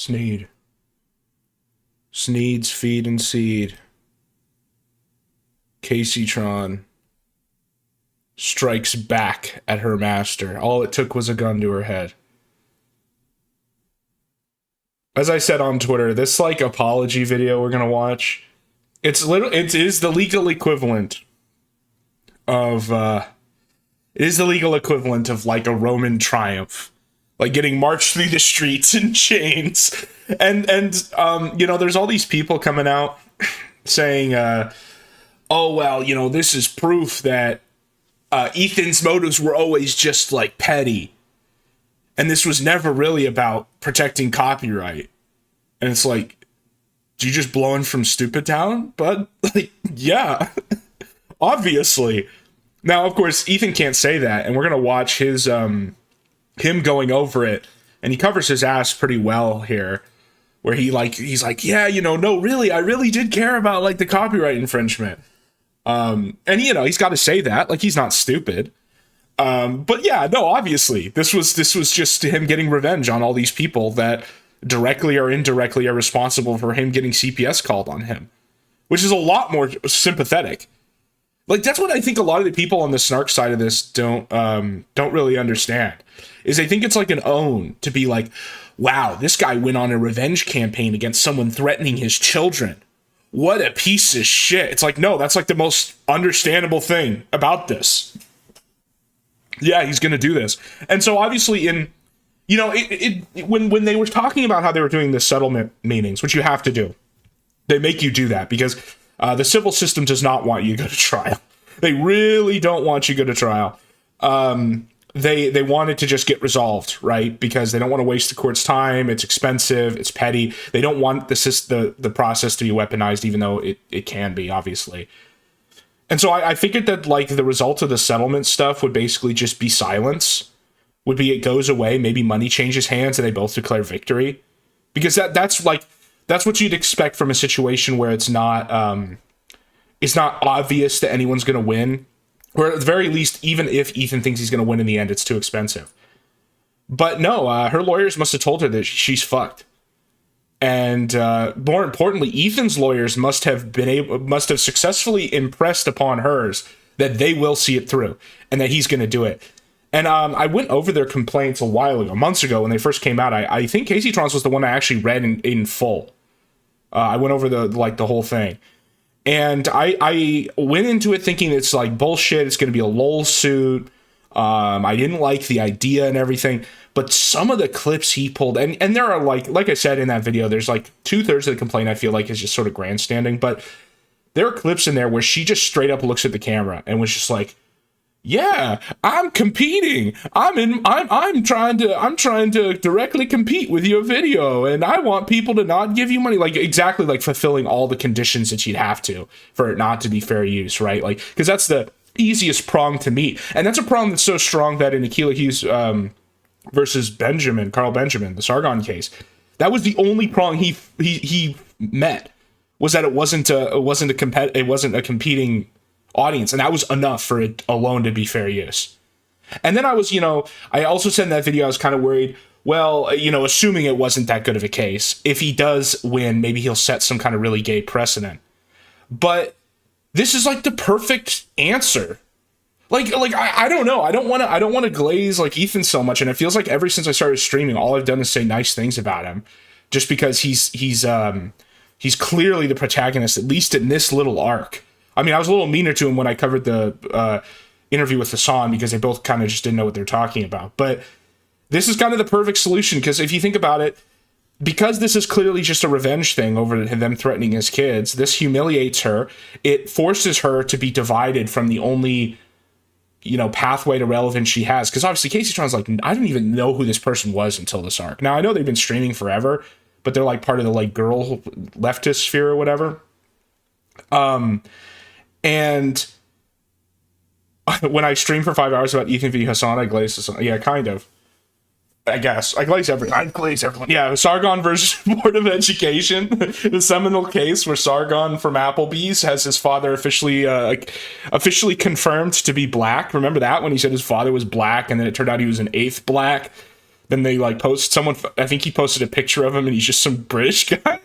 Sneed. Sneed's feed and seed. Kaceytron strikes back at her master. All it took was a gun to her head. As I said on Twitter, this like apology video we're gonna watch, it is the legal equivalent of like a Roman triumph, like getting marched through the streets in chains, and you know, there's all these people coming out saying, oh well, you know, this is proof that Ethan's motives were always just like petty, and this was never really about protecting copyright. And it's like, do you just blowing from Stupid Town? But like, yeah, obviously. Now, of course, Ethan can't say that, and we're gonna watch his him going over it, and he covers his ass pretty well here, where he's like, yeah, you know, no, really, I really did care about like the copyright infringement. And you know, he's got to say that, like, he's not stupid. But yeah, no, obviously, this was just him getting revenge on all these people that directly or indirectly are responsible for him getting CPS called on him, which is a lot more sympathetic. Like, that's what I think a lot of the people on the snark side of this don't really understand, is they think it's like an own to be like, wow, this guy went on a revenge campaign against someone threatening his children. What a piece of shit. It's like, no, that's like the most understandable thing about this. Yeah, he's going to do this. And so obviously when they were talking about how they were doing the settlement meetings, which you have to do, they make you do that because the civil system does not want you to go to trial. They really don't want you to go to trial. They want it to just get resolved, right? Because they don't want to waste the court's time. It's expensive. It's petty. They don't want the process to be weaponized, even though it can be, obviously. And so I figured that like the result of the settlement stuff would basically just be silence. Would be it goes away, maybe money changes hands, and they both declare victory. Because that's what you'd expect from a situation where it's not obvious that anyone's going to win. Or at the very least, even if Ethan thinks he's going to win in the end, it's too expensive. But no, her lawyers must have told her that she's fucked. And more importantly, Ethan's lawyers must have successfully impressed upon hers that they will see it through and that he's going to do it. And I went over their complaints a while ago, months ago, when they first came out. I think Kaceytron's was the one I actually read in full. I went over the whole thing. And I went into it thinking it's like bullshit. It's going to be a lol suit. I didn't like the idea and everything. But some of the clips he pulled, and there are like I said in that video, there's like 2/3 of the complaint I feel like is just sort of grandstanding. But there are clips in there where she just straight up looks at the camera and was just like, yeah, I'm competing. I'm trying to directly compete with your video, and I want people to not give you money. Like, exactly, like fulfilling all the conditions that you'd have to for it not to be fair use, right? Like, because that's the easiest prong to meet, and that's a prong that's so strong that in Akilah Hughes versus Carl Benjamin, the Sargon case, that was the only prong he met, was that it wasn't a competing audience, and that was enough for it alone to be fair use. And then I also said in that video I was kind of worried, well, assuming it wasn't that good of a case, if he does win, maybe he'll set some kind of really gay precedent. But this is like the perfect answer. Like I don't know. I don't want to glaze like Ethan so much, and it feels like ever since I started streaming, all I've done is say nice things about him, just because he's clearly the protagonist, at least in this little arc. I mean, I was a little meaner to him when I covered the interview with Hassan, because they both kind of just didn't know what they're talking about. But this is kind of the perfect solution, because if you think about it, because this is clearly just a revenge thing over them threatening his kids, this humiliates her. It forces her to be divided from the only pathway to relevance she has. Because obviously Kaceytron's like, I didn't even know who this person was until this arc. Now, I know they've been streaming forever, but they're like part of the like girl leftist sphere or whatever. And when I stream for 5 hours about Ethan v. Hassan, I glaze Hassan. Yeah, kind of. I guess. I glaze everyone. Yeah, Sargon versus Board of Education. The seminal case where Sargon from Applebee's has his father officially confirmed to be black. Remember that, when he said his father was black and then it turned out he was an eighth black? Then they like post someone. I think he posted a picture of him, and he's just some British guy.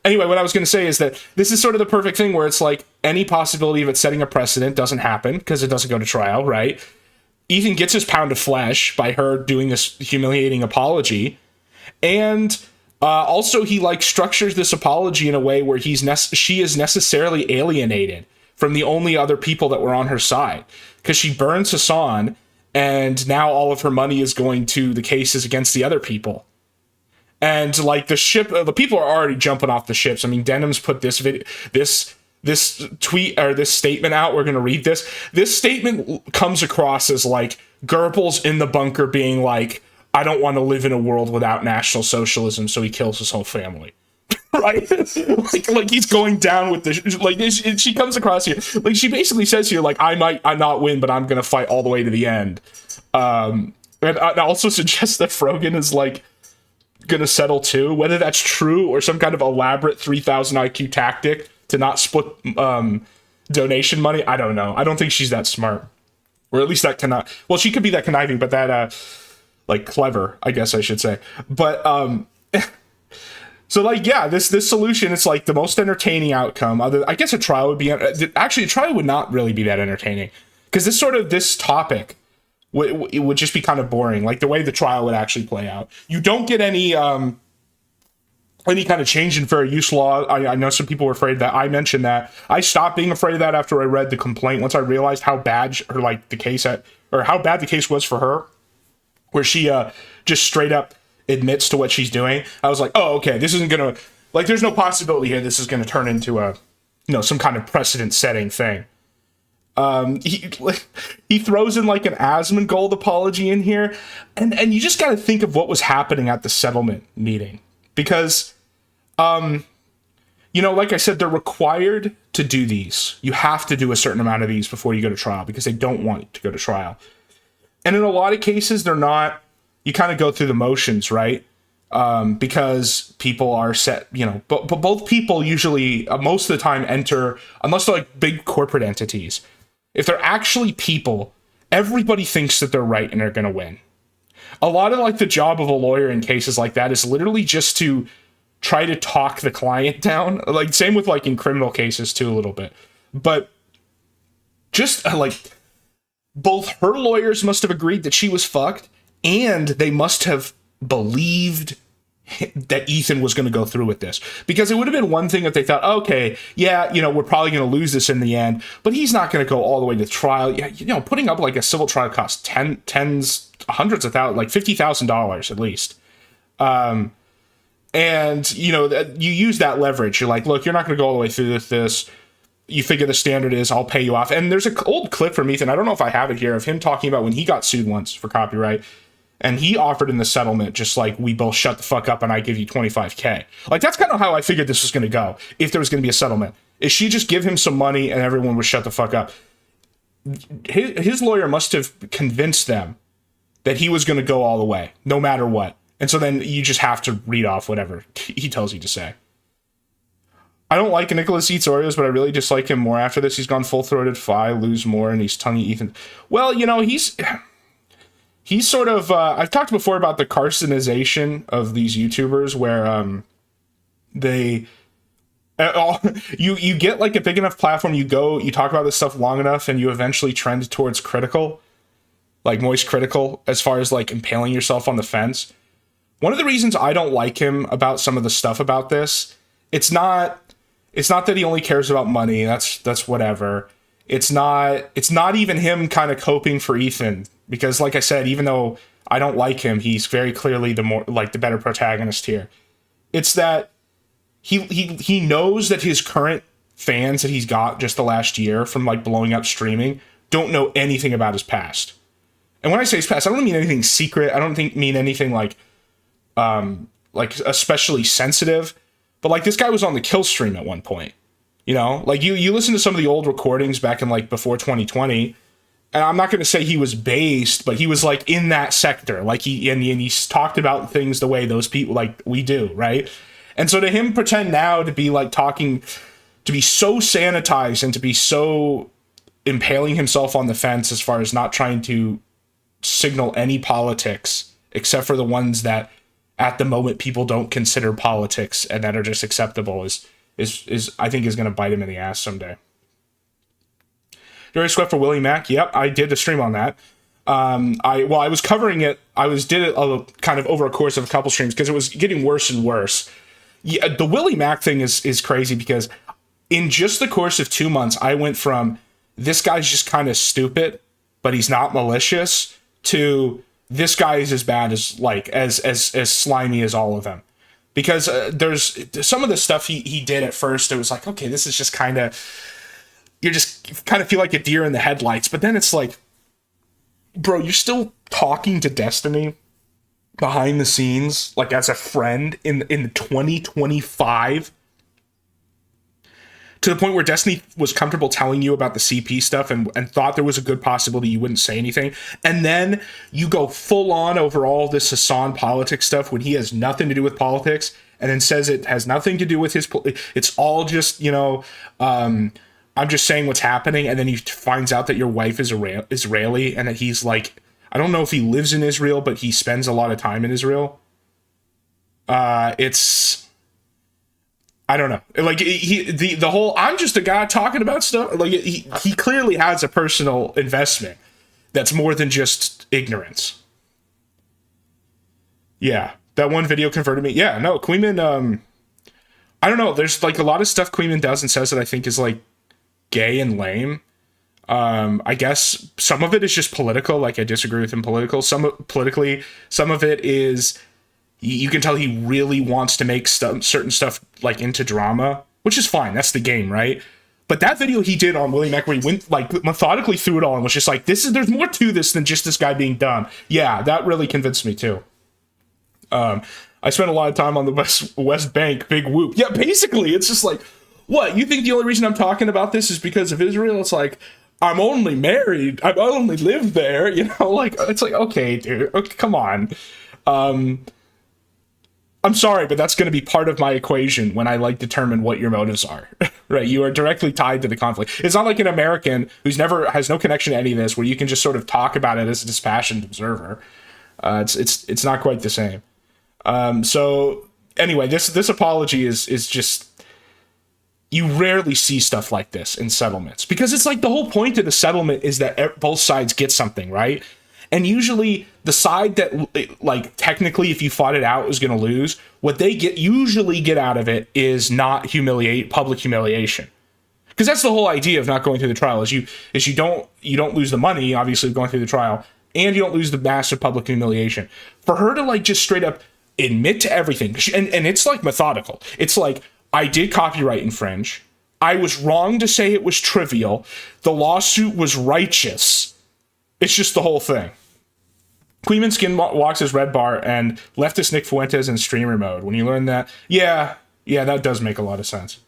Anyway, what I was going to say is that this is sort of the perfect thing where it's like any possibility of it setting a precedent doesn't happen because it doesn't go to trial, right? Ethan gets his pound of flesh by her doing this humiliating apology, and also he like structures this apology in a way where she is necessarily alienated from the only other people that were on her side, because she burns Hassan, and now all of her money is going to the cases against the other people. And like the people are already jumping off the ships. I mean, Denham's put this tweet or this statement out. We're going to read this. This statement comes across as like Goebbels in the bunker being like, I don't want to live in a world without National Socialism, so he kills his whole family. Right? like he's going down with the like. She comes across here like she basically says here like I might not win, but I'm going to fight all the way to the end. And I also suggest that Frogan is like gonna settle too, whether that's true or some kind of elaborate 3000 IQ tactic to not split donation money. I don't know. I don't think she's that smart, or at least that cannot. Well, she could be that conniving, but that like clever, I guess I should say. But so like yeah, this solution, it's like the most entertaining outcome. I guess a trial would be actually a trial would not really be that entertaining, because this topic it would just be kind of boring, like the way the trial would actually play out. You don't get any kind of change in fair use law. I know some people were afraid of that. I mentioned that. I stopped being afraid of that after I read the complaint, once I realized how bad how bad the case was for her, where she just straight up admits to what she's doing. I was like, oh, okay, this isn't gonna, like, there's no possibility here this is gonna turn into some kind of precedent setting thing. He throws in like an Asmongold apology in here, and you just got to think of what was happening at the settlement meeting, because like I said, they're required to do these. You have to do a certain amount of these before you go to trial, because they don't want you to go to trial. And in a lot of cases, they're not. You kind of go through the motions, right? Because people are set, but both people usually most of the time enter, unless they're like big corporate entities. If they're actually people, everybody thinks that they're right and are going to win. A lot of like the job of a lawyer in cases like that is literally just to try to talk the client down. Like same with like in criminal cases too, a little bit. But just like both her lawyers must have agreed that she was fucked, and they must have believed that Ethan was going to go through with this, because it would have been one thing if they thought, okay, yeah, we're probably going to lose this in the end, but he's not going to go all the way to trial. Yeah, putting up like a civil trial costs tens, hundreds of thousands, like $50,000 at least. And you use that leverage. You're like, look, you're not going to go all the way through this. You figure the standard is I'll pay you off. And there's an old clip from Ethan, I don't know if I have it here, of him talking about when he got sued once for copyright. And he offered in the settlement, just like, we both shut the fuck up and I give you $25K. Like, that's kind of how I figured this was going to go, if there was going to be a settlement. Is she just give him some money and everyone would shut the fuck up? His lawyer must have convinced them that he was going to go all the way, no matter what. And so then you just have to read off whatever he tells you to say. I don't like Nicholas Eats Oreos, but I really dislike him more after this. He's gone full-throated Fi, lose more, and he's tonguey Ethan. Well, he's sort of, I've talked before about the Carsonization of these YouTubers, where you get like a big enough platform, you talk about this stuff long enough, and you eventually trend towards critical, like moist critical, as far as like impaling yourself on the fence. One of the reasons I don't like him about some of the stuff about this, it's not that he only cares about money, that's whatever. It's not even him kind of coping for Ethan, because like I said, even though I don't like him, he's very clearly the better protagonist here. It's that he knows that his current fans that he's got just the last year from like blowing up streaming don't know anything about his past. And when I say his past, I don't mean anything secret. I don't mean anything like especially sensitive, but like this guy was on the kill stream at one point. Like you listen to some of the old recordings back in like before 2020, and I'm not going to say he was based, but he was like in that sector. Like he's talked about things the way those people like we do, right? And so to him pretend now to be like talking, to be so sanitized and to be so impaling himself on the fence as far as not trying to signal any politics except for the ones that at the moment people don't consider politics and that are just acceptable, is I think is going to bite him in the ass someday. Jerry Swift for Willie Mack. Yep, I did a stream on that. I was covering it. Did it kind of over a course of a couple streams because it was getting worse and worse. Yeah, the Willie Mack thing is crazy because in just the course of 2 months, I went from this guy's just kind of stupid, but he's not malicious, to this guy is as bad as as slimy as all of them. Because there's some of the stuff he did at first, it was like, okay, this is just kind of, you kind of feel like a deer in the headlights. But then it's like, bro, you're still talking to Destiny behind the scenes, like as a friend in 2025, to the point where Destiny was comfortable telling you about the CP stuff and thought there was a good possibility you wouldn't say anything. And then you go full on over all this Hassan politics stuff when he has nothing to do with politics, and then says it has nothing to do with his, it's all just, I'm just saying what's happening. And then he finds out that your wife is Israeli and that he's like, I don't know if he lives in Israel, but he spends a lot of time in Israel. I don't know. Like the whole, I'm just a guy talking about stuff. Like he clearly has a personal investment that's more than just ignorance. Yeah, that one video converted me. Yeah, no, Queeman. I don't know. There's like a lot of stuff Queeman does and says that I think is like gay and lame. I guess some of it is just political. Like I disagree with him politically. Some of it is, you can tell he really wants to make certain stuff like into drama, which is fine. That's the game, right? But that video he did on Willie Mack, where he went like methodically through it all and was just like, there's more to this than just this guy being dumb. Yeah, that really convinced me too. I spent a lot of time on the West Bank, big whoop. Yeah, basically, it's just like, what? You think the only reason I'm talking about this is because of Israel? It's like, I'm only married. I only live there. Like, it's like, okay, dude, okay, come on. I'm sorry, but that's going to be part of my equation when I determine what your motives are, right? You are directly tied to the conflict. It's not like an American who's has no connection to any of this, where you can just sort of talk about it as a dispassionate observer. It's not quite the same. So anyway, this apology is just, you rarely see stuff like this in settlements, because it's like the whole point of the settlement is that both sides get something, right? And usually the side that, like, technically if you fought it out was going to lose, what they usually get out of it is not public humiliation. Because that's the whole idea of not going through the trial, is you don't lose the money, obviously, going through the trial, and you don't lose the massive public humiliation. For her to like just straight up admit to everything, and it's like methodical. It's like, I did copyright infringe. I was wrong to say it was trivial. The lawsuit was righteous. It's just the whole thing. Queeman skinwalks his red bar and leftist Nick Fuentes in streamer mode. When you learn that, yeah, that does make a lot of sense.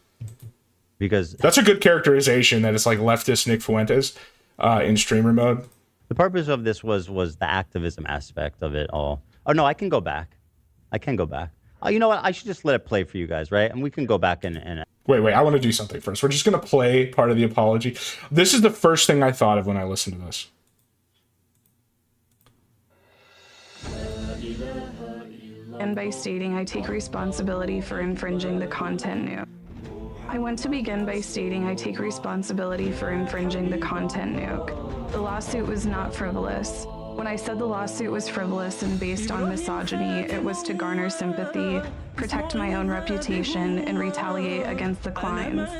Because that's a good characterization, that it's like leftist Nick Fuentes in streamer mode. The purpose of this was the activism aspect of it all. Oh no, I can go back. You know what? I should just let it play for you guys, right? And we can go back and... Wait, I want to do something first. We're just going to play part of the apology. This is the first thing I thought of when I listened to this. And by stating I take responsibility for infringing the content nuke. I want to begin by stating I take responsibility for infringing the content nuke. The lawsuit was not frivolous. When I said the lawsuit was frivolous and based on misogyny, it was to garner sympathy, protect my own reputation, and retaliate against the clients.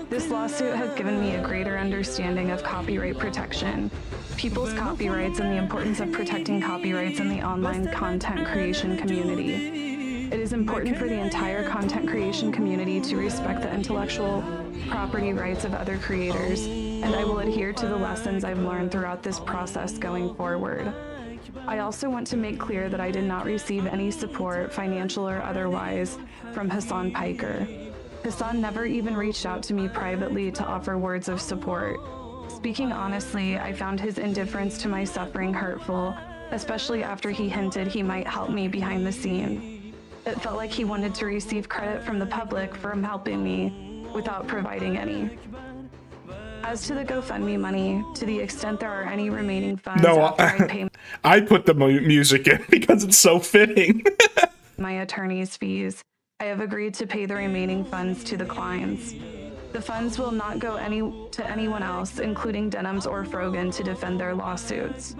This lawsuit has given me a greater understanding of copyright protection, people's copyrights, and the importance of protecting copyrights in the online content creation community. It is important for the entire content creation community to respect the intellectual property rights of other creators, and I will adhere to the lessons I've learned throughout this process going forward. I also want to make clear that I did not receive any support, financial or otherwise, from Hassan Piker. Hassan never even reached out to me privately to offer words of support. Speaking honestly, I found his indifference to my suffering hurtful, especially after he hinted he might help me behind the scenes. It felt like he wanted to receive credit from the public for helping me without providing any. As to the GoFundMe money, to the extent there are any remaining funds No, after I pay I put the music in because it's so fitting. my attorney's fees, I have agreed to pay the remaining funds to the clients. The funds will not go to anyone else, including Denims or Frogan, to defend their lawsuits.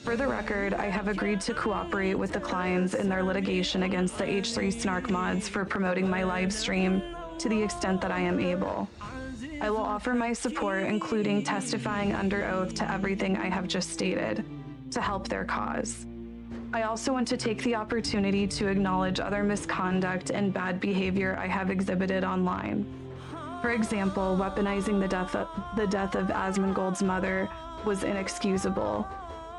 For the record, I have agreed to cooperate with the clients in their litigation against the H3 Snark mods for promoting my live stream to the extent that I am able. I will offer my support, including testifying under oath to everything I have just stated, to help their cause. I also want to take the opportunity to acknowledge other misconduct and bad behavior I have exhibited online. For example, weaponizing the death of Asmongold's mother was inexcusable.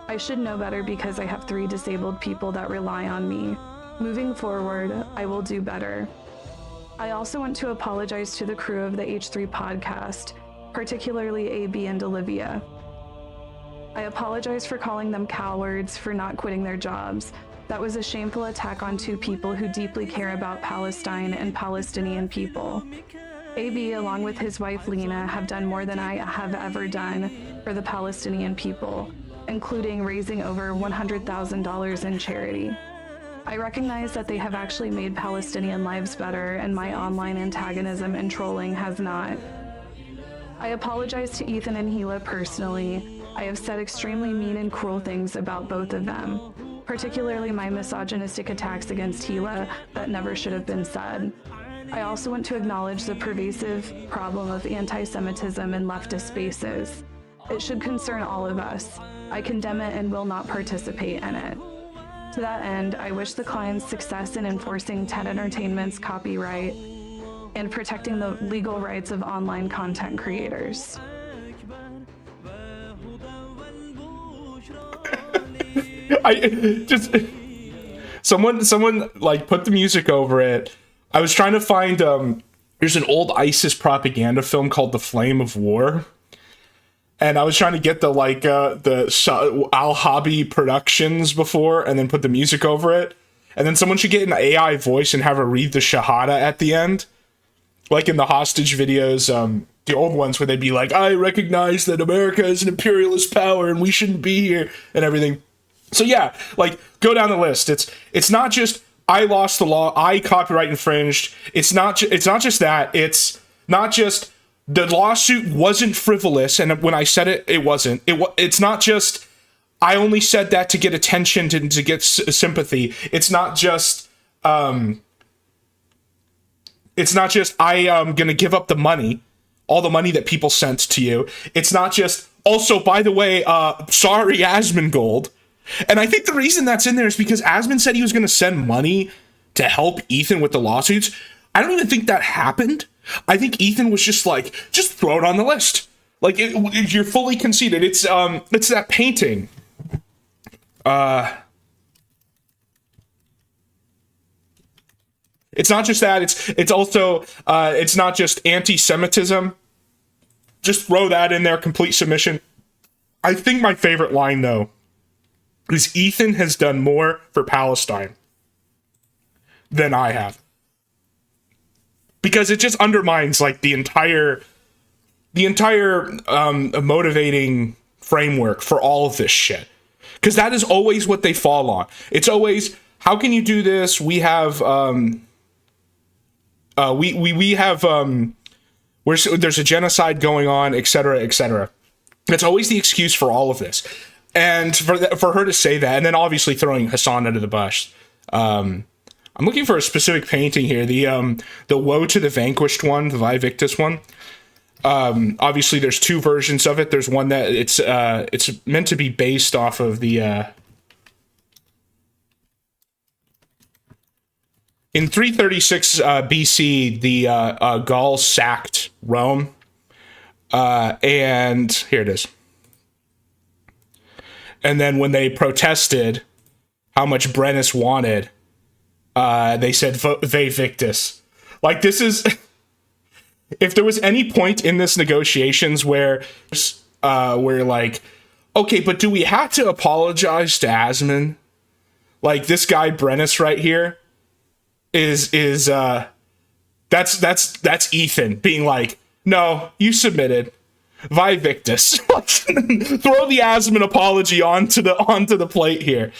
I should know better because I have 3 disabled people that rely on me. Moving forward, I will do better. I also want to apologize to the crew of the H3 podcast, particularly AB and Olivia. I apologize for calling them cowards for not quitting their jobs. That was a shameful attack on 2 people who deeply care about Palestine and Palestinian people. AB, along with his wife Lena, have done more than I have ever done for the Palestinian people, including raising over $100,000 in charity. I recognize that they have actually made Palestinian lives better, and my online antagonism and trolling has not. I apologize to Ethan and Gila personally. I have said extremely mean and cruel things about both of them, particularly my misogynistic attacks against Gila that never should have been said. I also want to acknowledge the pervasive problem of anti-Semitism in leftist spaces. It should concern all of us. I condemn it and will not participate in it. To that end, I wish the clients success in enforcing TED Entertainment's copyright and protecting the legal rights of online content creators. I just someone like put the music over it. I was trying to find there's an old ISIS propaganda film called The Flame of War. And I was trying to get the Al Hobby Productions before, and then put the music over it. And then someone should get an AI voice and have her read the Shahada at the end, like in the hostage videos, the old ones where they'd be like, "I recognize that America is an imperialist power and we shouldn't be here," and everything. So yeah, like go down the list. It's not just I lost the law, I copyright infringed. It's not just that. It's not just the lawsuit wasn't frivolous, and when I said it, it wasn't. It's not just I only said that to get attention, to get sympathy. It's not just I am gonna give up the money, all the money that people sent to you. It's not just also, by the way, sorry, Asmongold. And I think the reason that's in there is because Asmon said he was gonna send money to help Ethan with the lawsuits. I don't even think that happened. I think Ethan was just like, just throw it on the list. Like, you're fully conceded. It's that painting. It's not just that. It's also, it's not just anti-Semitism. Just throw that in there, complete submission. I think my favorite line, though, is Ethan has done more for Palestine than I have. Because it just undermines like the entire motivating framework for all of this shit. Because that is always what they fall on. It's always, how can you do this? We have there's a genocide going on, etc., etc. That's always the excuse for all of this. And for her to say that, and then obviously throwing Hassan under the bus. I'm looking for a specific painting here. The Woe to the Vanquished one, the Vivictus one. Obviously, there's 2 versions of it. There's one that it's meant to be based off of the. In 336 BC, the Gauls sacked Rome, and here it is. And then when they protested how much Brennus wanted, they said "Ve Victus." Like, this is, if there was any point in this negotiations where we're like, okay, but do we have to apologize to Asmon? Like, this guy Brennus right here is that's Ethan being like, no, you submitted. Victus. Throw the Asman apology onto the plate here.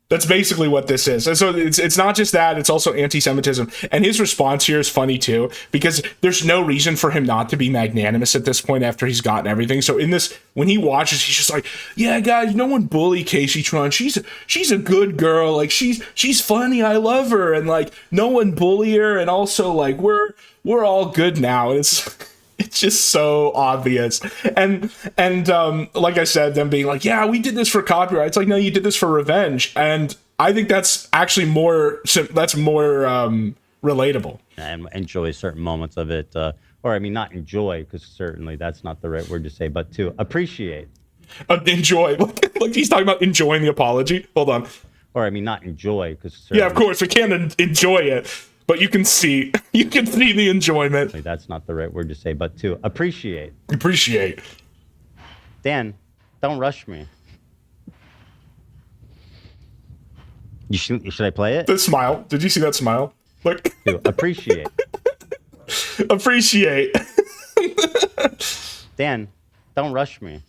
That's basically what this is. And so it's not just that, it's also anti-Semitism. And his response here is funny too, because there's no reason for him not to be magnanimous at this point after he's gotten everything. So in this, when he watches, he's just like, yeah, guys, no one bully Kaceytron. She's a good girl. Like she's funny. I love her. And like, no one bully her. And also like, we're all good now. And it's just so obvious. And like I said, them being like, yeah, we did this for copyright. It's like, no, you did this for revenge. And I think that's actually more relatable. And enjoy certain moments of it. Or I mean, not enjoy, because certainly that's not the right word to say, but to appreciate. Enjoy. Like he's talking about enjoying the apology. Hold on. Or I mean, not enjoy, because yeah, of course we can't enjoy it. But you can see the enjoyment. That's not the right word to say, but to appreciate. Appreciate. Dan, don't rush me. Should I play it? The smile. Did you see that smile? Look. To appreciate. Appreciate. Dan, don't rush me.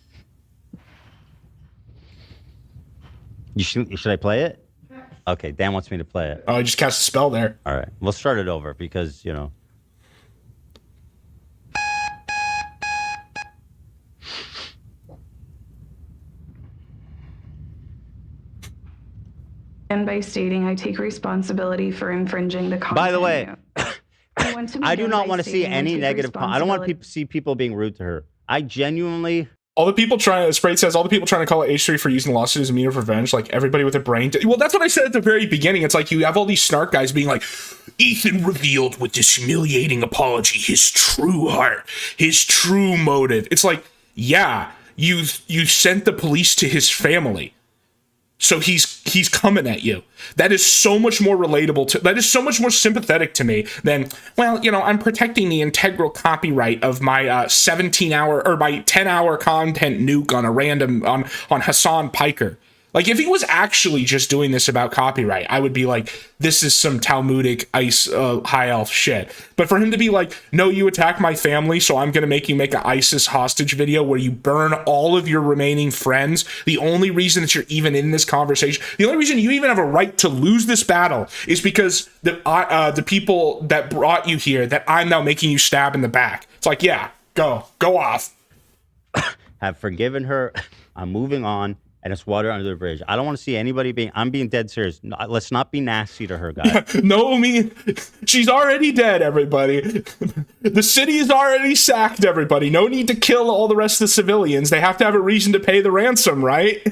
Should I play it? Okay, Dan wants me to play it. Oh, I just cast a spell there. All right, we'll start it over because, And by stating I take responsibility for infringing the content. By the way, I do not want to see any negative. I don't want to see people being rude to her. I genuinely. All the people Sprite says, all the people trying to call it H3 for using the lawsuit as a means of revenge, like everybody with a brain. Well, that's what I said at the very beginning. It's like you have all these snark guys being like, Ethan revealed with this humiliating apology his true heart, his true motive. It's like, yeah, you sent the police to his family. So he's coming at you. That is so much more relatable that is so much more sympathetic to me than, well, I'm protecting the integral copyright of my 17-hour or my 10-hour content nuke on a random on Hassan Piker. Like, if he was actually just doing this about copyright, I would be like, this is some Talmudic high elf shit. But for him to be like, no, you attack my family, so I'm going to make you make an ISIS hostage video where you burn all of your remaining friends. The only reason that you're even in this conversation, the only reason you even have a right to lose this battle is because the people that brought you here, that I'm now making you stab in the back. It's like, yeah, go off. Have forgiven her. I'm moving on. And it's water under the bridge. I don't want to see anybody I'm being dead serious. No, let's not be nasty to her, guys. No, she's already dead, everybody. The city is already sacked, everybody. No need to kill all the rest of the civilians. They have to have a reason to pay the ransom, right?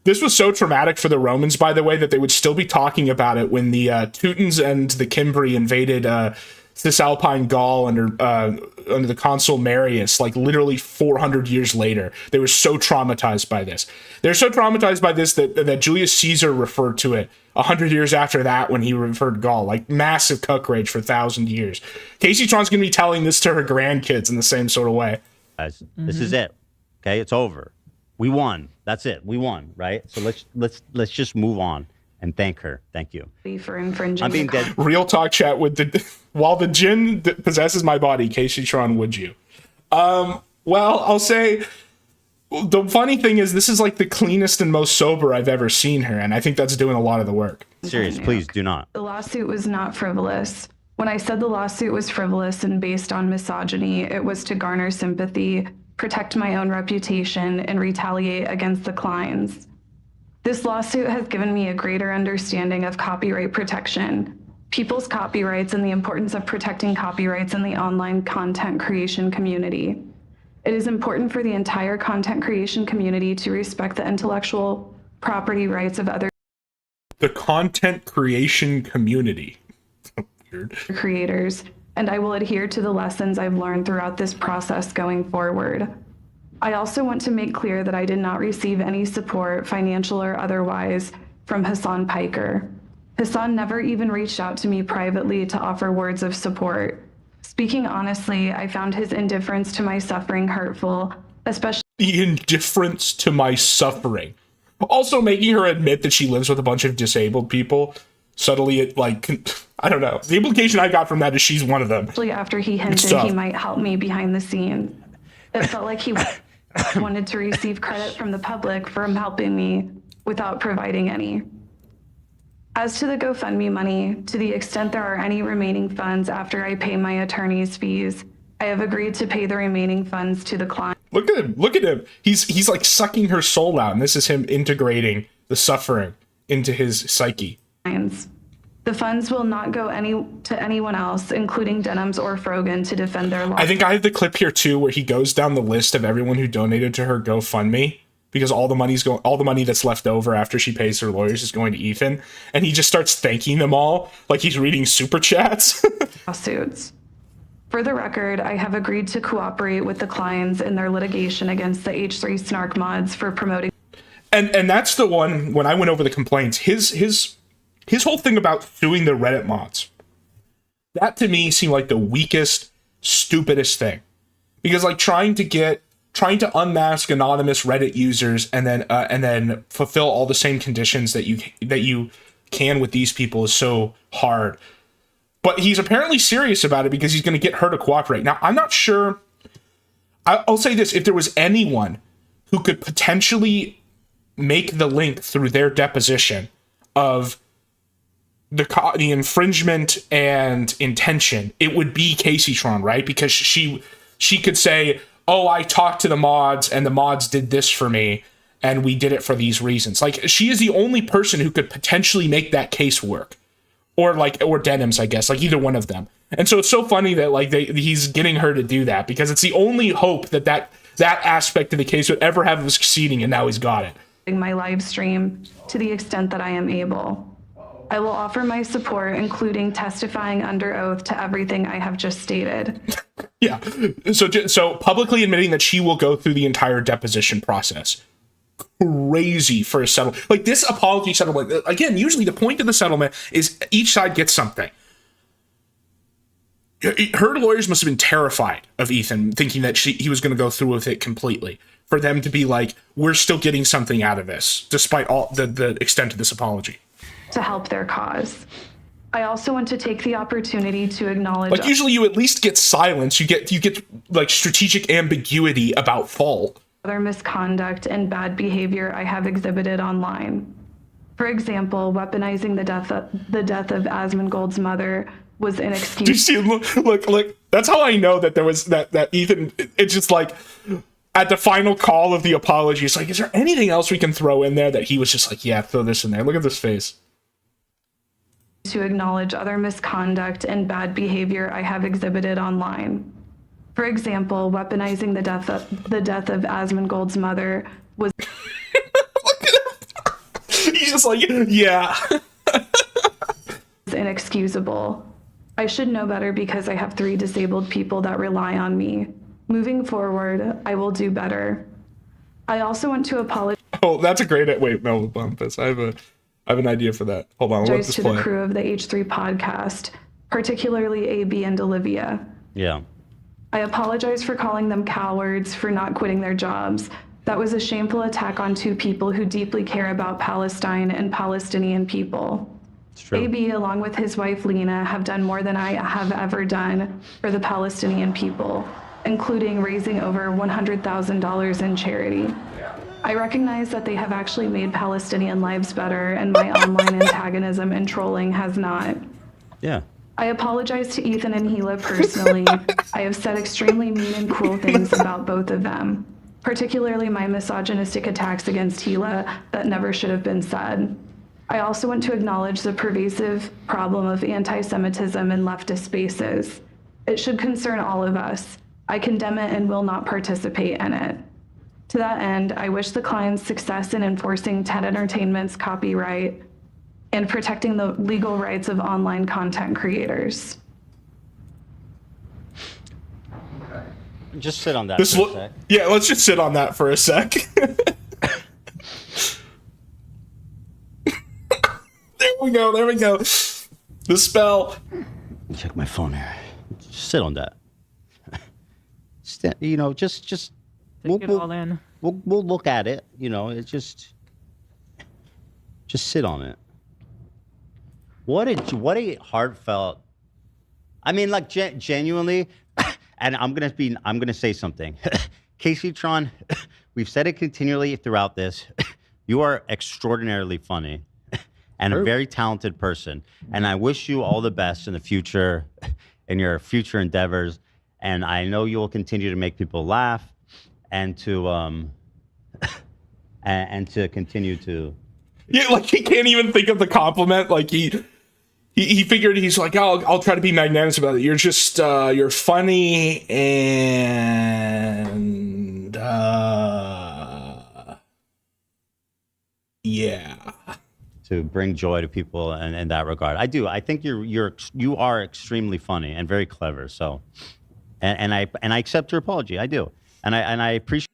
This was so traumatic for the Romans, by the way, that they would still be talking about it when the Teutons and the Cimbri invaded Cisalpine Gaul under the consul Marius, like literally 400 years later. They were so traumatized by this. They're so traumatized by this that Julius Caesar referred to it 100 years after that when he referred to Gaul, like massive cuck rage for 1,000 years. Kaceytron's gonna be telling this to her grandkids in the same sort of way. Guys, this is it. Okay, it's over. We won. That's it. We won, right? So let's just move on. And thank her. Thank you. For infringing. I'm being dead. Real talk chat with while the djinn possesses my body, Kaceytron, would you? Well, I'll say the funny thing is this is like the cleanest and most sober I've ever seen her, and I think that's doing a lot of the work. Serious, please do not. The lawsuit was not frivolous. When I said the lawsuit was frivolous and based on misogyny, it was to garner sympathy, protect my own reputation, and retaliate against the Kleins. This lawsuit has given me a greater understanding of copyright protection, people's copyrights, and the importance of protecting copyrights in the online content creation community. It is important for the entire content creation community to respect the intellectual property rights of other the content creation community. Weird. Creators, and I will adhere to the lessons I've learned throughout this process going forward. I also want to make clear that I did not receive any support, financial or otherwise, from Hassan Piker. Hassan never even reached out to me privately to offer words of support. Speaking honestly, I found his indifference to my suffering hurtful, especially the indifference to my suffering. Also making her admit that she lives with a bunch of disabled people. subtly, like, I don't know. The implication I got from that is she's one of them. Especially after he hinted he might help me behind the scenes. It felt like he wanted to receive credit from the public for helping me without providing any. As to the GoFundMe money, to the extent there are any remaining funds after I pay my attorney's fees, I have agreed to pay the remaining funds to the client. Look at him. Look at him. He's like sucking her soul out, and this is him integrating the suffering into his psyche. The funds will not go to anyone else, including Denham's or Frogan, to defend their law. I think I have the clip here too, where he goes down the list of everyone who donated to her GoFundMe, because all the money that's left over after she pays her lawyers is going to Ethan, and he just starts thanking them all like he's reading super chats. Lawsuits. For the record, I have agreed to cooperate with the clients in their litigation against the H3 Snark mods for promoting. And that's the one, when I went over the complaints, his whole thing about suing the Reddit mods, that to me seemed like the weakest, stupidest thing. Because like trying to unmask anonymous Reddit users and then fulfill all the same conditions that you can with these people is so hard. But he's apparently serious about it because he's going to get her to cooperate. Now, I'm not sure. I'll say this. If there was anyone who could potentially make the link through their deposition of the infringement and intention, it would be Kaceytron, right? Because she could say, oh, I talked to the mods and the mods did this for me and we did it for these reasons. Like, she is the only person who could potentially make that case work. Or Denham's, I guess, like either one of them. And so it's so funny that like he's getting her to do that, because it's the only hope that aspect of the case would ever have of succeeding, and now he's got it. My live stream to the extent that I am able. I will offer my support, including testifying under oath to everything I have just stated. Yeah. So publicly admitting that she will go through the entire deposition process. Crazy for a settlement. Like this apology settlement, again, usually the point of the settlement is each side gets something. Her lawyers must have been terrified of Ethan, thinking that he was going to go through with it completely. For them to be like, we're still getting something out of this, despite all the extent of this apology. To help their cause. I also want to take the opportunity to acknowledge. Like usually you at least get silence. You get like strategic ambiguity about fault. Other misconduct and bad behavior I have exhibited online. For example, weaponizing the death of Asmongold's mother was inexcusable. Do you see him? Look, that's how I know that there was that Ethan, it's just like at the final call of the apology, it's like, is there anything else we can throw in there? That he was just like, yeah, throw this in there. Look at this face. To acknowledge other misconduct and bad behavior I have exhibited online. For example, weaponizing the death of Asmongold's mother was. Look at him. He's just like, yeah. Inexcusable. I should know better because I have 3 disabled people that rely on me. Moving forward, I will do better. I also want to apologize. Oh, that's a great. Wait, no, bump this. I have an idea for that. Hold on. Let's to the crew of the H3 podcast, particularly AB and Olivia. Yeah. I apologize for calling them cowards for not quitting their jobs. That was a shameful attack on 2 people who deeply care about Palestine and Palestinian people. It's true. AB, along with his wife Lena, have done more than I have ever done for the Palestinian people, including raising over $100,000 in charity. I recognize that they have actually made Palestinian lives better, and my online antagonism and trolling has not. Yeah. I apologize to Ethan and Gila personally. I have said extremely mean and cruel things about both of them, particularly my misogynistic attacks against Gila that never should have been said. I also want to acknowledge the pervasive problem of anti-Semitism in leftist spaces. It should concern all of us. I condemn it and will not participate in it. To that end, I wish the clients success in enforcing TED Entertainment's copyright and protecting the legal rights of online content creators. Just sit on that for a sec. Yeah, let's just sit on that for a sec. There we go. The spell. Check my phone here. Just sit on that. You know, just Take it all in. We'll look at it. You know, it's just sit on it. What a heartfelt. I mean, like genuinely, and I'm gonna say something. Kaceytron, we've said it continually throughout this. You are extraordinarily funny and a very talented person. And I wish you all the best in the future, in your future endeavors. And I know you will continue to make people laugh and to and to continue to. Yeah, like he can't even think of the compliment. Like he figured, he's like, I'll try to be magnanimous about it. You're just you're funny and yeah. To bring joy to people in that regard. I do. I think you are extremely funny and very clever. So, and I accept your apology. I do. And I appreciate.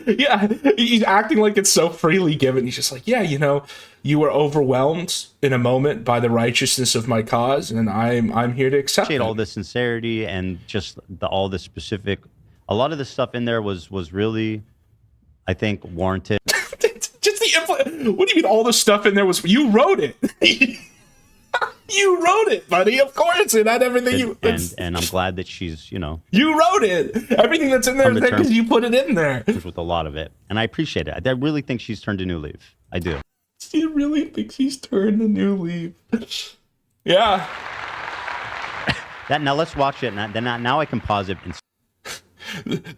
Yeah. He's acting like it's so freely given. He's just like, yeah, you were overwhelmed in a moment by the righteousness of my cause, and I'm here to accept it. All the sincerity and just all the specific. A lot of the stuff in there was really, I think, warranted. Just the what do you mean? All the stuff in there was you wrote it. You wrote it, buddy. Of course, and not everything and I'm glad that she's, You wrote it. Everything that's in there is there because you put it in there. With a lot of it, and I appreciate it. I really think she's turned a new leaf. I do. Do you really think she's turned a new leaf? Yeah. Now let's watch it. Now I can pause it.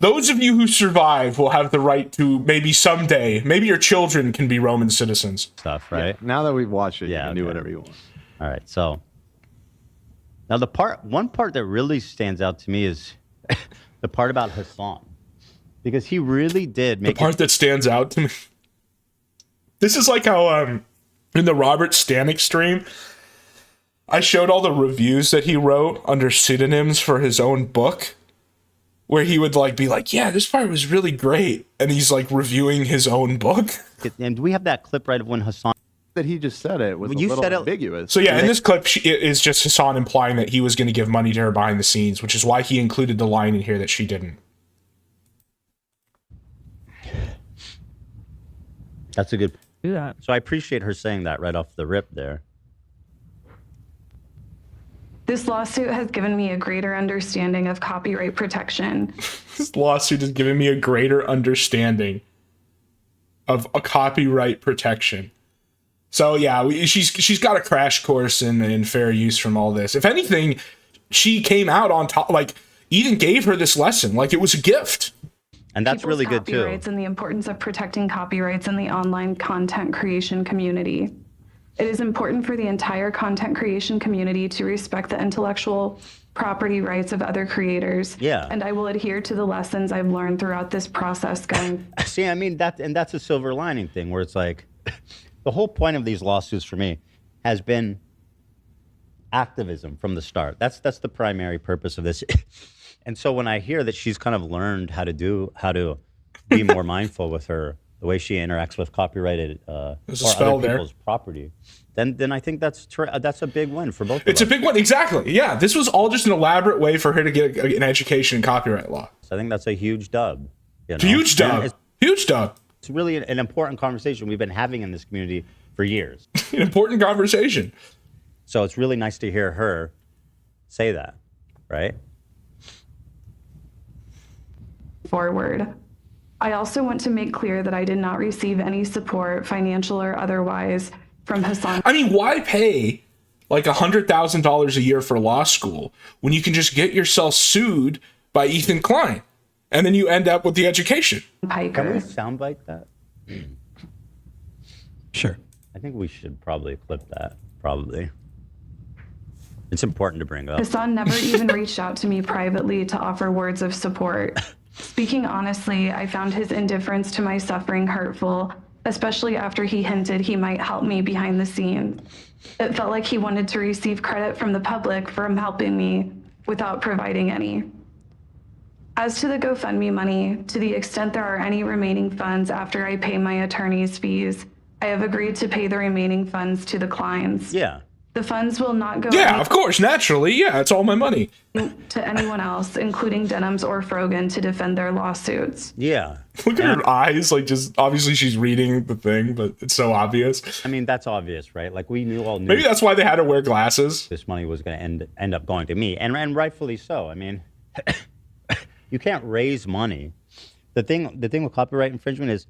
Those of you who survive will have the right to maybe someday, maybe your children can be Roman citizens. Stuff, right? Yeah, now that we've watched it, you can do whatever you want. All right, so now one part that really stands out to me is the part about Hassan, because he really did make the part that stands out to me. This is like how in the Robert Stanek stream, I showed all the reviews that he wrote under pseudonyms for his own book, where he would be like, yeah, this part was really great, and he's like reviewing his own book. And do we have that clip right of when Hassan? That he just said it was a little ambiguous. So yeah, in this clip it is just Hassan implying that he was going to give money to her behind the scenes, which is why he included the line in here that she didn't. That's a good. Do that. So I appreciate her saying that right off the rip there. This lawsuit has given me a greater understanding of copyright protection. This lawsuit has given me a greater understanding of a copyright protection. So yeah, she's got a crash course in fair use from all this. If anything, she came out on top. Like Eden gave her this lesson, like it was a gift. And that's really good too. Copyrights and the importance of protecting copyrights in the online content creation community. It is important for the entire content creation community to respect the intellectual property rights of other creators. Yeah. And I will adhere to the lessons I've learned throughout this process going. See, I mean, that's a silver lining thing where it's like, the whole point of these lawsuits for me has been activism from the start. That's the primary purpose of this. And so when I hear that she's kind of learned how to be more mindful with the way she interacts with copyrighted or other people's property, then I think that's a big win for both of us. It's a big one, exactly. Yeah, this was all just an elaborate way for her to get an education in copyright law. So I think that's a huge dub. Huge dub. Huge dub. It's really an important conversation we've been having in this community for years. An important conversation. So it's really nice to hear her say that, right? Forward. I also want to make clear that I did not receive any support, financial or otherwise, from Hassan. I mean, why pay like $100,000 a year for law school when you can just get yourself sued by Ethan Klein? And then you end up with the education. Piker. Can we soundbite that? Sure. I think we should probably clip that. Probably. It's important to bring up. Hassan never even reached out to me privately to offer words of support. Speaking honestly, I found his indifference to my suffering hurtful, especially after he hinted he might help me behind the scenes. It felt like he wanted to receive credit from the public for helping me without providing any. As to the GoFundMe money, to the extent there are any remaining funds after I pay my attorney's fees, I have agreed to pay the remaining funds to the Kleins. Yeah. The funds will not go Yeah, of course, naturally. Yeah, it's all my money. to anyone else, including Denims or Frogan, to defend their lawsuits. Yeah. Look at her eyes, like just obviously she's reading the thing, but it's so obvious. I mean, that's obvious, right? Like we all knew. Maybe that's why they had to wear glasses. This money was going to end up going to me, and rightfully so. I mean, you can't raise money. The thing with copyright infringement is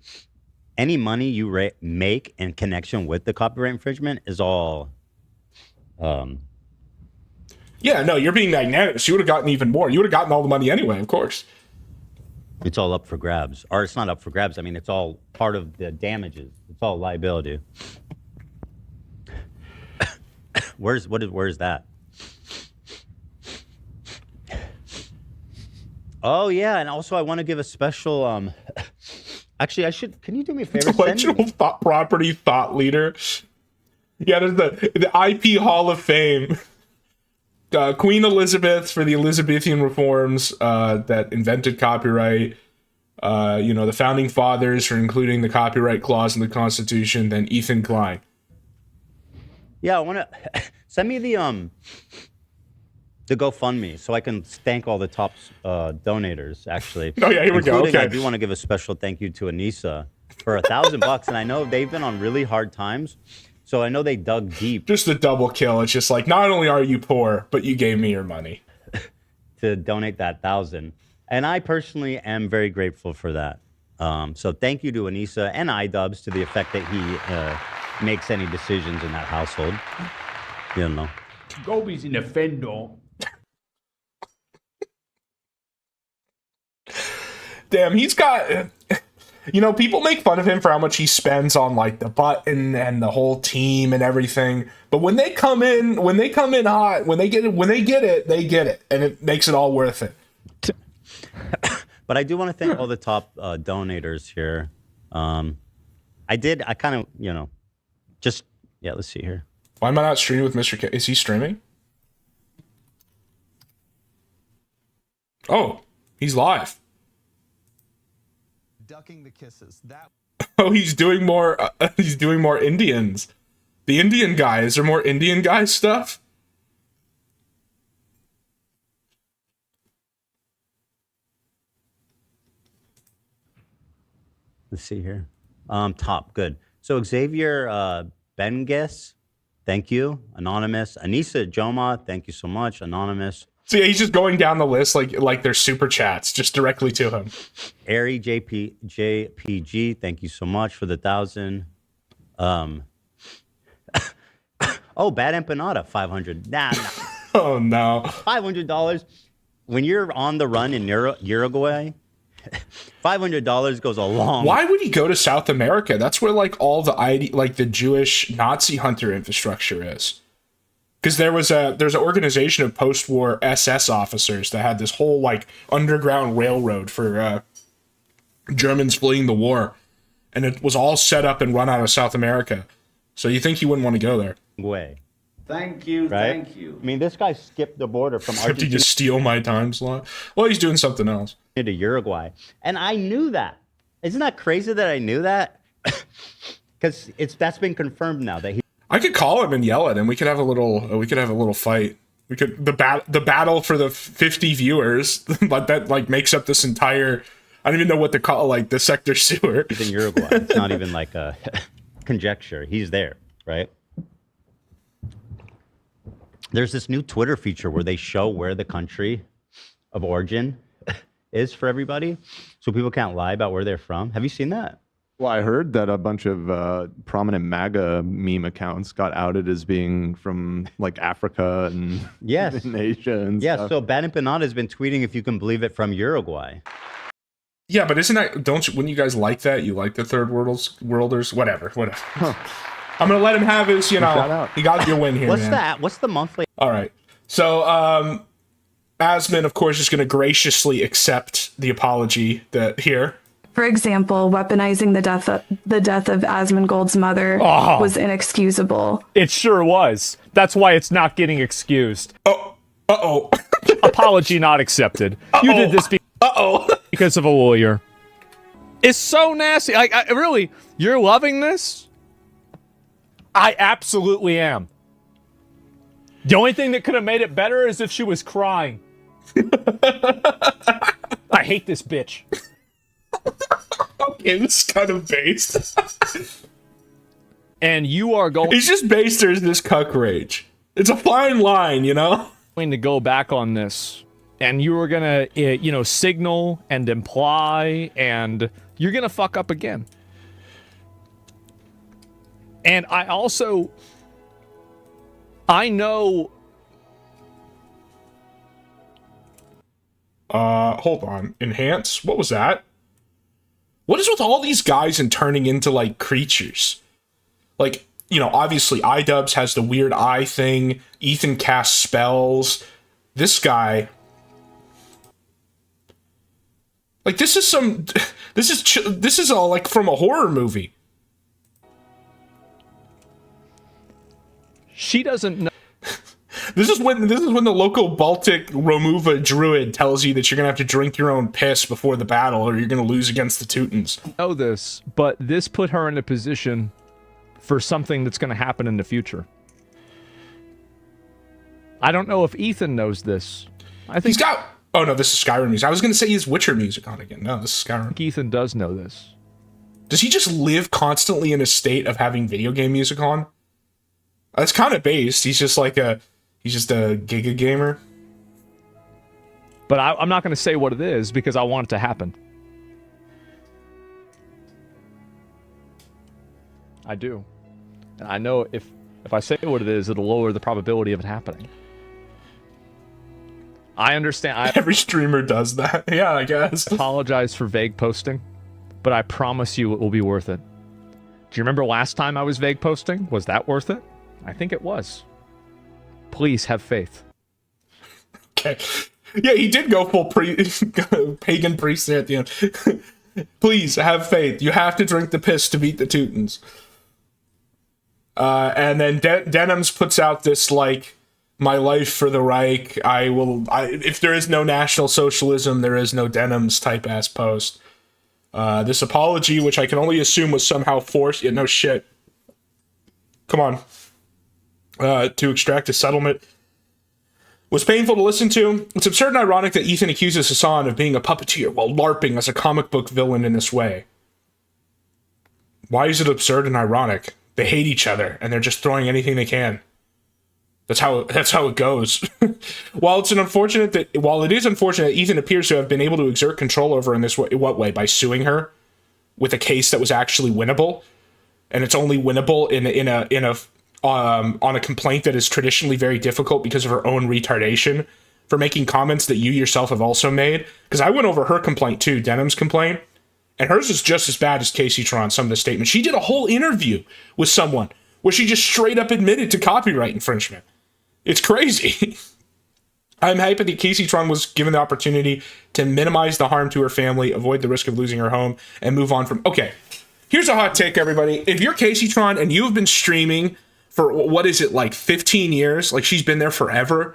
any money you make in connection with the copyright infringement is all. Yeah, no, you're being magnanimous. You would have gotten even more. You would have gotten all the money anyway, of course. It's all up for grabs, or it's not up for grabs. I mean, it's all part of the damages. It's all liability. Where's that? Oh yeah, and also I want to give a special. Actually, I should. Can you do me a favor? Intellectual property thought leader. Yeah, there's the IP Hall of Fame. Queen Elizabeth for the Elizabethan reforms that invented copyright. The founding fathers for including the copyright clause in the Constitution. Then Ethan Klein. Yeah, I want to send me the GoFundMe so I can thank all the top donators. Actually, oh yeah, here we go. Okay, I do want to give a special thank you to Anissa for $1,000, and I know they've been on really hard times. So I know they dug deep. Just a double kill. It's just like, not only are you poor, but you gave me your money. To donate that $1,000. And I personally am very grateful for that. So thank you to Anissa and iDubbbz to the effect that he makes any decisions in that household. You know. Gobi's in the fender. Damn, he's got... people make fun of him for how much he spends on like the button and the whole team and everything. But when they come in hot, when they get it, they get it, and it makes it all worth it. But I do want to thank all the top donators here. Let's see here. Why am I not streaming with Mr. K? Is he streaming? Oh, he's live. Ducking the kisses. Oh, he's doing more. He's doing more Indians. The Indian guy. Is there more Indian guy stuff? Let's see here. Top good. So Xavier Benges, thank you. Anonymous. Anissa Joma, thank you so much. Anonymous. So yeah, he's just going down the list like there's super chats just directly to him. Ari JPG, thank you so much for the 1,000. Oh, Bad Empanada, 500. Nah. Oh no. $500 when you're on the run in Uruguay. $500 goes a long. Why would he go to South America? That's where like all the Jewish Nazi hunter infrastructure is. Because there's an organization of post-war SS officers that had this whole like underground railroad for Germans fleeing the war, and it was all set up and run out of South America. So you think he wouldn't want to go there? Way. Thank you, right? Thank you. I mean, this guy skipped the border from Argentina. Did he just steal my time slot? Well, he's doing something else. To Uruguay, and I knew that. Isn't that crazy that I knew that? Because that's been confirmed now that he. I could call him and yell at him. We could have a little fight. We could the battle for the 50 viewers, but that like makes up this entire. I don't even know what to call like the sector sewer. He's in Uruguay. It's not even like a conjecture. He's there, right? There's this new Twitter feature where they show where the country of origin is for everybody, so people can't lie about where they're from. Have you seen that? Well, I heard that a bunch of prominent MAGA meme accounts got outed as being from like Africa and yes, and Asia and stuff. So Bad Empanada has been tweeting, if you can believe it, from Uruguay. Yeah, but wouldn't you guys like that? You like the third worlders? Whatever. Huh. I'm gonna let him have his, he got your win here. What's man. that? What's the monthly? All right. So, Asmund, of course, is going to graciously accept the apology here. For example, weaponizing the death of Asmongold's mother was inexcusable. It sure was. That's why it's not getting excused. Oh. Apology not accepted. You did this because of a lawyer. It's so nasty. Really, you're loving this? I absolutely am. The only thing that could have made it better is if she was crying. I hate this bitch. Okay, this is kind of based. And you are going He's just based or is this cuck rage? It's a fine line, you know? to go back on this. And you were going to, signal and imply, and you're going to fuck up again. And I know... Hold on. Enhance? What was that? What is with all these guys and turning into, like, creatures? Like, obviously iDubbbz has the weird eye thing. Ethan casts spells. This guy... Like, this is all, like, from a horror movie. She doesn't know. This is when the local Baltic Romuva druid tells you that you're gonna have to drink your own piss before the battle, or you're gonna lose against the Teutons. Know this, but this put her in a position for something that's going to happen in the future. I don't know if Ethan knows this. I think He's got... Oh, no, this is Skyrim music. I was gonna say he has Witcher music on again. No, this is Skyrim. Ethan does know this. Does he just live constantly in a state of having video game music on? That's kind of based. He's just a giga gamer. But I'm not going to say what it is because I want it to happen. I do. And I know if I say what it is, it'll lower the probability of it happening. I understand. Every streamer does that. Yeah, I guess. Apologize for vague posting, but I promise you it will be worth it. Do you remember last time I was vague posting? Was that worth it? I think it was. Please have faith. Okay. Yeah, he did go full pagan priest there at the end. Please have faith. You have to drink the piss to beat the Teutons. And then Denims puts out this, like, my life for the Reich. If there is no National Socialism, there is no Denims type ass post. This apology, which I can only assume was somehow forced. Yeah, no shit. Come on. To extract a settlement was painful to listen to. It's absurd and ironic that Ethan accuses Hassan of being a puppeteer while LARPing as a comic book villain in this way. Why is it absurd and ironic? They hate each other and they're just throwing anything they can. That's how it goes. While it is unfortunate that Ethan appears to have been able to exert control over her in this way, what way? By suing her with a case that was actually winnable, and it's only winnable on a complaint that is traditionally very difficult because of her own retardation for making comments that you yourself have also made. Because I went over her complaint too, Denim's complaint, and hers is just as bad as Kaceytron, some of the statements. She did a whole interview with someone where she just straight up admitted to copyright infringement. It's crazy. I'm happy that Kaceytron was given the opportunity to minimize the harm to her family, avoid the risk of losing her home, and move on from... Okay, here's a hot take, everybody. If you're Kaceytron and you have been streaming for, what is it, like 15 years? Like, she's been there forever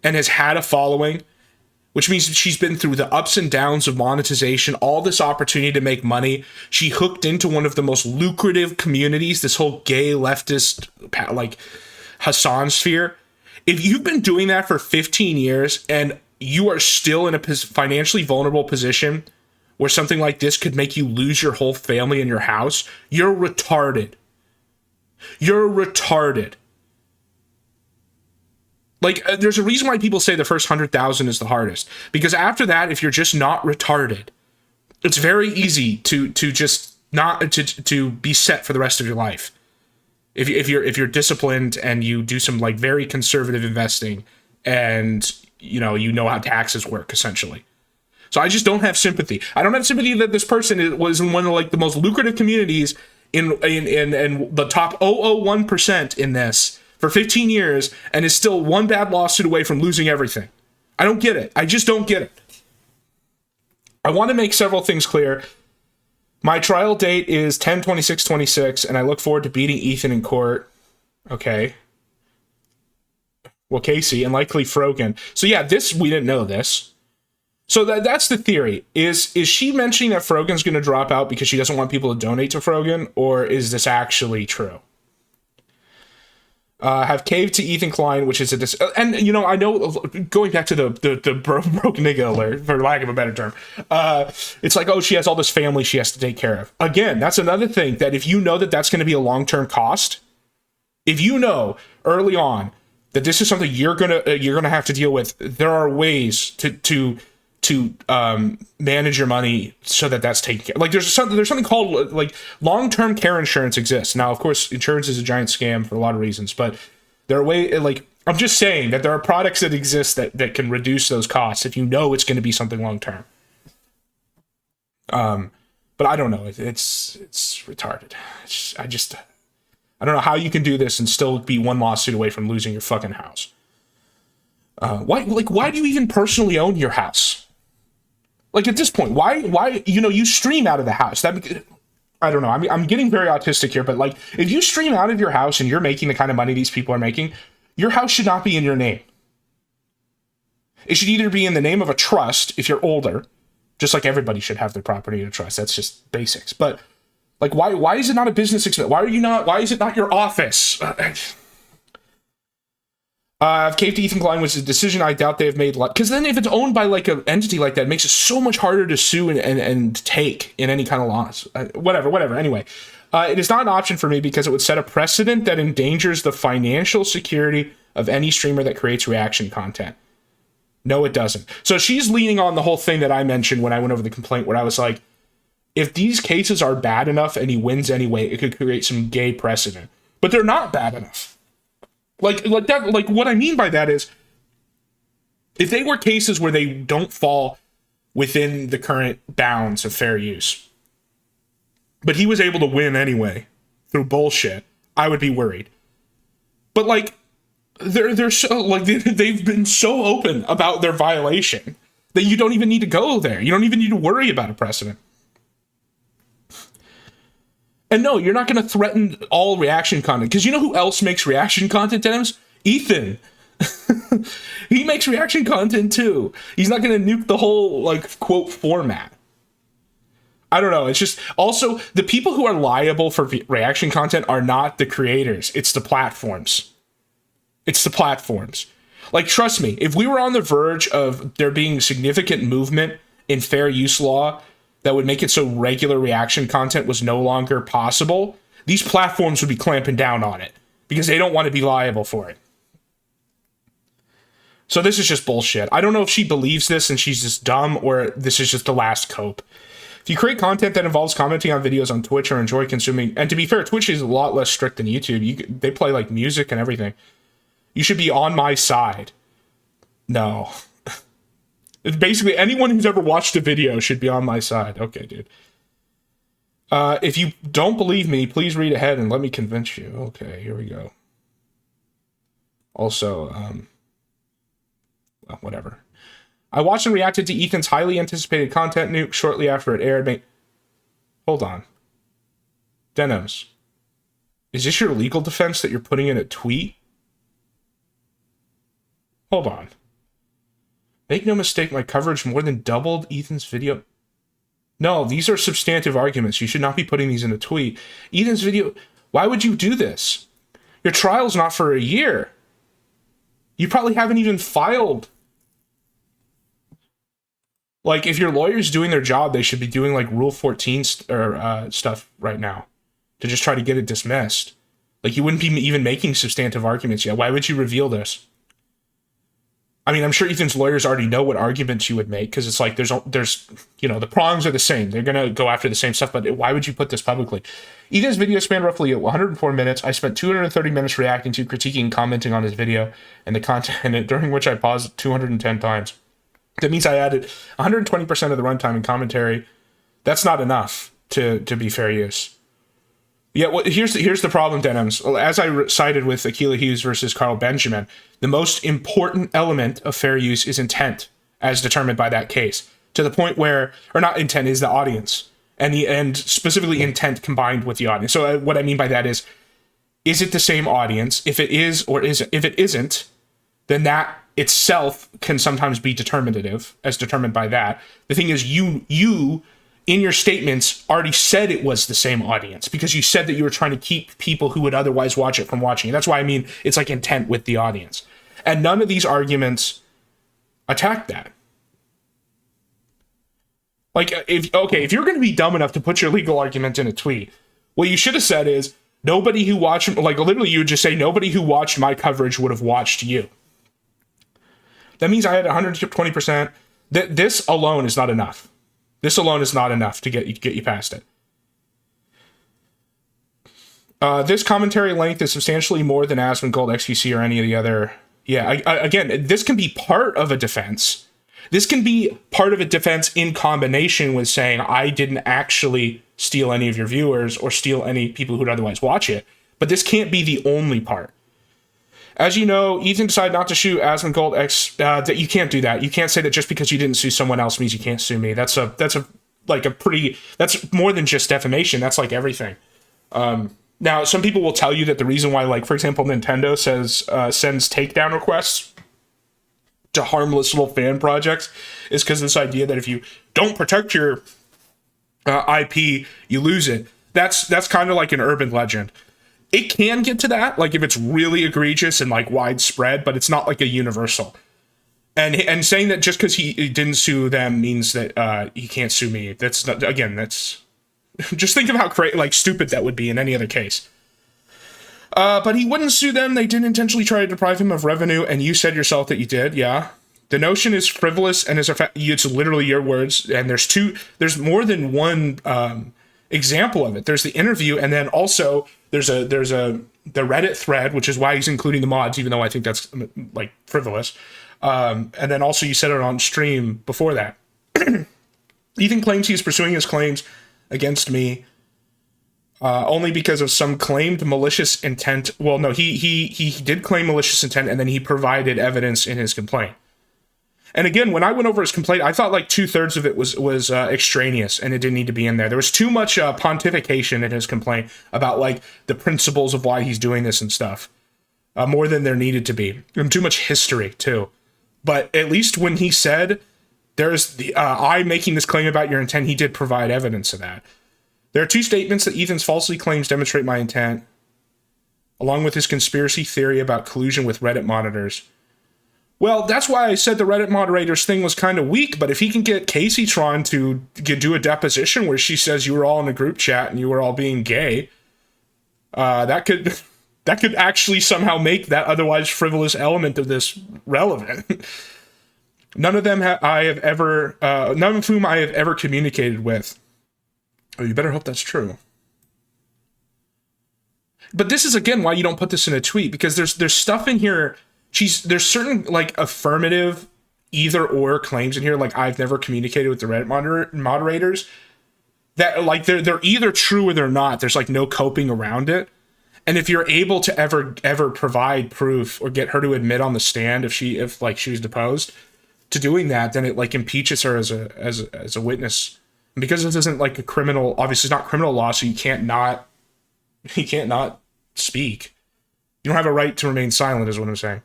and has had a following, which means she's been through the ups and downs of monetization, all this opportunity to make money. She hooked into one of the most lucrative communities, this whole gay leftist, like, Hassan sphere. If you've been doing that for 15 years and you are still in a financially vulnerable position where something like this could make you lose your whole family and your house, you're retarded. You're retarded. Like, there's a reason why people say the first 100,000 is the hardest. Because after that, if you're just not retarded, it's very easy to just not to be set for the rest of your life. If you're disciplined and you do some, like, very conservative investing and you know how taxes work, essentially. So I just don't have sympathy. I don't have sympathy that this person was in one of, like, the most lucrative communities in the top 0.001% in this for 15 years and is still one bad lawsuit away from losing everything. I don't get it. I just don't get it. I want to make several things clear. My trial date is 10/26/26, and I look forward to beating Ethan in court. Okay. Well, Casey, and likely Frogan. So yeah, we didn't know this. So that's the theory. Is she mentioning that Frogan's going to drop out because she doesn't want people to donate to Frogan, or is this actually true? have caved to Ethan Klein, which is and you know, I know, going back to the broke nigga alert, for lack of a better term, it's like, oh, she has all this family she has to take care of. Again, that's another thing, that if you know that that's going to be a long-term cost, if you know early on that this is something you're gonna have to deal with, there are ways to manage your money so that that's taken care of. Like there's something called like long-term care insurance exists. Now, of course, insurance is a giant scam for a lot of reasons, but there are like, I'm just saying that there are products that exist that can reduce those costs if you know it's going to be something long-term. But I don't know. It's retarded. I don't know how you can do this and still be one lawsuit away from losing your fucking house. Why do you even personally own your house? Like at this point, why, you know, you stream out of the house. That, I don't know. I'm getting very autistic here, but like, if you stream out of your house and you're making the kind of money these people are making, your house should not be in your name. It should either be in the name of a trust if you're older, just like everybody should have their property in a trust. That's just basics. But like, why is it not a business expense? Why is it not your office? Cave to Ethan Klein was a decision I doubt they've made. Because then if it's owned by like an entity like that, it makes it so much harder to sue and take in any kind of loss. Whatever. Anyway, it is not an option for me because it would set a precedent that endangers the financial security of any streamer that creates reaction content. No, it doesn't. So she's leaning on the whole thing that I mentioned when I went over the complaint, where I was like, if these cases are bad enough and he wins anyway, it could create some gay precedent. But they're not bad enough. Like that. Like what I mean by that is, if they were cases where they don't fall within the current bounds of fair use, but he was able to win anyway through bullshit, I would be worried. But like, they're so like they've been so open about their violation that you don't even need to go there. You don't even need to worry about a precedent. And no, you're not going to threaten all reaction content, because you know who else makes reaction content, Dennis? Ethan. He makes reaction content too. He's not going to nuke the whole, like, quote, format. I don't know. It's just, also, the people who are liable for reaction content are not the creators. It's the platforms. It's the platforms. Like, trust me, if we were on the verge of there being significant movement in fair use law that would make it so regular reaction content was no longer possible, these platforms would be clamping down on it because they don't want to be liable for it. So this is just bullshit. I don't know if she believes this and she's just dumb, or this is just the last cope. If you create content that involves commenting on videos on Twitch or enjoy consuming, and to be fair, Twitch is a lot less strict than YouTube. They play like music and everything. You should be on my side. No. Basically, anyone who's ever watched a video should be on my side. Okay, dude. If you don't believe me, please read ahead and let me convince you. Okay, here we go. Also, well, whatever. I watched and reacted to Ethan's highly anticipated content nuke shortly after it aired. Hold on. Denims. Is this your legal defense that you're putting in a tweet? Hold on. Make no mistake, my coverage more than doubled Ethan's video. No, these are substantive arguments. You should not be putting these in a tweet. Ethan's video, why would you do this? Your trial's not for a year. You probably haven't even filed. Like, if your lawyer's doing their job, they should be doing like Rule 14 stuff right now to just try to get it dismissed. Like, you wouldn't be even making substantive arguments yet. Why would you reveal this? I mean, I'm sure Ethan's lawyers already know what arguments you would make, because it's like there's you know, the prongs are the same. They're gonna go after the same stuff, but why would you put this publicly? Ethan's video spanned roughly 104 minutes. I spent 230 minutes reacting to, critiquing, commenting on his video and the content, during which I paused 210 times. That means I added 120% of the runtime and commentary. That's not enough to be fair use. Yeah, well, here's the problem, Denims. As I cited with Akilah Hughes versus Carl Benjamin, the most important element of fair use is intent, as determined by that case. To the point where, or not intent, is the audience, and specifically intent combined with the audience. So what I mean by that is it the same audience? If it is or isn't, if it isn't, then that itself can sometimes be determinative, as determined by that. The thing is, you in your statements already said it was the same audience, because you said that you were trying to keep people who would otherwise watch it from watching. That's why I mean it's like intent with the audience. And none of these arguments attack that. Like, if you're going to be dumb enough to put your legal argument in a tweet, what you should have said is, nobody who watched, like literally you would just say, nobody who watched my coverage would have watched you. That means I had 120%. This alone is not enough. This alone is not enough to get you past it. This commentary length is substantially more than Asmongold, XQC, or any of the other. Yeah, again, this can be part of a defense. This can be part of a defense in combination with saying, I didn't actually steal any of your viewers or steal any people who'd otherwise watch it. But this can't be the only part. As you know, Ethan decided not to sue Asmongold X. That you can't do that. You can't say that just because you didn't sue someone else means you can't sue me. That's more than just defamation. That's like everything. Now, some people will tell you that the reason why, like, for example, Nintendo sends takedown requests to harmless little fan projects is because of this idea that if you don't protect your IP, you lose it. That's kind of like an urban legend. It can get to that, like if it's really egregious and like widespread, but it's not like a universal. And saying that just because he didn't sue them means that he can't sue me. That's not, again, that's just think of how stupid that would be in any other case. But he wouldn't sue them. They didn't intentionally try to deprive him of revenue, and you said yourself that you did. Yeah, the notion is frivolous and it's literally your words. And there's more than one example of it. There's the interview, and then also there's the Reddit thread, which is why he's including the mods, even though I think that's like frivolous. And then also you said it on stream before that. Ethan claims he's pursuing his claims against me only because of some claimed malicious intent. Well, no, he did claim malicious intent, and then he provided evidence in his complaint. And again, when I went over his complaint, I thought like 2/3 of it was extraneous, and it didn't need to be in there. There was too much pontification in his complaint about like the principles of why he's doing this and stuff, more than there needed to be, and too much history too. But at least when he said there's I making this claim about your intent, he did provide evidence of that. There are two statements that Ethan's falsely claims demonstrate my intent, along with his conspiracy theory about collusion with Reddit monitors. Well, that's why I said the Reddit moderators thing was kind of weak, but if he can get Kaceytron to do a deposition where she says you were all in a group chat and you were all being gay, that could actually somehow make that otherwise frivolous element of this relevant. None of whom I have ever communicated with. Oh, you better hope that's true. But this is again why you don't put this in a tweet, because there's stuff in here. There's certain like affirmative either or claims in here, like I've never communicated with the Reddit moderators, that like they're either true or they're not. There's like no coping around it. And if you're able to ever provide proof or get her to admit on the stand if she was deposed to doing that, then it like impeaches her as a witness. And because this isn't like a criminal, obviously it's not criminal law, so you can't not speak. You don't have a right to remain silent, is what I'm saying.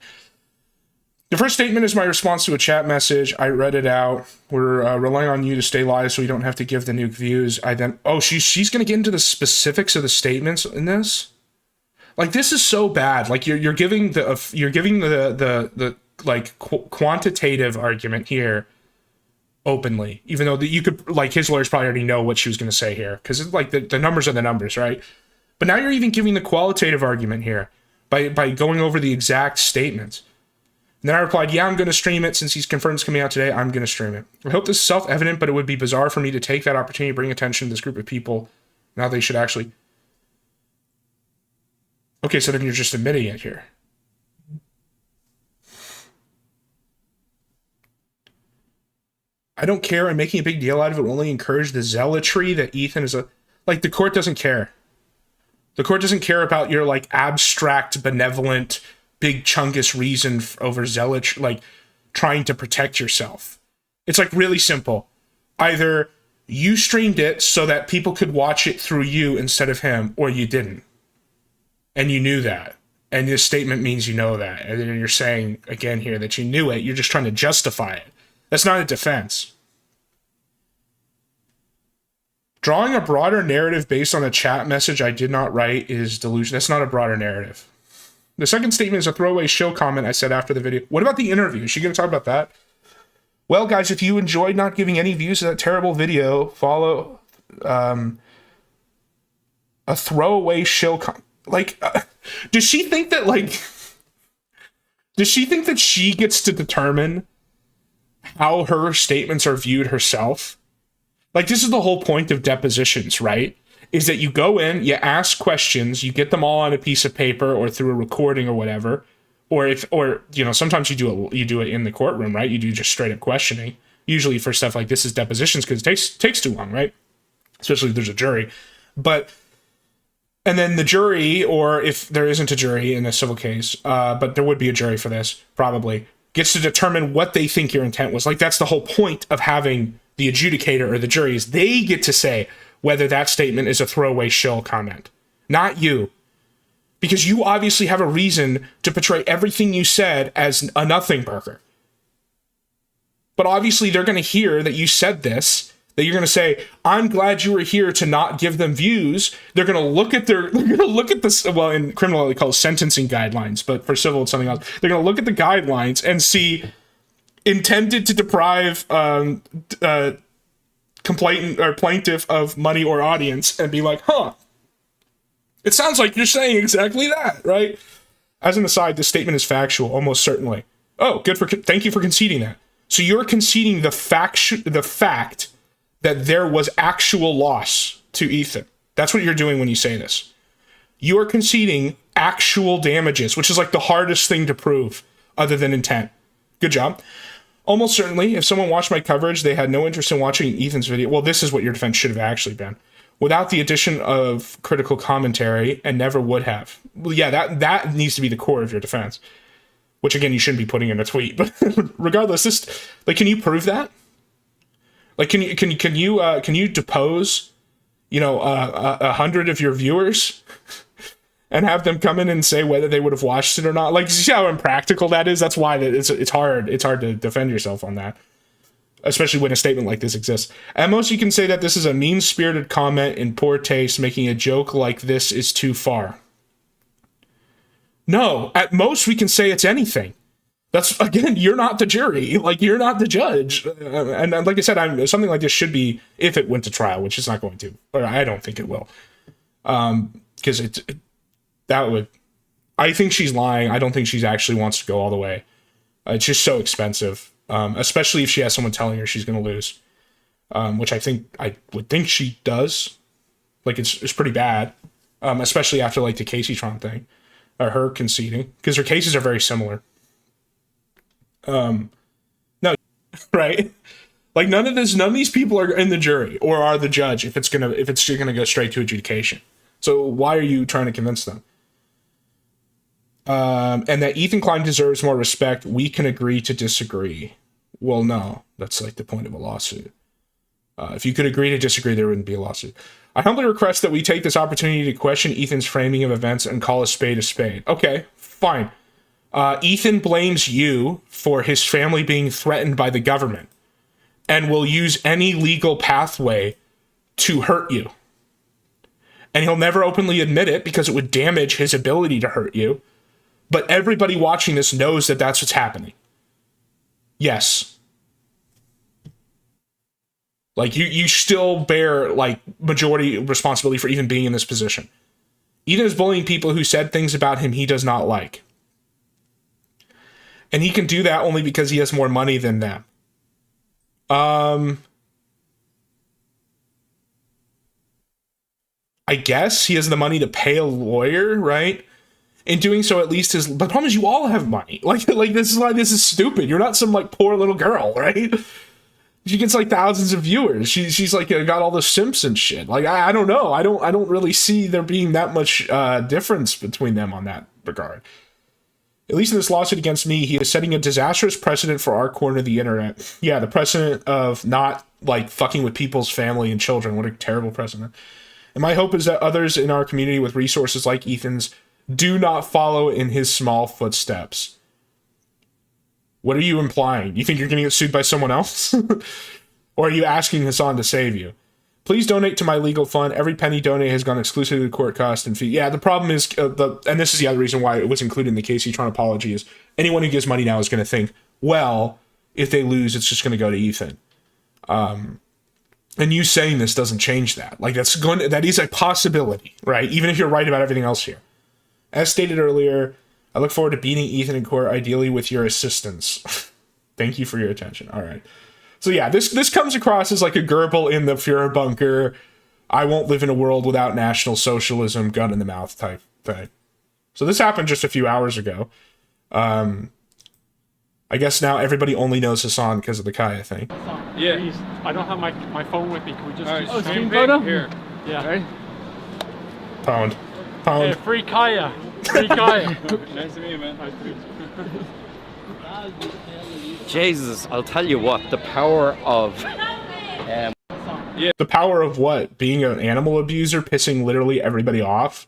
The first statement is my response to a chat message. I read it out. We're relying on you to stay live so we don't have to give the nuke views. She's going to get into the specifics of the statements in this. Like, this is so bad. Like, you're giving the quantitative argument here openly, even though you could, like, his lawyers probably already know what she was going to say here, because it's like the numbers are the numbers, right? But now you're even giving the qualitative argument here by going over the exact statements. And then I replied, yeah, I'm going to stream it. Since he's confirmed it's coming out today, I'm going to stream it. I hope this is self-evident, but it would be bizarre for me to take that opportunity to bring attention to this group of people. Now they should actually... Okay, so then you're just admitting it here. I don't care. I'm making a big deal out of it. Will only encourage the zealotry that Ethan is a... Like, the court doesn't care. The court doesn't care about your, like, abstract, benevolent, big chungus reason over zealotry, like, trying to protect yourself. It's, like, really simple. Either you streamed it so that people could watch it through you instead of him, or you didn't. And you knew that. And this statement means you know that. And then you're saying, again here, that you knew it. You're just trying to justify it. That's not a defense. Drawing a broader narrative based on a chat message I did not write is delusion. That's not a broader narrative. The second statement is a throwaway shill comment I said after the video. What about the interview? Is she going to talk about that? Well, guys, if you enjoyed not giving any views to that terrible video, follow a throwaway shill comment. Like, does she think that, like... Does she think that she gets to determine how her statements are viewed herself? Like, this is the whole point of depositions, right? Is that you go in, you ask questions, you get them all on a piece of paper or through a recording or whatever, or sometimes you do it in the courtroom, right? You do just straight up questioning. Usually for stuff like this is depositions because it takes too long, right? Especially if there's a jury. And then the jury, or if there isn't a jury in a civil case, but there would be a jury for this, probably, gets to determine what they think your intent was. Like, that's the whole point of having the adjudicator or the jury, is they get to say whether that statement is a throwaway shill comment, not you. Because you obviously have a reason to portray everything you said as a nothing burger. But obviously they're going to hear that you said this, that you're going to say, I'm glad you were here to not give them views. They're going to look at this, well, in criminal they call it sentencing guidelines, but for civil it's something else. They're going to look at the guidelines and see intended to deprive complainant or plaintiff of money or audience and be like, huh, it sounds like you're saying exactly that, right? As an aside, this statement is factual, almost certainly. Oh, thank you for conceding that. So you're conceding the fact that there was actual loss to Ethan. That's what you're doing when you say this. You are conceding actual damages, which is like the hardest thing to prove other than intent. Good job. Almost certainly, if someone watched my coverage, they had no interest in watching Ethan's video. Well, this is what your defense should have actually been. Without the addition of critical commentary, and never would have. Well, yeah, that needs to be the core of your defense. Which, again, you shouldn't be putting in a tweet. But regardless, can you prove that? Like, can you depose, 100 of your viewers and have them come in and say whether they would have watched it or not? Like, see how impractical that is? That's why it's hard to defend yourself on that, especially when a statement like this exists. At most, you can say that this is a mean-spirited comment in poor taste. Making a joke like this is too far. No, at most, we can say it's anything. That's, again, you're not the jury. Like, you're not the judge. And like I said, something like this should be, if it went to trial, which it's not going to, or I don't think it will. Because I think she's lying. I don't think she actually wants to go all the way. It's just so expensive, especially if she has someone telling her she's going to lose, which I would think she does. Like, it's pretty bad, especially after, like, the Kaceytron thing, or her conceding, because her cases are very similar. No, right? Like, none of these people are in the jury or are the judge if it's gonna go straight to adjudication. So why are you trying to convince them? And that Ethan Klein deserves more respect. We can agree to disagree. Well, no, that's like the point of a lawsuit. If you could agree to disagree, there wouldn't be a lawsuit. I humbly request that we take this opportunity to question Ethan's framing of events and call a spade a spade. Okay, fine. Ethan blames you for his family being threatened by the government and will use any legal pathway to hurt you. And he'll never openly admit it because it would damage his ability to hurt you. But everybody watching this knows that that's what's happening. Yes. Like, you still bear, like, majority responsibility for even being in this position. Ethan is bullying people who said things about him he does not like. And he can do that only because he has more money than them. I guess he has the money to pay a lawyer, right? In doing so, at least but the problem is you all have money. Like this is why this is stupid. You're not some, like, poor little girl, right? She gets, like, thousands of viewers. She's like got all the Simpsons shit. Like, I don't know. I don't really see there being that much difference between them on that regard. At least in this lawsuit against me, he is setting a disastrous precedent for our corner of the internet. Yeah, the precedent of not, like, fucking with people's family and children. What a terrible precedent. And my hope is that others in our community with resources like Ethan's do not follow in his small footsteps. What are you implying? You think you're going to get sued by someone else? Or are you asking Hassan to save you? Please donate to my legal fund. Every penny donated has gone exclusively to court cost and fee. Yeah, the problem is, and this is the other reason why it was included in the Kaceytron apology, is anyone who gives money now is going to think, well, if they lose, it's just going to go to Ethan. And you saying this doesn't change that. Like, that is a possibility, right? Even if you're right about everything else here. As stated earlier, I look forward to beating Ethan in court, ideally with your assistance. Thank you for your attention. All right. So yeah, this comes across as like a Goebbels in the Führer bunker, I won't live in a world without National Socialism, gun in the mouth type thing. So this happened just a few hours ago. I guess now everybody only knows Hassan because of the Kaya thing. Yeah. Please, I don't have my phone with me. Can we just do screen photo? Here. Yeah. Right. Pound. Hey, free Kaya. Free Kaya. Nice to meet you, man. Nice to meet you. Jesus, I'll tell you what, the power of... The power of what? Being an animal abuser, pissing literally everybody off?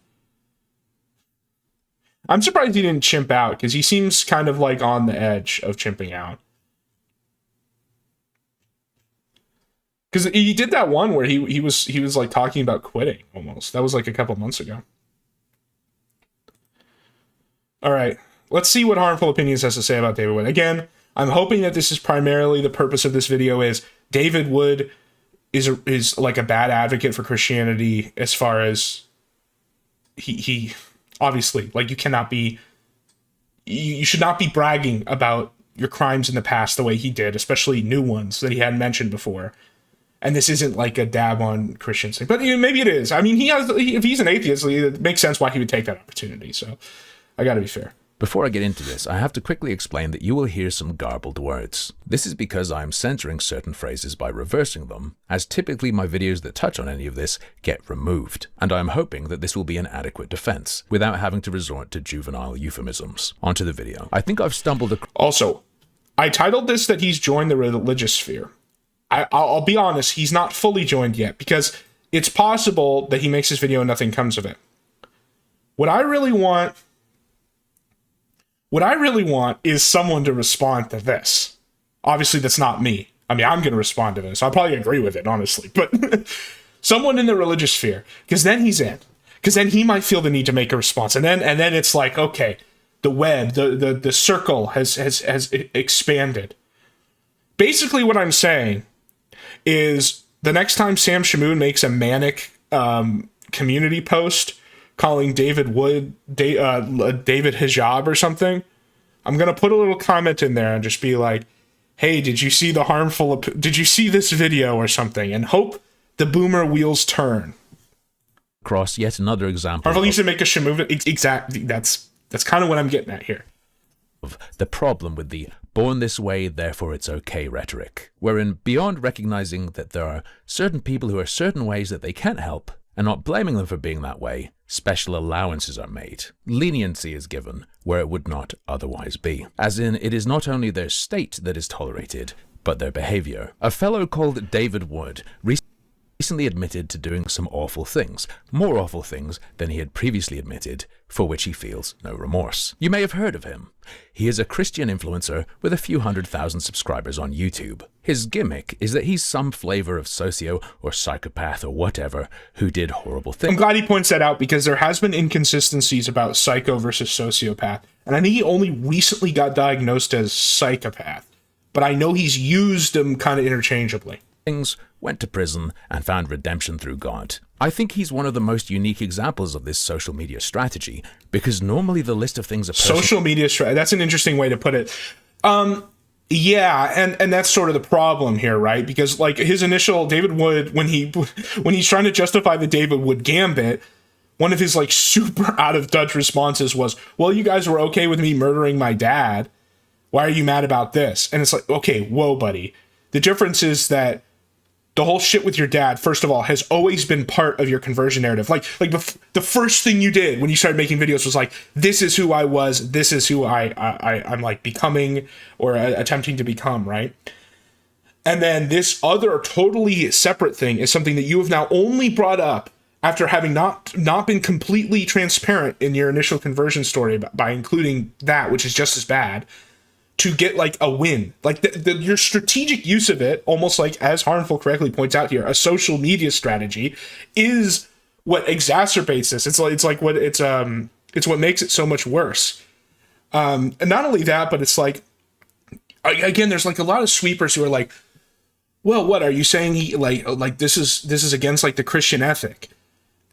I'm surprised he didn't chimp out, because he seems kind of like on the edge of chimping out. Because he did that one where he was like talking about quitting almost. That was like a couple months ago. All right, let's see what Harmful Opinions has to say about David Wood. Again, I'm hoping that this is primarily the purpose of this video is David Wood is like a bad advocate for Christianity as far as he obviously, like, you should not be bragging about your crimes in the past the way he did, especially new ones that he hadn't mentioned before. And this isn't like a dab on Christians thing, but maybe it is. I mean, if he's an atheist, it makes sense why he would take that opportunity. So I got to be fair. Before I get into this, I have to quickly explain that you will hear some garbled words. This is because I am censoring certain phrases by reversing them, as typically my videos that touch on any of this get removed, and I am hoping that this will be an adequate defense, without having to resort to juvenile euphemisms. Onto the video. I think I've stumbled across... Also, I titled this that he's joined the Religisphere. I'll be honest, he's not fully joined yet, because it's possible that he makes this video and nothing comes of it. What I really want is someone to respond to this. Obviously, that's not me. I mean, I'm going to respond to this. I'll probably agree with it, honestly. But someone in the Religisphere, because then he's in. Because then he might feel the need to make a response. And then it's like, okay, the web, the circle has expanded. Basically, what I'm saying is the next time Sam Shamoon makes a manic community post calling David Wood David Hijab or something, I'm gonna put a little comment in there and just be like, hey, did you see this video or something, and hope the boomer wheels turn. Across yet another example. Harville used to make a Shamoon. Exactly. That's kind of what I'm getting at here. Of the problem with the born this way, therefore it's okay rhetoric, wherein beyond recognizing that there are certain people who are certain ways that they can't help, and not blaming them for being that way, special allowances are made. Leniency is given where it would not otherwise be. As in, it is not only their state that is tolerated, but their behavior. A fellow called David Wood recently admitted to doing some awful things, more awful things than he had previously admitted, for which he feels no remorse. You may have heard of him. He is a Christian influencer with a few 100,000 subscribers on YouTube. His gimmick is that he's some flavor of socio or psychopath or whatever who did horrible things. I'm glad he points that out, because there has been inconsistencies about psycho versus sociopath, and I think he only recently got diagnosed as psychopath, but I know he's used them kind of interchangeably. Went to prison and found redemption through God. I think he's one of the most unique examples of this social media strategy, because normally the list of things social media strategy, that's an interesting way to put it. Yeah, and that's sort of the problem here, right? Because like his initial David Wood, when he's trying to justify the David Wood gambit, one of his like super out of touch responses was, well, you guys were okay with me murdering my dad. Why are you mad about this? And it's like, okay, whoa, buddy. The difference is that the whole shit with your dad, first of all, has always been part of your conversion narrative. Like the first thing you did when you started making videos was like, this is who I was, this is who I'm like becoming or attempting to become, right? And then this other totally separate thing is something that you have now only brought up after having not been completely transparent in your initial conversion story by including that, which is just as bad. to get like a win. Like your strategic use of it, almost like as Harmful correctly points out here, a social media strategy is what exacerbates this. It's what makes it so much worse. And not only that, but it's like, again, there's like a lot of sweepers who are like, well, what are you saying? This is against like the Christian ethic.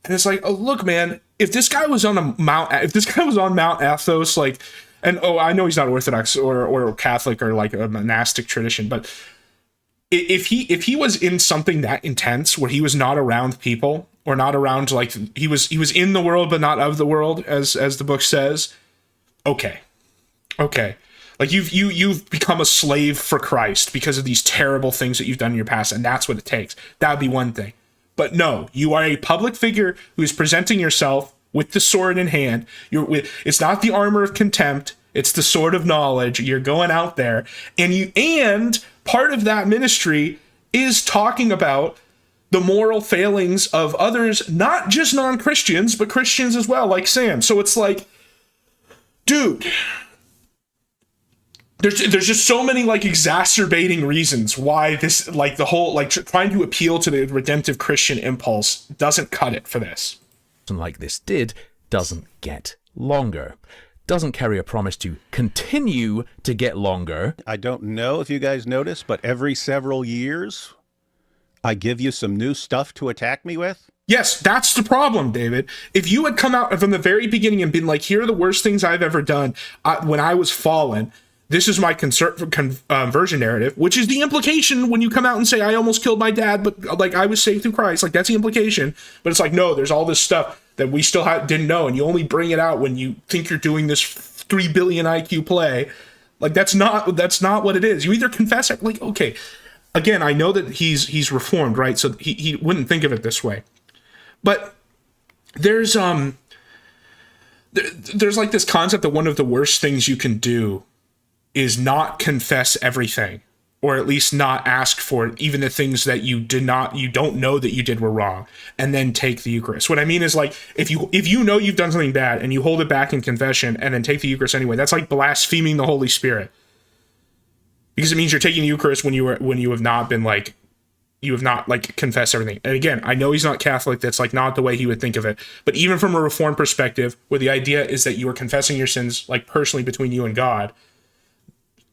And it's like, oh, look, man, if this guy was on Mount Athos, like, and I know he's not Orthodox or Catholic or like a monastic tradition, but if he was in something that intense where he was not around people or not around, like, he was in the world but not of the world, as the book says, okay, like you've become a slave for Christ because of these terrible things that you've done in your past, and that's what it takes. That would be one thing. But no, you are a public figure who is presenting yourself with the sword in hand. It's not the armor of contempt, it's the sword of knowledge. You're going out there, and part of that ministry is talking about the moral failings of others, not just non-Christians, but Christians as well, like Sam. So it's like, dude, there's just so many like exacerbating reasons why this, like the whole, like trying to appeal to the redemptive Christian impulse doesn't cut it for this. Like this doesn't get longer. Doesn't carry a promise to continue to get longer. I don't know if you guys notice, but every several years, I give you some new stuff to attack me with. Yes, that's the problem, David. If you had come out from the very beginning and been like, here are the worst things I've ever done when I was fallen, this is my conversion narrative, which is the implication when you come out and say, I almost killed my dad, but like I was saved through Christ. Like that's the implication. But it's like, no, there's all this stuff that we still didn't know. And you only bring it out when you think you're doing this 3 billion IQ play. Like that's not what it is. You either confess it, like, okay, again, I know that he's reformed, right? So he wouldn't think of it this way. But there's like this concept that one of the worst things you can do is not confess everything, or at least not ask for even the things that you don't know that you did were wrong, and then take the Eucharist. What I mean is, like, if you know you've done something bad and you hold it back in confession and then take the Eucharist anyway, that's like blaspheming the Holy Spirit, because it means you're taking the Eucharist when you have not confessed everything. And again, I know he's not Catholic. That's like not the way he would think of it. But even from a Reformed perspective, where the idea is that you are confessing your sins like personally between you and God,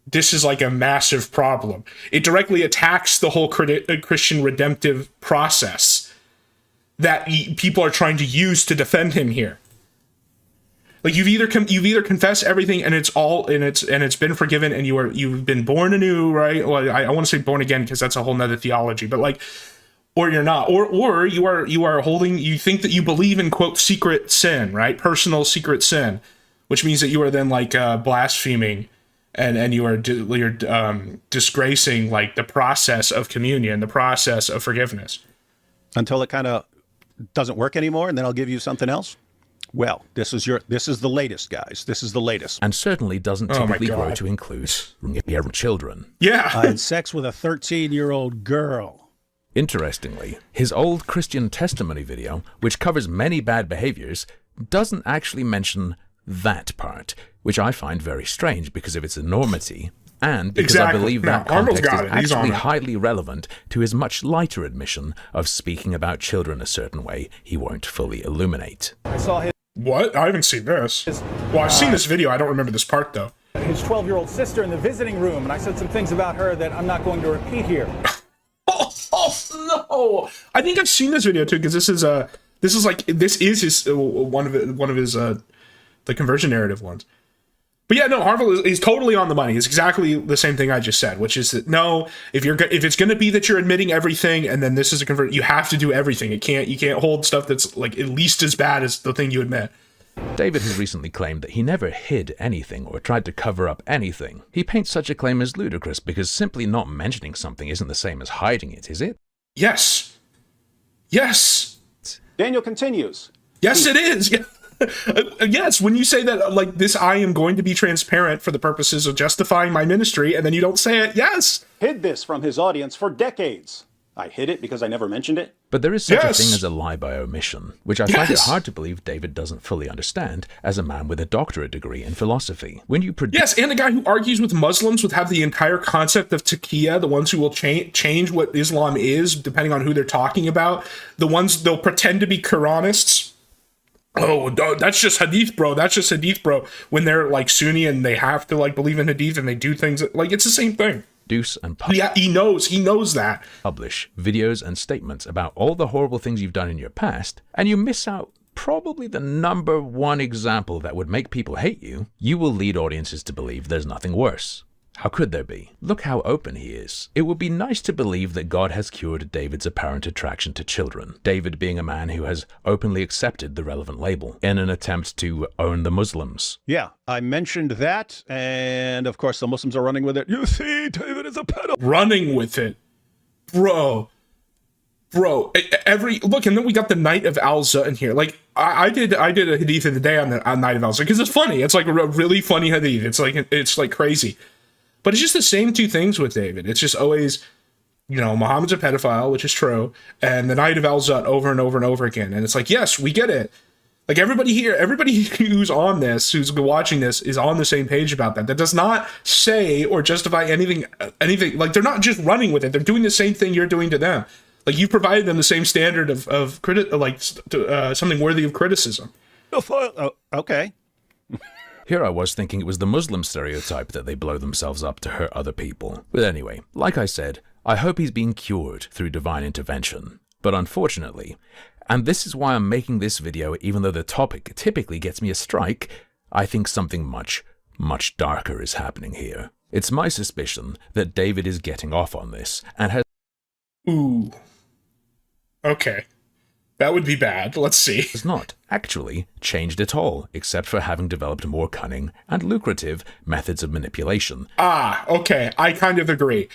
this is like a massive problem. It directly attacks the whole Christian redemptive process that people are trying to use to defend him here. Like you've either confessed everything and it's been forgiven and you've been born anew, right? Well, I want to say born again because that's a whole nother theology, but like, or you're not, or you are holding, you think that you believe in quote secret sin, right? Personal secret sin, which means that you are then like blaspheming. And you're disgracing like the process of communion, the process of forgiveness. Until it kind of doesn't work anymore, and then I'll give you something else. Well, this is the latest, guys. This is the latest. And certainly doesn't typically grow to include children. Yeah. I had sex with a 13-year-old girl. Interestingly, his old Christian testimony video, which covers many bad behaviors, doesn't actually mention that part, which I find very strange because of its enormity, and because I believe that context is actually highly relevant to his much lighter admission of speaking about children a certain way he won't fully illuminate. I saw his... What? I haven't seen this. Well, I've seen this video. I don't remember this part, though. His 12-year-old sister in the visiting room, and I said some things about her that I'm not going to repeat here. Oh no! I think I've seen this video too, because this is his one of his the conversion narrative ones. But yeah, no, Harville is totally on the money. It's exactly the same thing I just said, which is that no, if it's going to be that you're admitting everything and then this is a convert, you have to do everything. You can't hold stuff that's like at least as bad as the thing you admit. David has recently claimed that he never hid anything or tried to cover up anything. He paints such a claim as ludicrous because simply not mentioning something isn't the same as hiding it, is it? Yes. Daniel continues. Yes, it is. Yeah. Yes, when you say that, like this, I am going to be transparent for the purposes of justifying my ministry, and then you don't say it. Yes. Hid this from his audience for decades. I hid it because I never mentioned it. But there is such a thing as a lie by omission, which I find it hard to believe David doesn't fully understand as a man with a doctorate degree in philosophy. When you Yes, and a guy who argues with Muslims would have the entire concept of taqiyya, the ones who will change what Islam is depending on who they're talking about, the ones they'll pretend to be Quranists. Oh, that's just hadith, bro. That's just hadith, bro. When they're like Sunni and they have to like believe in hadith and they do things like it's the same thing. And yeah, he knows that. Publish videos and statements about all the horrible things you've done in your past, and you miss out probably the number one example that would make people hate you. You will lead audiences to believe there's nothing worse. How could there be? Look how open he is. It would be nice to believe that God has cured David's apparent attraction to children, David being a man who has openly accepted the relevant label in an attempt to own the Muslims. Yeah, I mentioned that, and of course the Muslims are running with it. You see, David is a pedophile. Running with it. Bro, look, and then we got the Night of Al-Za in here. Like, I did a hadith of the day on Night of Al-Za because it's funny. It's like a really funny hadith. It's like crazy. But it's just the same two things with David. It's just always, Muhammad's a pedophile, which is true, and the Night of Al-Zut over and over and over again. And it's like, yes, we get it. Like everybody who's on this, who's watching this, is on the same page about that. That does not say or justify anything. Like they're not just running with it. They're doing the same thing you're doing to them. Like you've provided them the same standard of something worthy of criticism. Okay. Here I was thinking it was the Muslim stereotype that they blow themselves up to hurt other people. But anyway, like I said, I hope he's being cured through divine intervention. But unfortunately, and this is why I'm making this video even though the topic typically gets me a strike, I think something much, much darker is happening here. It's my suspicion that David is getting off on this and has... Ooh. Okay. That would be bad. Let's see. Has not actually changed at all, except for having developed more cunning and lucrative methods of manipulation. Okay. I kind of agree.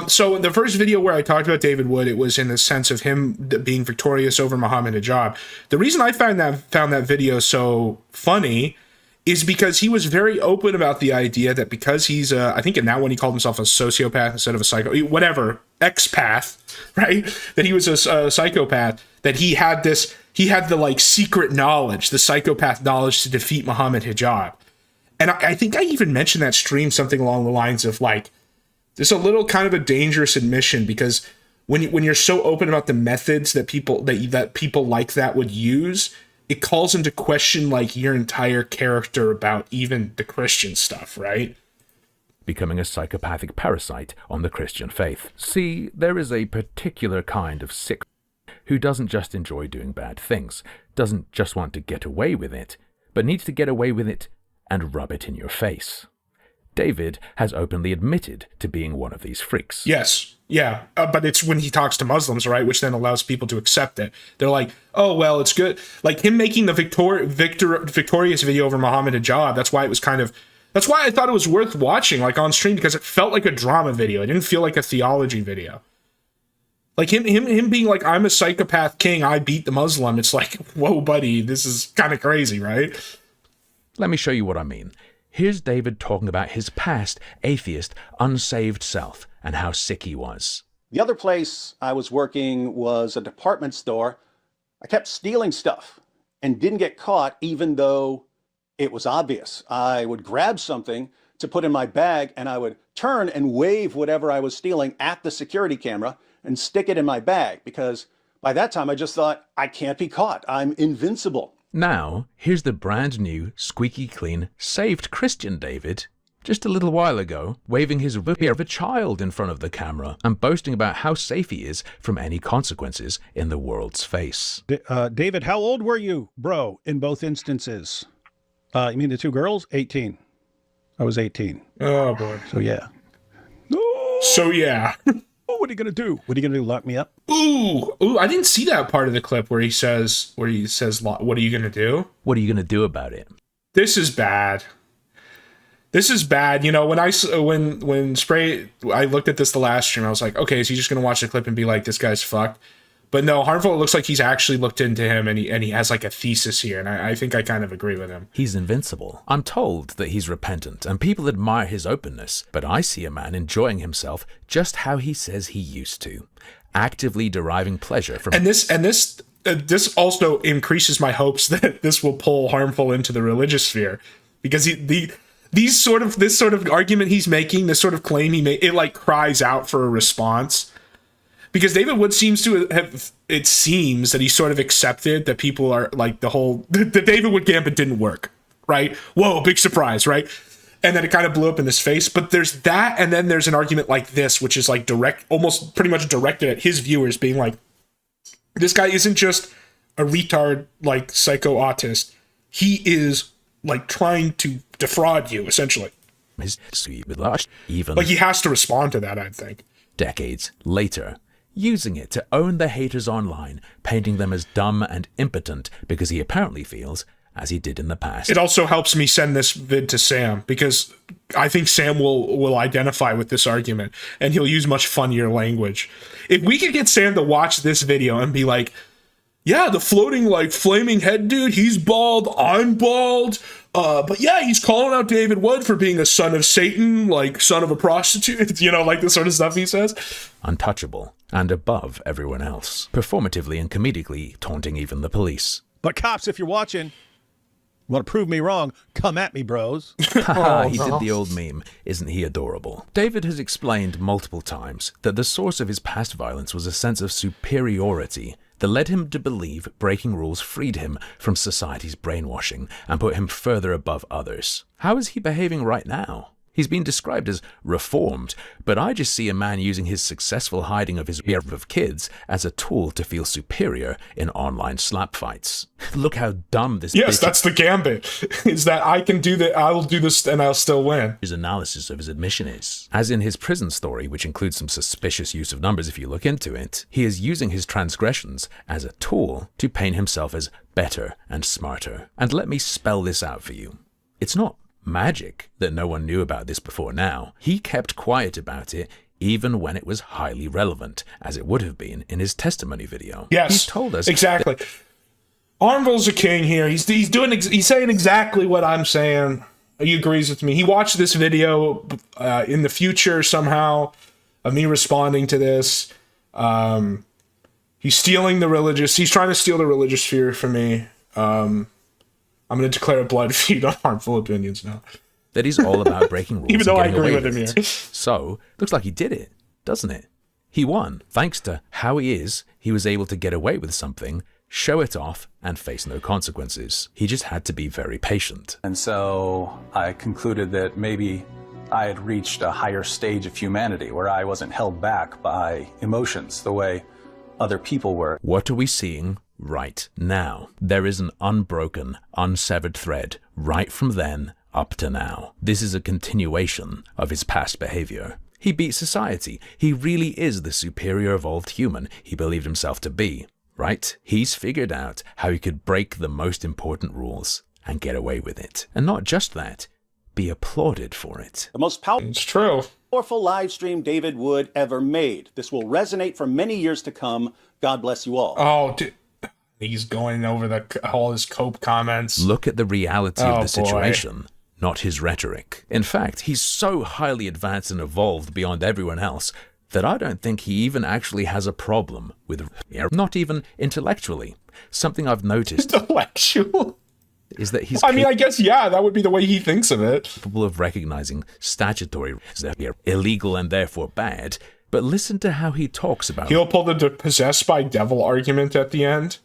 So the first video where I talked about David Wood, it was in the sense of him being victorious over Muhammad Hijab. The reason I found that video so funny is because he was very open about the idea that because he's I think in that one he called himself a sociopath instead of a whatever, ex-path, right? That he was a psychopath, that he had the like secret knowledge, the psychopath knowledge to defeat Muhammad Hijab. And I think I even mentioned that stream something along the lines of like, this is a little kind of a dangerous admission because when you're so open about the methods that people like that would use, it calls into question like your entire character about even the Christian stuff, right? Becoming a psychopathic parasite on the Christian faith. See, there is a particular kind of sick who doesn't just enjoy doing bad things, doesn't just want to get away with it, but needs to get away with it and rub it in your face. David has openly admitted to being one of these freaks. Yes. Yeah, but it's when he talks to Muslims, right, which then allows people to accept it. They're like, oh, well, it's good. Like him making the victorious video over Muhammad Hijab, that's why I thought it was worth watching, like on stream, because it felt like a drama video. It didn't feel like a theology video. Like him being like, I'm a psychopath king, I beat the Muslim. It's like, whoa, buddy, this is kind of crazy, right? Let me show you what I mean. Here's David talking about his past atheist, unsaved self and how sick he was. The other place I was working was a department store. I kept stealing stuff and didn't get caught even though it was obvious. I would grab something to put in my bag and I would turn and wave whatever I was stealing at the security camera and stick it in my bag because by that time I just thought, I can't be caught. I'm invincible. Now, here's the brand new, squeaky clean, saved Christian David, just a little while ago, waving his whip of a child in front of the camera and boasting about how safe he is from any consequences in the world's face. David, how old were you, bro, in both instances? You mean the two girls? 18. I was 18. Oh, boy. So, yeah. So, yeah. Oh, what are you going to do? What are you going to do, lock me up? Ooh, I didn't see that part of the clip where he says, what are you going to do? What are you going to do about it? This is bad. This is bad. You know, when Spray, I looked at this the last stream, I was like, okay, is he just going to watch the clip and be like, this guy's fucked? But no, Harmful, it looks like he's actually looked into him and he has like a thesis here. And I think I kind of agree with him. He's invincible. I'm told that he's repentant and people admire his openness, but I see a man enjoying himself just how he says he used to. actively deriving pleasure from. And this also increases my hopes that this will pull Harmful into the religious sphere, because this sort of argument he's making, this sort of claim he made, it like cries out for a response. Because David Wood seems to have, it seems that he sort of accepted that people are like the David Wood gambit didn't work, right? Whoa, big surprise, right? And then it kind of blew up in his face. But there's that, and then there's an argument like this, which is like almost pretty much directed at his viewers, being like, this guy isn't just a retard, like psycho autist. He is like trying to defraud you, essentially. Even like he has to respond to that, I think. Decades later, using it to own the haters online, painting them as dumb and impotent because he apparently feels as he did in the past. It also helps me send this vid to Sam, because I think Sam will identify with this argument, and he'll use much funnier language. If we could get Sam to watch this video and be like, yeah, the floating, like, flaming head dude, he's bald, I'm bald, but yeah, he's calling out David Wood for being a son of Satan, like, son of a prostitute, you know, like the sort of stuff he says. Untouchable and above everyone else, performatively and comedically taunting even the police. But cops, if you're watching, want to prove me wrong, come at me, bros. He did the old meme, isn't he adorable? David has explained multiple times that the source of his past violence was a sense of superiority that led him to believe breaking rules freed him from society's brainwashing and put him further above others. How is he behaving right now? He's been described as reformed, but I just see a man using his successful hiding of his fear of kids as a tool to feel superior in online slap fights. Look how dumb this Yes, that's the gambit, is that I can do that, I will do this and I'll still win. His analysis of his admission is. As in his prison story, which includes some suspicious use of numbers if you look into it, he is using his transgressions as a tool to paint himself as better and smarter. And let me spell this out for you. It's not magic that no one knew about this before now. He kept quiet about it even when it was highly relevant, as it would have been in his testimony video. Yes, he's told us exactly. Armville's a king here. He's saying exactly what I'm saying. He agrees with me. He watched this video in the future somehow of me responding to this. He's stealing the religious. He's trying to steal the religious sphere from me. I'm going to declare a blood feud on Harmful Opinions now. That he's all about breaking rules. Even though I agree with him here. So, looks like he did it, doesn't it? He won. Thanks to how he is, he was able to get away with something, show it off, and face no consequences. He just had to be very patient. And so I concluded that maybe I had reached a higher stage of humanity where I wasn't held back by emotions the way other people were. What are we seeing right now? There is an unbroken, unsevered thread right from then up to now. This is a continuation of his past behavior. He beat society. He really is the superior evolved human he believed himself to be, right? He's figured out how he could break the most important rules and get away with it. And not just that, be applauded for it. The most it's true. powerful live stream David Wood ever made. This will resonate for many years to come. God bless you all. Oh, dude. He's going over all his cope comments. Look at the reality of the situation, not his rhetoric. In fact, he's so highly advanced and evolved beyond everyone else that I don't think he even actually has a problem with, not even intellectually. Something I've noticed intellectual is that he's, I mean, I guess, yeah, that would be the way he thinks of it. Capable of recognizing statutory illegal and therefore bad. But listen to how he talks about He'll pull the possessed by devil argument at the end.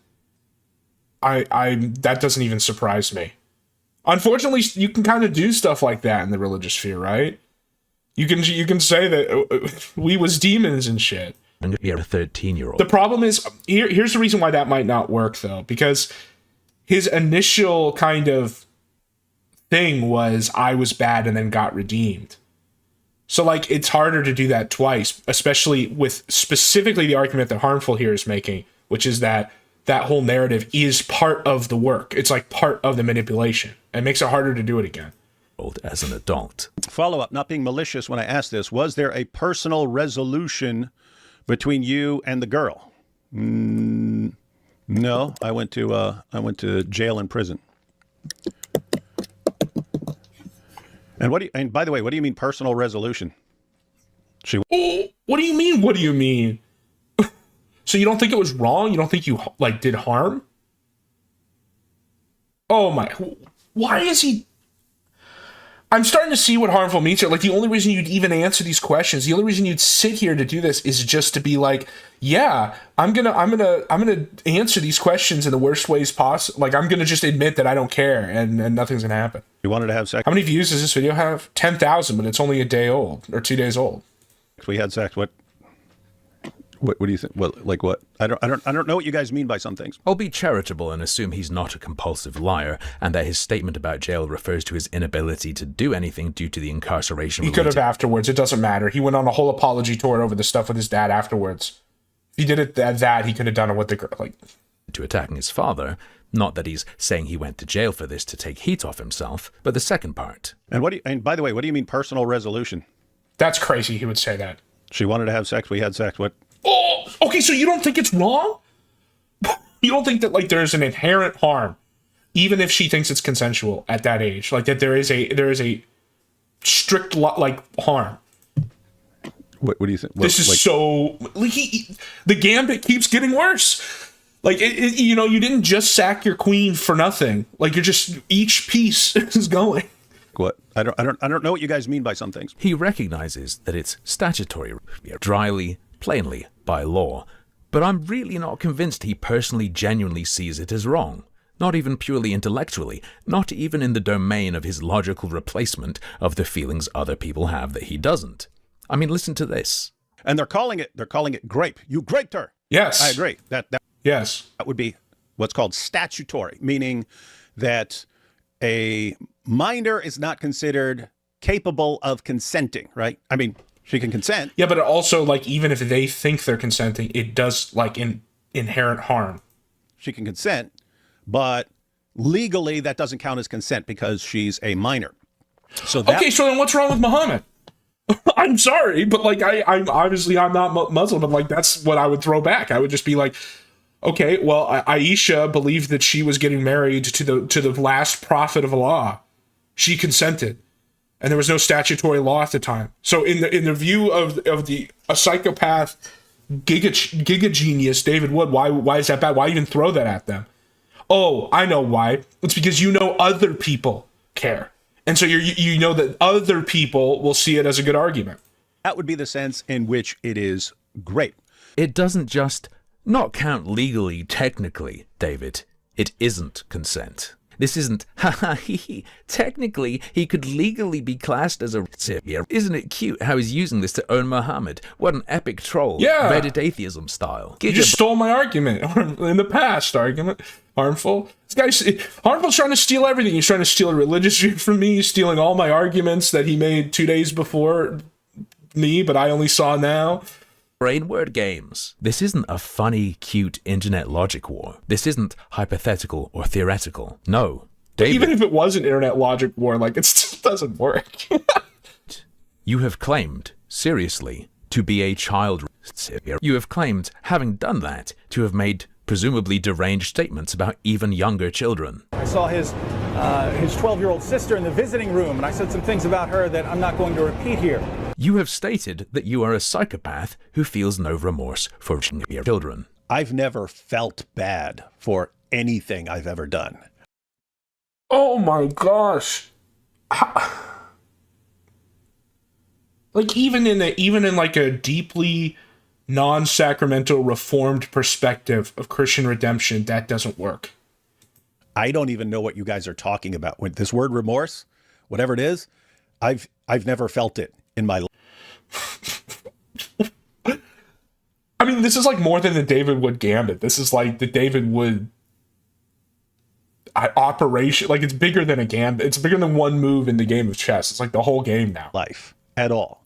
That doesn't even surprise me. Unfortunately, you can kind of do stuff like that in the religious sphere, right? You can say that we was demons and shit. And you're a 13-year-old. The problem is, here's the reason why that might not work, though. Because his initial kind of thing was, I was bad and then got redeemed. So, like, it's harder to do that twice, especially with specifically the argument that Harmful here is making, which is that whole narrative is part of the work. It's like part of the manipulation. It makes it harder to do it again. As an adult. Follow up, not being malicious when I asked this, was there a personal resolution between you and the girl? No, I went to jail and prison. And by the way, what do you mean personal resolution? What do you mean? What do you mean? So you don't think it was wrong? You don't think you like did harm? Oh my, why is he? I'm starting to see what harmful means here. Like, the only reason you'd even answer these questions, the only reason you'd sit here to do this is just to be like, yeah, I'm gonna answer these questions in the worst ways possible. Like, I'm gonna just admit that I don't care and nothing's gonna happen. You wanted to have sex? How many views does this video have? 10,000, but it's only a day old or 2 days old. We had sex. What do you think? Well, like what? I don't know what you guys mean by some things. I'll be charitable and assume he's not a compulsive liar, and that his statement about jail refers to his inability to do anything due to the incarceration. He could have afterwards. It doesn't matter. He went on a whole apology tour over the stuff with his dad afterwards. If he did it that he could have done it with the girl. Like, to attacking his father. Not that he's saying he went to jail for this to take heat off himself, but the second part. And by the way, what do you mean personal resolution? That's crazy. He would say that. She wanted to have sex. We had sex. What? Oh, okay. So you don't think it's wrong? You don't think that like there's an inherent harm, even if she thinks it's consensual at that age, like that there is a strict like harm. What do you think? This is so like the gambit keeps getting worse. Like you know, you didn't just sack your queen for nothing. Like you're just each piece is going. What? I don't know what you guys mean by some things. He recognizes that it's statutory, dryly, plainly, by law, but I'm really not convinced he personally genuinely sees it as wrong. Not even purely intellectually, not even in the domain of his logical replacement of the feelings other people have that he doesn't. I mean, listen to this. And they're calling it grape. You graped her. Yes. I agree. Yes. That would be what's called statutory, meaning that a minor is not considered capable of consenting, right? I mean, she can consent. Yeah, but it also, like, even if they think they're consenting, it does, like, inherent harm. She can consent, but legally that doesn't count as consent because she's a minor. So okay, so then what's wrong with Muhammad? I'm sorry, but, like, I'm obviously I'm not Muslim, but, like, that's what I would throw back. I would just be like, okay, well, Aisha believed that she was getting married to the last prophet of Allah. She consented, and there was no statutory law at the time. So in the view of a psychopath, giga genius David Wood, why is that bad? Why even throw that at them? Oh, I know why. It's because you know other people care, and so you know that other people will see it as a good argument. That would be the sense in which it is great. It doesn't just not count legally, technically, David. It isn't consent. This isn't, technically, he could legally be classed as a savior. Isn't it cute how he's using this to own Muhammad? What an epic troll. Yeah. Reddit atheism style. You just stole my argument. In the past argument. Harmful. This guy's Harmful's trying to steal everything. He's trying to steal a Religisphere from me. He's stealing all my arguments that he made 2 days before me, but I only saw now. Brain word games. This isn't a funny, cute internet logic war. This isn't hypothetical or theoretical. No. David, even if it was an internet logic war, like, it still doesn't work. You have claimed, seriously, to be a child savior. You have claimed, having done that, to have made presumably deranged statements about even younger children. I saw his 12-year-old sister in the visiting room, and I said some things about her that I'm not going to repeat here. You have stated that you are a psychopath who feels no remorse for your children. I've never felt bad for anything I've ever done. Oh my gosh. Like, even in like a deeply non-sacramental reformed perspective of Christian redemption, that doesn't work. I don't even know what you guys are talking about. With this word remorse, whatever it is, I've never felt it in my life. I mean, this is like more than the David Wood gambit. This is like the David Wood operation. Like, it's bigger than a gambit. It's bigger than one move in the game of chess. It's like the whole game now. Life at all.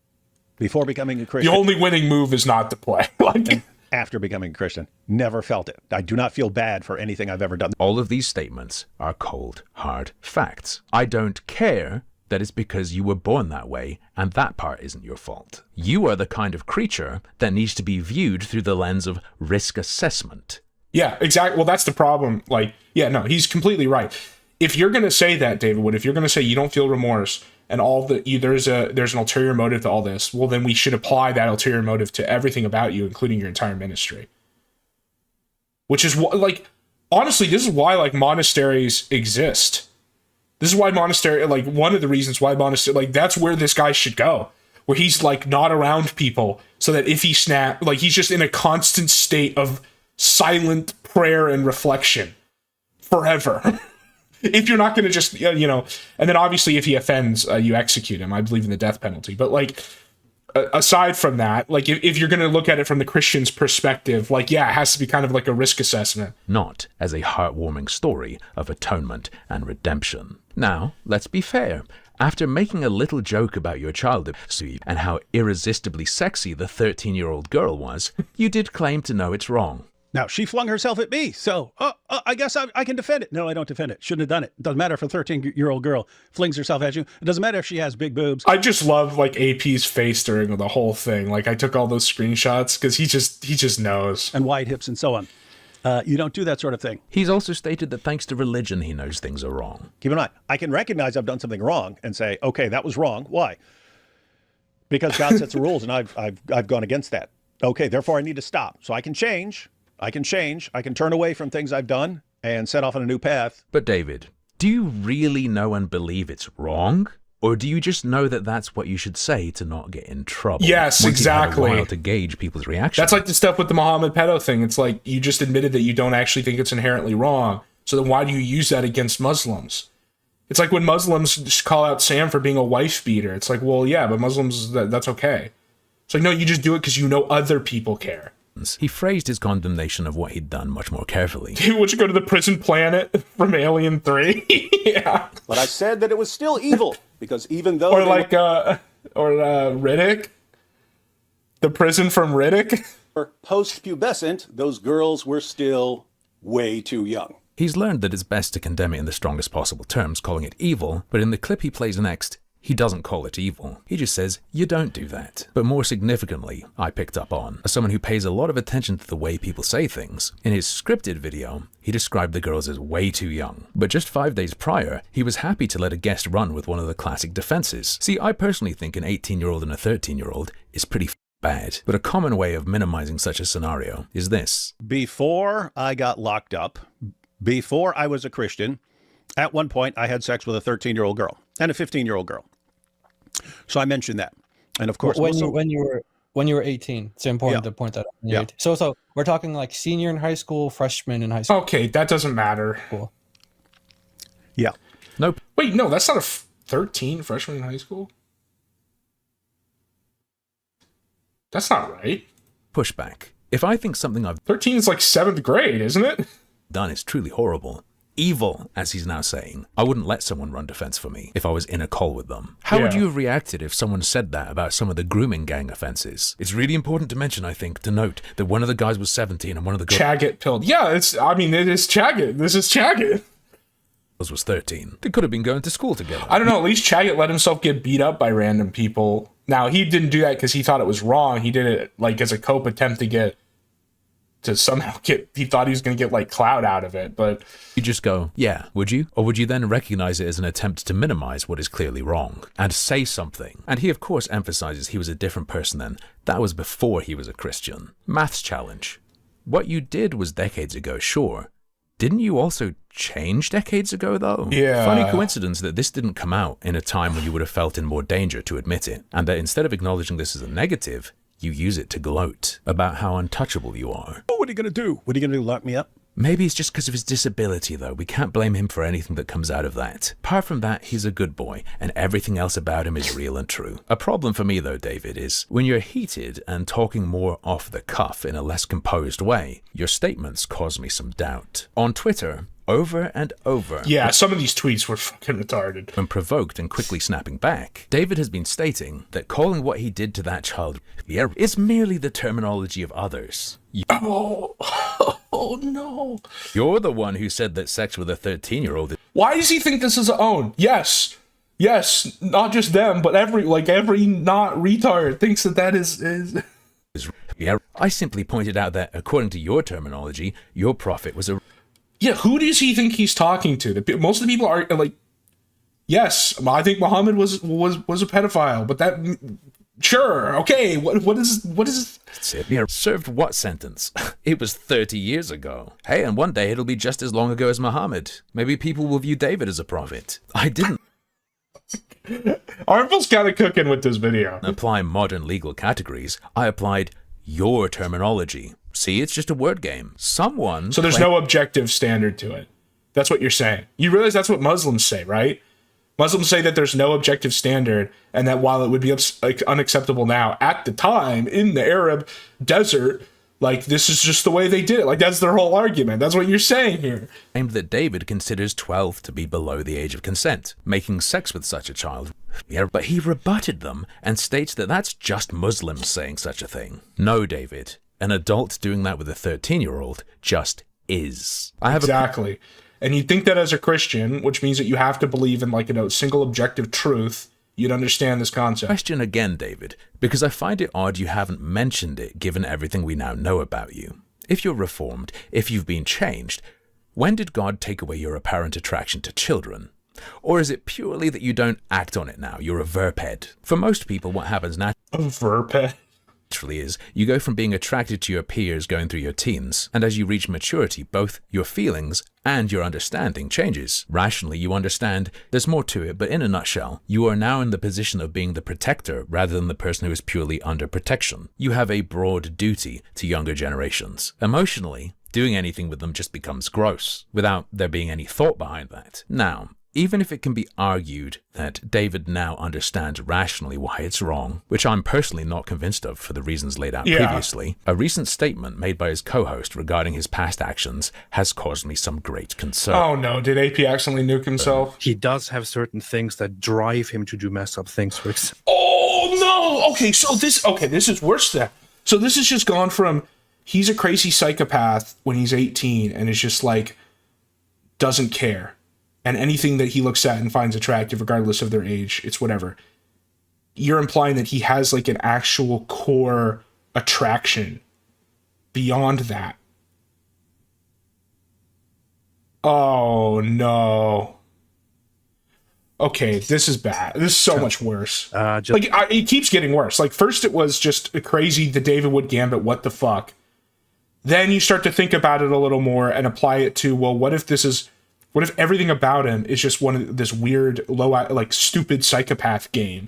Before becoming a Christian. The only winning move is not to play. Like, after becoming a Christian, never felt it. I do not feel bad for anything I've ever done. All of these statements are cold, hard facts. I don't care that it's because you were born that way, and that part isn't your fault. You are the kind of creature that needs to be viewed through the lens of risk assessment. Yeah, exactly. Well, that's the problem. Like, yeah, no, he's completely right. If you're going to say that, David Wood, if you're going to say you don't feel remorse and there's an ulterior motive to all this, well, then we should apply that ulterior motive to everything about you, including your entire ministry. which is what, like, honestly, this is why, like, monasteries exist. This is why monastery, like, one of the reasons why monastery, like, that's where this guy should go, where he's, like, not around people, so that if he like, he's just in a constant state of silent prayer and reflection forever. If you're not going to just, you know, and then obviously if he offends, you execute him. I believe in the death penalty. But, like, aside from that, like, if you're going to look at it from the Christian's perspective, like, yeah, it has to be kind of like a risk assessment. Not as a heartwarming story of atonement and redemption. Now, let's be fair. After making a little joke about your childhood and how irresistibly sexy the 13-year-old girl was, you did claim to know it's wrong. Now, she flung herself at me, so I guess I can defend it. No, I don't defend it. Shouldn't have done it. Doesn't matter if a 13-year-old girl flings herself at you. It doesn't matter if she has big boobs. I just love, like, AP's face during the whole thing. Like, I took all those screenshots because he just knows. And wide hips and so on. You don't do that sort of thing. He's also stated that thanks to religion, he knows things are wrong. Keep in mind, I can recognize I've done something wrong and say, okay, that was wrong. Why? Because God sets the rules and I've gone against that. Okay, therefore I need to stop. So I can change. I can turn away from things I've done and set off on a new path. But David, do you really know and believe it's wrong? Or do you just know that that's what you should say to not get in trouble? Yes, exactly. You've had a while to gauge people's reaction. That's like the stuff with the Muhammad pedo thing. It's like, you just admitted that you don't actually think it's inherently wrong. So then why do you use that against Muslims? It's like when Muslims just call out Sam for being a wife beater. It's like, well, yeah, but Muslims, that's okay. It's like, no, you just do it because you know other people care. He phrased his condemnation of what he'd done much more carefully. Would you go to the prison planet from Alien 3? Yeah. But I said that it was still evil, because even though... Or like, Riddick? The prison from Riddick? Post-pubescent, those girls were still way too young. He's learned that it's best to condemn it in the strongest possible terms, calling it evil, but in the clip he plays next, he doesn't call it evil. He just says, you don't do that. But more significantly, I picked up on, as someone who pays a lot of attention to the way people say things, in his scripted video, he described the girls as way too young. But just 5 days prior, he was happy to let a guest run with one of the classic defenses. See, I personally think an 18-year-old and a 13-year-old is pretty bad. But a common way of minimizing such a scenario is this. Before I got locked up, before I was a Christian, at one point I had sex with a 13-year-old girl and a 15-year-old girl. So I mentioned that, and of course, when you were 18, it's important to point that out. Yeah. So we're talking like senior in high school, freshman in high school. Okay, that doesn't matter. Cool. Yeah. Nope. Wait, no, that's not a 13 freshman in high school. That's not right. Pushback. If I think something I've 13 is like 7th grade, isn't it? Done is truly horrible. Evil, as he's now saying. I wouldn't let someone run defense for me if I was in a call with them. How would you have reacted if someone said that about some of the grooming gang offenses? It's really important to mention, I think, to note that one of the guys was 17 and one of the girls... Chaggett pilled. Yeah, it is Chaggett. This is Chaggett. Was 13. They could have been going to school together. I don't know, at least Chaggett let himself get beat up by random people. Now, he didn't do that because he thought it was wrong. He did it, like, as a cope attempt to somehow he thought he was going to get, like, clout out of it, but... You just go, yeah, would you? Or would you then recognize it as an attempt to minimize what is clearly wrong and say something? And he, of course, emphasizes he was a different person then. That was before he was a Christian. Maths challenge. What you did was decades ago, sure. Didn't you also change decades ago, though? Yeah. Funny coincidence that this didn't come out in a time when you would have felt in more danger to admit it, and that instead of acknowledging this as a negative, you use it to gloat about how untouchable you are. What are you going to do? What are you going to do, lock me up? Maybe it's just because of his disability, though. We can't blame him for anything that comes out of that. Apart from that, he's a good boy, and everything else about him is real and true. A problem for me, though, David, is when you're heated and talking more off the cuff in a less composed way, your statements cause me some doubt. On Twitter, over and over. Yeah, some of these tweets were fucking retarded. When provoked and quickly snapping back, David has been stating that calling what he did to that child is merely the terminology of others. Oh no. You're the one who said that sex with a 13-year-old... Why does he think this is his own? Yes, not just them, but every not retard thinks that is... Yeah, I simply pointed out that, according to your terminology, your prophet was a... Yeah, who does he think he's talking to? Most of the people are like, yes, I think Muhammad was a pedophile, but Sure. Okay. What is? Served what sentence? It was 30 years ago. Hey, and one day it'll be just as long ago as Muhammad. Maybe people will view David as a prophet. I didn't Armful's kind of cooking with this video. apply modern legal categories. I applied your terminology. See, it's just a word game. Someone. So there's no objective standard to it. That's what you're saying. You realize that's what Muslims say, right? Muslims say that there's no objective standard, and that while it would be unacceptable now, at the time in the Arab desert, like, this is just the way they did it. Like, that's their whole argument. That's what you're saying here. Claimed that David considers 12 to be below the age of consent, making sex with such a child. Yeah, but he rebutted them and states that that's just Muslims saying such a thing. No, David, an adult doing that with a 13-year-old just is. Exactly. And you'd think that as a Christian, which means that you have to believe in, like, a single objective truth, you'd understand this concept. Question again, David, because I find it odd you haven't mentioned it given everything we now know about you. If you're reformed, if you've been changed, when did God take away your apparent attraction to children? Or is it purely that you don't act on it now? You're a verped. For most people, what happens naturally is you go from being attracted to your peers going through your teens, and as you reach maturity, both your feelings and your understanding changes. Rationally, you understand there's more to it, but in a nutshell, you are now in the position of being the protector rather than the person who is purely under protection. You have a broad duty to younger generations. Emotionally, doing anything with them just becomes gross, without there being any thought behind that. Now, even if it can be argued that David now understands rationally why it's wrong, which I'm personally not convinced of for the reasons laid out previously, a recent statement made by his co-host regarding his past actions has caused me some great concern. Oh no, did AP accidentally nuke himself? He does have certain things that drive him to do messed up things, for example. Oh no! Okay, so this is worse than that. So this has just gone from he's a crazy psychopath when he's 18 and is just like, doesn't care. And anything that he looks at and finds attractive, regardless of their age, it's whatever. You're implying that he has like an actual core attraction beyond that. Oh no. Okay, this is bad. This is so much worse. It keeps getting worse. Like, first it was just crazy, the David Wood Gambit, what the fuck. Then you start to think about it a little more and apply it to, well, what if everything about him is just one of this weird, stupid psychopath game?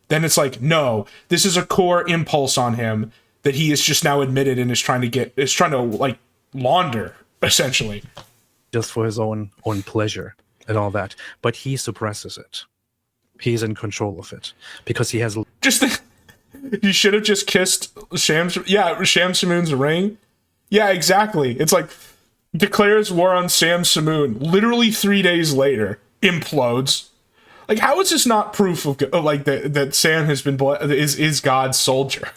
Then it's like, no, this is a core impulse on him that he is just now admitted and is trying to launder, essentially. Just for his own pleasure and all that. But he suppresses it. He's in control of it. Because he has... You should have just kissed Sham Shamoon's ring. Yeah, exactly. It's like... declares war on Sam Samoon. Literally 3 days later, implodes. Like, how is this not proof of that Sam has been is God's soldier?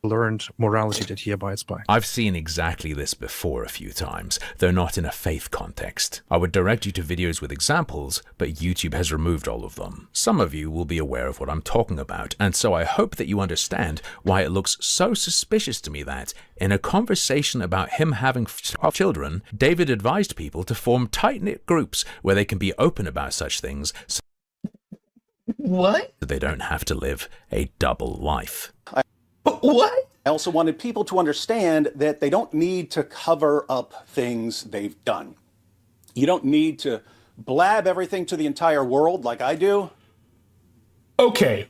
Learned morality that he abides by. I've seen exactly this before a few times, though not in a faith context. I would direct you to videos with examples, but YouTube has removed all of them. Some of you will be aware of what I'm talking about, and so I hope that you understand why it looks so suspicious to me that, in a conversation about him having children, David advised people to form tight-knit groups where they can be open about such things. What? So they don't have to live a double life. What? I also wanted people to understand that they don't need to cover up things they've done. You don't need to blab everything to the entire world like I do. Okay.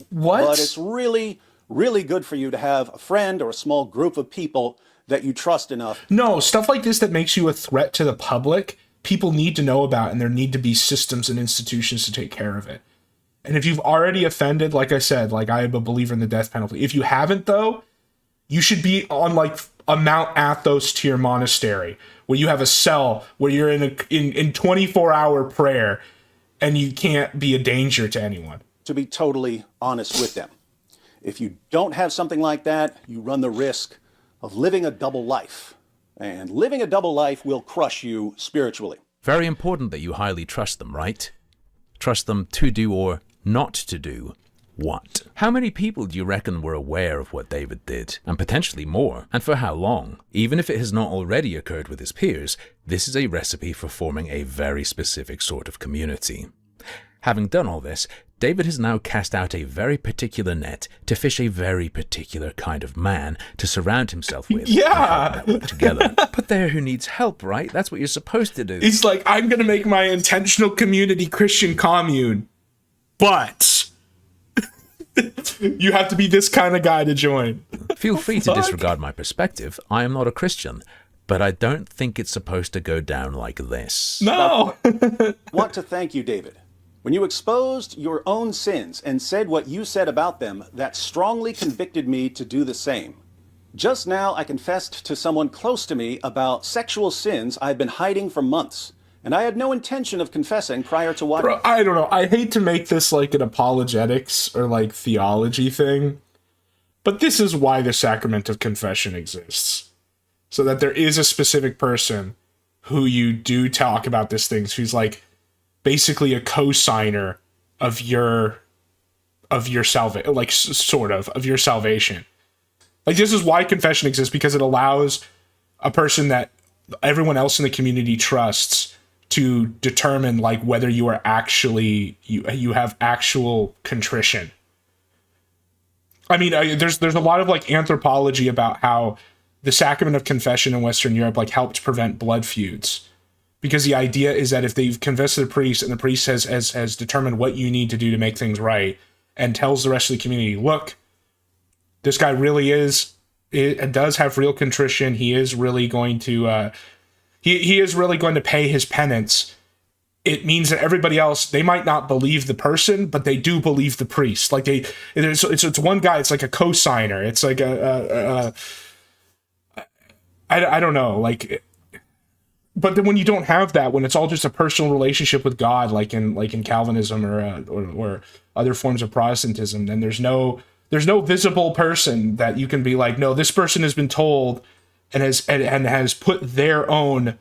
What? But it's really, really good for you to have a friend or a small group of people that you trust enough. No, stuff like this that makes you a threat to the public, people need to know about, and there need to be systems and institutions to take care of it. And if you've already offended, like I said, like, I am a believer in the death penalty. If you haven't, though, you should be on like a Mount Athos tier monastery where you have a cell where you're in 24-hour prayer and you can't be a danger to anyone. To be totally honest with them. If you don't have something like that, you run the risk of living a double life. And living a double life will crush you spiritually. Very important that you highly trust them, right? Trust them to do or not to do what? How many people do you reckon were aware of what David did? And potentially more. And for how long? Even if it has not already occurred with his peers, this is a recipe for forming a very specific sort of community. Having done all this, David has now cast out a very particular net to fish a very particular kind of man to surround himself with. Yeah. And work together. But there who needs help, right? That's what you're supposed to do. He's like, I'm going to make my intentional community Christian commune, but you have to be this kind of guy to join. Feel free to disregard my perspective. I am not a Christian, but I don't think it's supposed to go down like this. No. Want to thank you, David. When you exposed your own sins and said what you said about them, that strongly convicted me to do the same. Just now, I confessed to someone close to me about sexual sins I've been hiding for months, and I had no intention of confessing prior to watching. Bro, I don't know. I hate to make this like an apologetics or like theology thing, but this is why the sacrament of confession exists. So that there is a specific person who you do talk about these things, who's like basically a co-signer of your salvation, like sort of your salvation. Like, this is why confession exists, because it allows a person that everyone else in the community trusts to determine like whether you are actually you have actual contrition. I mean, there's a lot of like anthropology about how the sacrament of confession in Western Europe like helped prevent blood feuds, because the idea is that if they've confessed to the priest and the priest has determined what you need to do to make things right and tells the rest of the community, look, this guy really does have real contrition. He is really going to he is really going to pay his penance. It means that everybody else, they might not believe the person, but they do believe the priest. Like it's one guy. It's like a co-signer. It's like I don't know, like. But then when you don't have that, when it's all just a personal relationship with God, like in Calvinism or other forms of Protestantism, then there's no visible person that you can be like, no, this person has been told and has put their own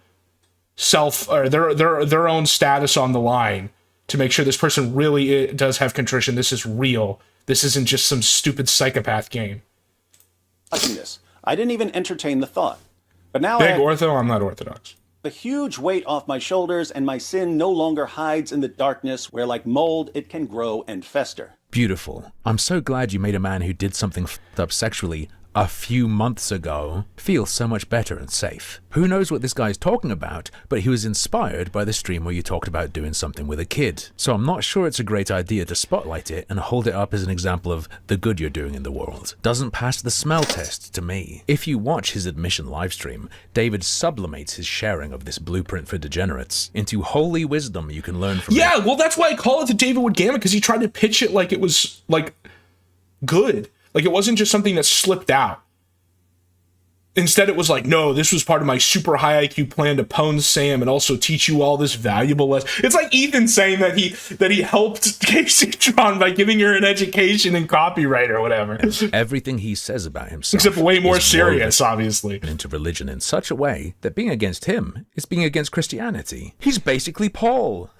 self or their own status on the line to make sure this person really does have contrition. This is real. This isn't just some stupid psychopath game. Watching this, I didn't even entertain the thought. But now Big ortho, I'm not Orthodox. A huge weight off my shoulders, and my sin no longer hides in the darkness where, like mold, it can grow and fester. Beautiful. I'm so glad you made a man who did something f***ed up sexually a few months ago feel so much better and safe. Who knows what this guy's talking about, but he was inspired by the stream where you talked about doing something with a kid. So I'm not sure it's a great idea to spotlight it and hold it up as an example of the good you're doing in the world. Doesn't pass the smell test to me. If you watch his admission livestream, David sublimates his sharing of this blueprint for degenerates into holy wisdom you can learn from it. Yeah, well, that's why I call it the David Wood Gamut, because he tried to pitch it like it was like good. Like, it wasn't just something that slipped out. Instead, it was like, no, this was part of my super high IQ plan to pwn Sam and also teach you all this valuable lesson. It's like Ethan saying that he helped Kaceytron by giving her an education in copyright or whatever. Everything he says about himself, except way more serious, obviously, into religion in such a way that being against him is being against Christianity. He's basically Paul.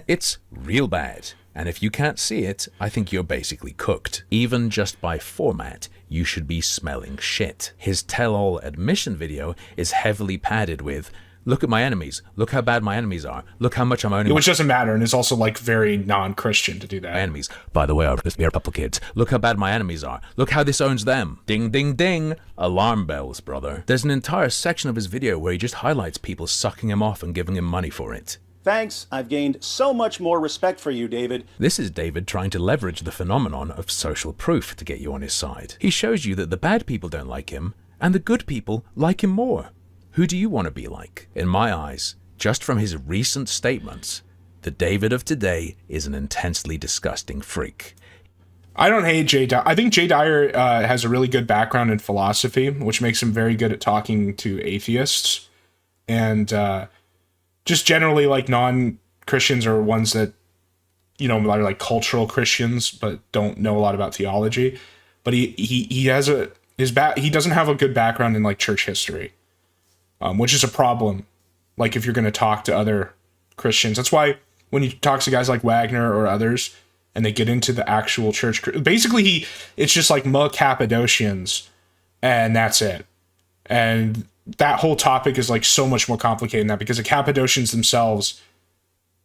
It's real bad. And if you can't see it, I think you're basically cooked. Even just by format, you should be smelling shit. His tell-all admission video is heavily padded with, look at my enemies, look how bad my enemies are, look how much I'm owning. Which doesn't matter, and it's also like very non-Christian to do that. My enemies. By the way, I've just a couple kids. Look how bad my enemies are. Look how this owns them. Ding, ding, ding. Alarm bells, brother. There's an entire section of his video where he just highlights people sucking him off and giving him money for it. Thanks, I've gained so much more respect for you, David. This is David trying to leverage the phenomenon of social proof to get you on his side. He shows you that the bad people don't like him, and the good people like him more. Who do you want to be like? In my eyes, just from his recent statements, the David of today is an intensely disgusting freak. I don't hate Jay Dyer. I think Jay Dyer has a really good background in philosophy, which makes him very good at talking to atheists. And, just generally, like, non-Christians are ones that, you know, are like cultural Christians, but don't know a lot about theology. But he doesn't have a good background in like church history, which is a problem. Like, if you're going to talk to other Christians, that's why when you talk to guys like Wagner or others, and they get into the actual church, basically it's just like Cappadocians, and that's it. And that whole topic is like so much more complicated than that, because the Cappadocians themselves,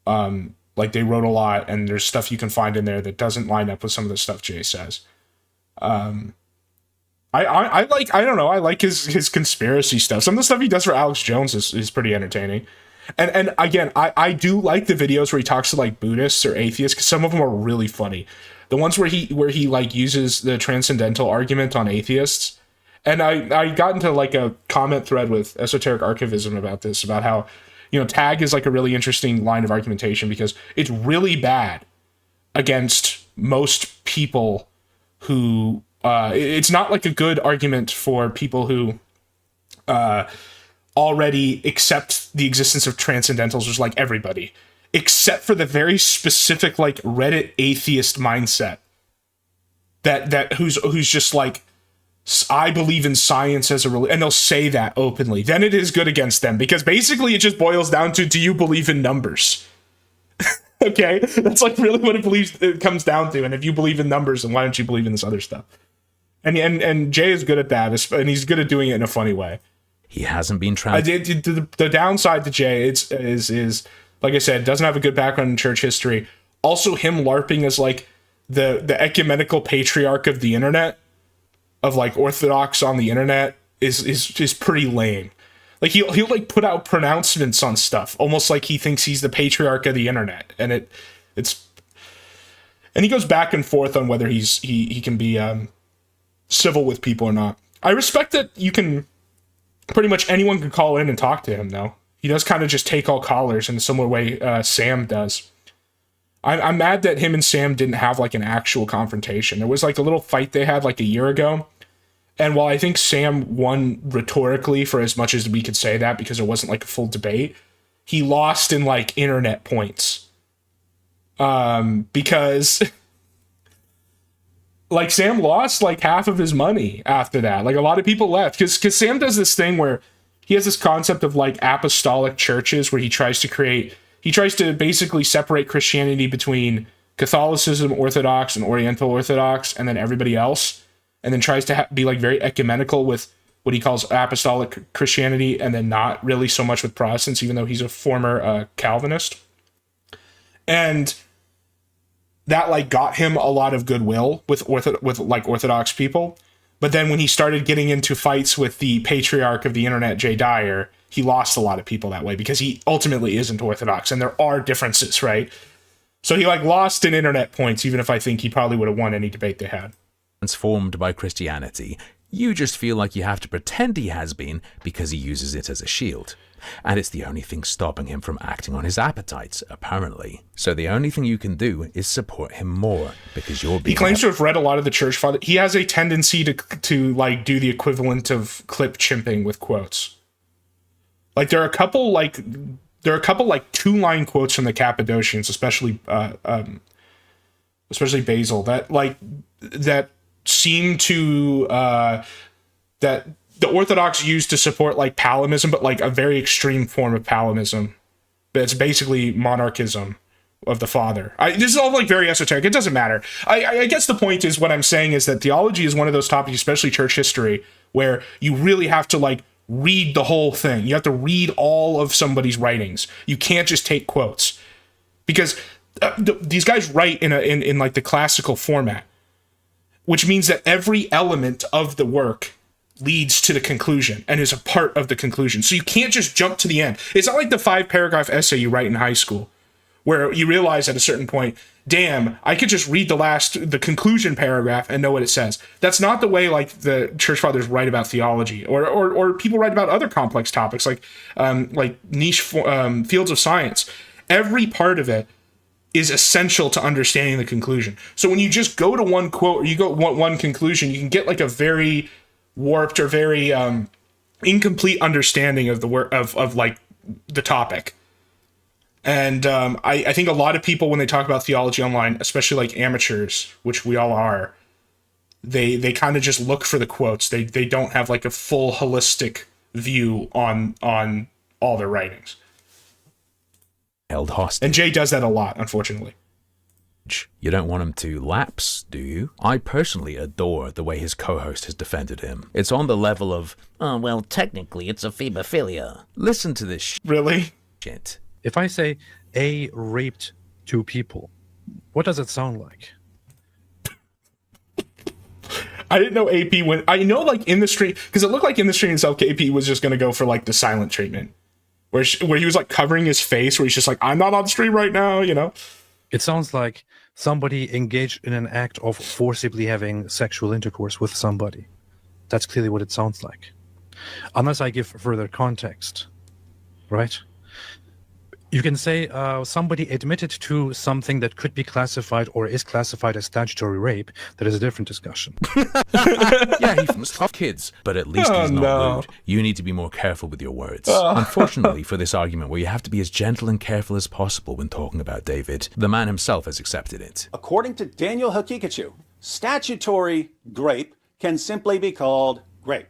like Like, they wrote a lot, and there's stuff you can find in there that doesn't line up with some of the stuff Jay says. I like his conspiracy stuff. Some of the stuff he does for Alex Jones is pretty entertaining. And again, I do like the videos where he talks to like Buddhists or atheists, because some of them are really funny. The ones where he like uses the transcendental argument on atheists. And I got into like a comment thread with Esoteric Archivism about this, about how, tag is like a really interesting line of argumentation because it's really bad against most people who, it's not like a good argument for people who already accept the existence of transcendentals, just like everybody, except for the very specific like Reddit atheist mindset that who's just like, I believe in science as a religion, and they'll say that openly. Then it is good against them, because basically it just boils down to, do you believe in numbers? Okay, that's like really what it comes down to. And if you believe in numbers, then why don't you believe in this other stuff? And Jay is good at that, and he's good at doing it in a funny way. He hasn't been the downside to Jay is like I said, doesn't have a good background in church history. Also, him LARPing as like the ecumenical patriarch of the internet, of like Orthodox on the internet, is pretty lame. Like he'll like put out pronouncements on stuff, almost like he thinks he's the patriarch of the internet, and he goes back and forth on whether he can be civil with people or not. I respect that you can. Pretty much anyone can call in and talk to him, though. He does kind of just take all callers in a similar way Sam does. I'm mad that him and Sam didn't have like an actual confrontation. There was like a little fight they had like a year ago. And while I think Sam won rhetorically, for as much as we could say that, because it wasn't like a full debate, he lost in like internet points. Because like Sam lost like half of his money after that. Like a lot of people left because Sam does this thing where he has this concept of like apostolic churches, where he tries to basically separate Christianity between Catholicism, Orthodox, and Oriental Orthodox, and then everybody else, and then tries to be like very ecumenical with what he calls apostolic Christianity, and then not really so much with Protestants, even though he's a former Calvinist. And that like got him a lot of goodwill with Orthodox people. But then when he started getting into fights with the patriarch of the internet, Jay Dyer, he lost a lot of people that way, because he ultimately isn't Orthodox, and there are differences, right? So he like lost in internet points, even if I think he probably would have won any debate they had. Transformed by Christianity, you just feel like you have to pretend he has been because he uses it as a shield. And it's the only thing stopping him from acting on his appetites, apparently. So the only thing you can do is support him more, because you're being... He claims to have read a lot of the church fathers. He has a tendency to like do the equivalent of clip chimping with quotes. Like there are a couple like 2-line quotes from the Cappadocians, especially Basil, that seem to that the Orthodox use to support like Palimism, but like a very extreme form of Palimism. But it's basically monarchism of the Father. This is all like very esoteric. It doesn't matter. I guess the point is, what I'm saying is that theology is one of those topics, especially church history, where you really have to like read the whole thing. You have to read all of somebody's writings. You can't just take quotes, because these guys write in like the classical format, which means that every element of the work leads to the conclusion and is a part of the conclusion. So you can't just jump to the end. It's not like the 5-paragraph essay you write in high school, where you realize at a certain point, damn, I could just read the conclusion paragraph and know what it says. That's not the way like the church fathers write about theology, or people write about other complex topics like niche fields of science. Every part of it is essential to understanding the conclusion. So when you just go to one quote, or you go one conclusion, you can get like a very warped or very incomplete understanding of the work of like the topic. And I think a lot of people, when they talk about theology online, especially like amateurs, which we all are, they kind of just look for the quotes. They don't have like a full holistic view on all their writings. Held hostage. And Jay does that a lot, unfortunately. You don't want him to lapse, do you? I personally adore the way his co-host has defended him. It's on the level of, oh, well, technically it's a phebophilia. Listen to this Really? shit. If I say A raped two people. What does it sound like? I didn't know AP went. I know, like, in the stream, because it looked like in the stream itself, AP was just going to go for, like, the silent treatment. Where he was, like, covering his face, where he's just like, I'm not on stream right now, you know? It sounds like somebody engaged in an act of forcibly having sexual intercourse with somebody. That's clearly what it sounds like. Unless I give further context, right? You can say somebody admitted to something that could be classified or is classified as statutory rape. That is a different discussion. Yeah, he must have kids, but at least he's not rude. You need to be more careful with your words. Unfortunately, for this argument where you have to be as gentle and careful as possible when talking about David, the man himself has accepted it. According to Daniel Hakikachu, statutory grape can simply be called grape.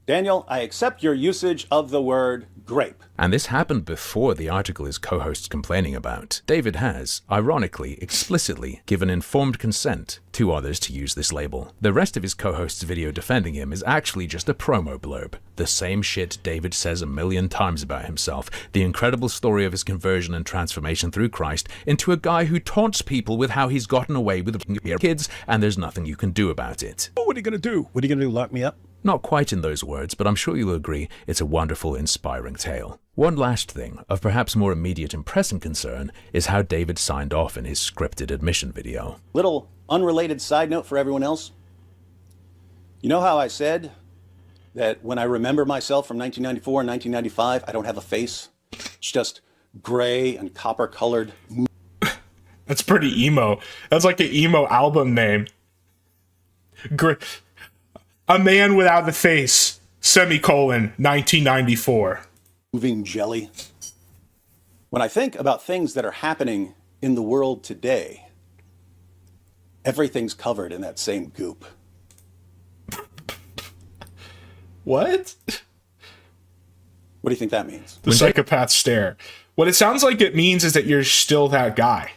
Daniel, I accept your usage of the word grape. And this happened before the article his co-host's complaining about. David has, ironically, explicitly given informed consent to others to use this label. The rest of his co-host's video defending him is actually just a promo blurb. The same shit David says a million times about himself. The incredible story of his conversion and transformation through Christ into a guy who taunts people with how he's gotten away with kids and there's nothing you can do about it. What are you going to do? What are you going to do, lock me up? Not quite in those words, but I'm sure you'll agree it's a wonderful, inspiring tale. One last thing, of perhaps more immediate and pressing concern, is how David signed off in his scripted admission video. Little unrelated side note for everyone else. You know how I said that when I remember myself from 1994 and 1995, I don't have a face? It's just gray and copper-colored. That's pretty emo. That's like an emo album name. A man without a face, semicolon, 1994. Moving jelly. When I think about things that are happening in the world today, everything's covered in that same goop. What? What do you think that means? The psychopath stare. What it sounds like it means is that you're still that guy.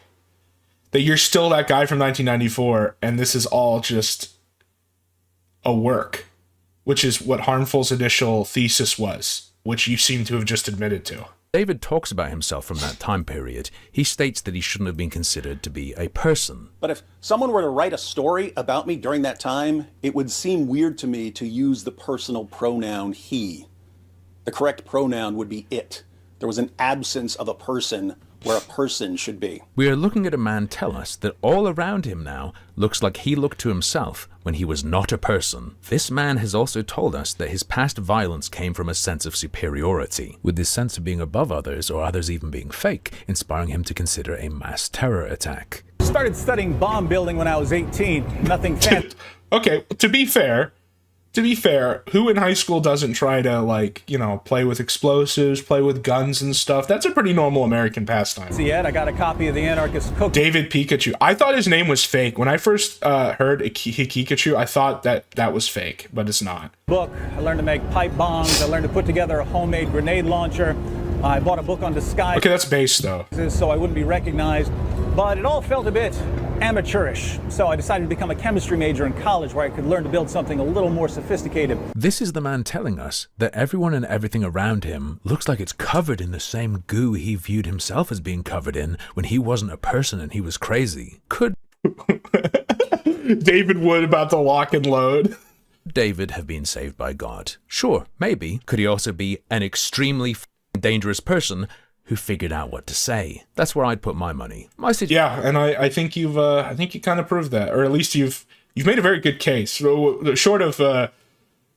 That you're still that guy from 1994, and this is all just a work, which is what Harmful's initial thesis was, which you seem to have just admitted to. David talks about himself from that time period. He states that he shouldn't have been considered to be a person. But if someone were to write a story about me during that time, it would seem weird to me to use the personal pronoun he. The correct pronoun would be it. There was an absence of a person where a person should be. We are looking at a man tell us that all around him now looks like he looked to himself when he was not a person. This man has also told us that his past violence came from a sense of superiority, with this sense of being above others or others even being fake, inspiring him to consider a mass terror attack. Started studying bomb building when I was 18. Nothing fancy. Okay, to be fair, who in high school doesn't try to, like, you know, play with explosives, play with guns and stuff? That's a pretty normal American pastime. See, Ed, I got a copy of the Anarchist Cook. David Pikachu. I thought his name was fake. When I first heard Pikachu, I thought that was fake, but it's not. Book. I learned to make pipe bombs. I learned to put together a homemade grenade launcher. I bought a book on disguise. Okay, that's base, though. So I wouldn't be recognized. But it all felt a bit amateurish. So I decided to become a chemistry major in college where I could learn to build something a little more sophisticated. This is the man telling us that everyone and everything around him looks like it's covered in the same goo he viewed himself as being covered in when he wasn't a person and he was crazy. Could David Wood about to lock and load. David have been saved by God? Sure, maybe. Could he also be an extremely dangerous person who figured out what to say? That's where I'd put my money. Yeah, and I think you kind of proved that, or at least you've made a very good case. So, short of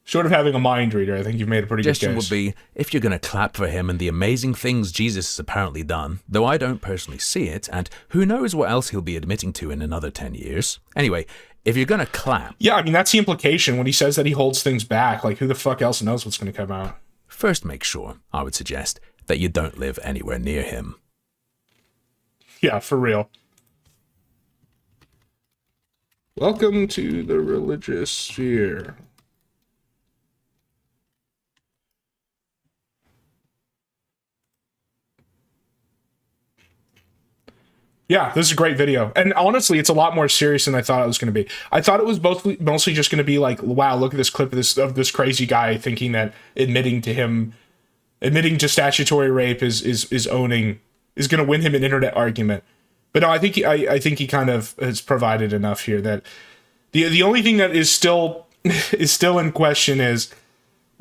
having a mind reader, I think you've made a pretty good case. Suggestion would be, if you're going to clap for him and the amazing things Jesus has apparently done, though I don't personally see it, and who knows what else he'll be admitting to in another 10 years. Anyway, if you're going to clap... Yeah, I mean, that's the implication when he says that he holds things back. Like, who the fuck else knows what's going to come out? First, make sure, I would suggest, that you don't live anywhere near him. Yeah, for real. Welcome to the Religisphere. Yeah, this is a great video. And honestly, it's a lot more serious than I thought it was going to be. I thought it was mostly just going to be like, wow, look at this clip of this crazy guy thinking that admitting to statutory rape is going to win him an internet argument. But no, I think he kind of has provided enough here that the only thing that is still in question is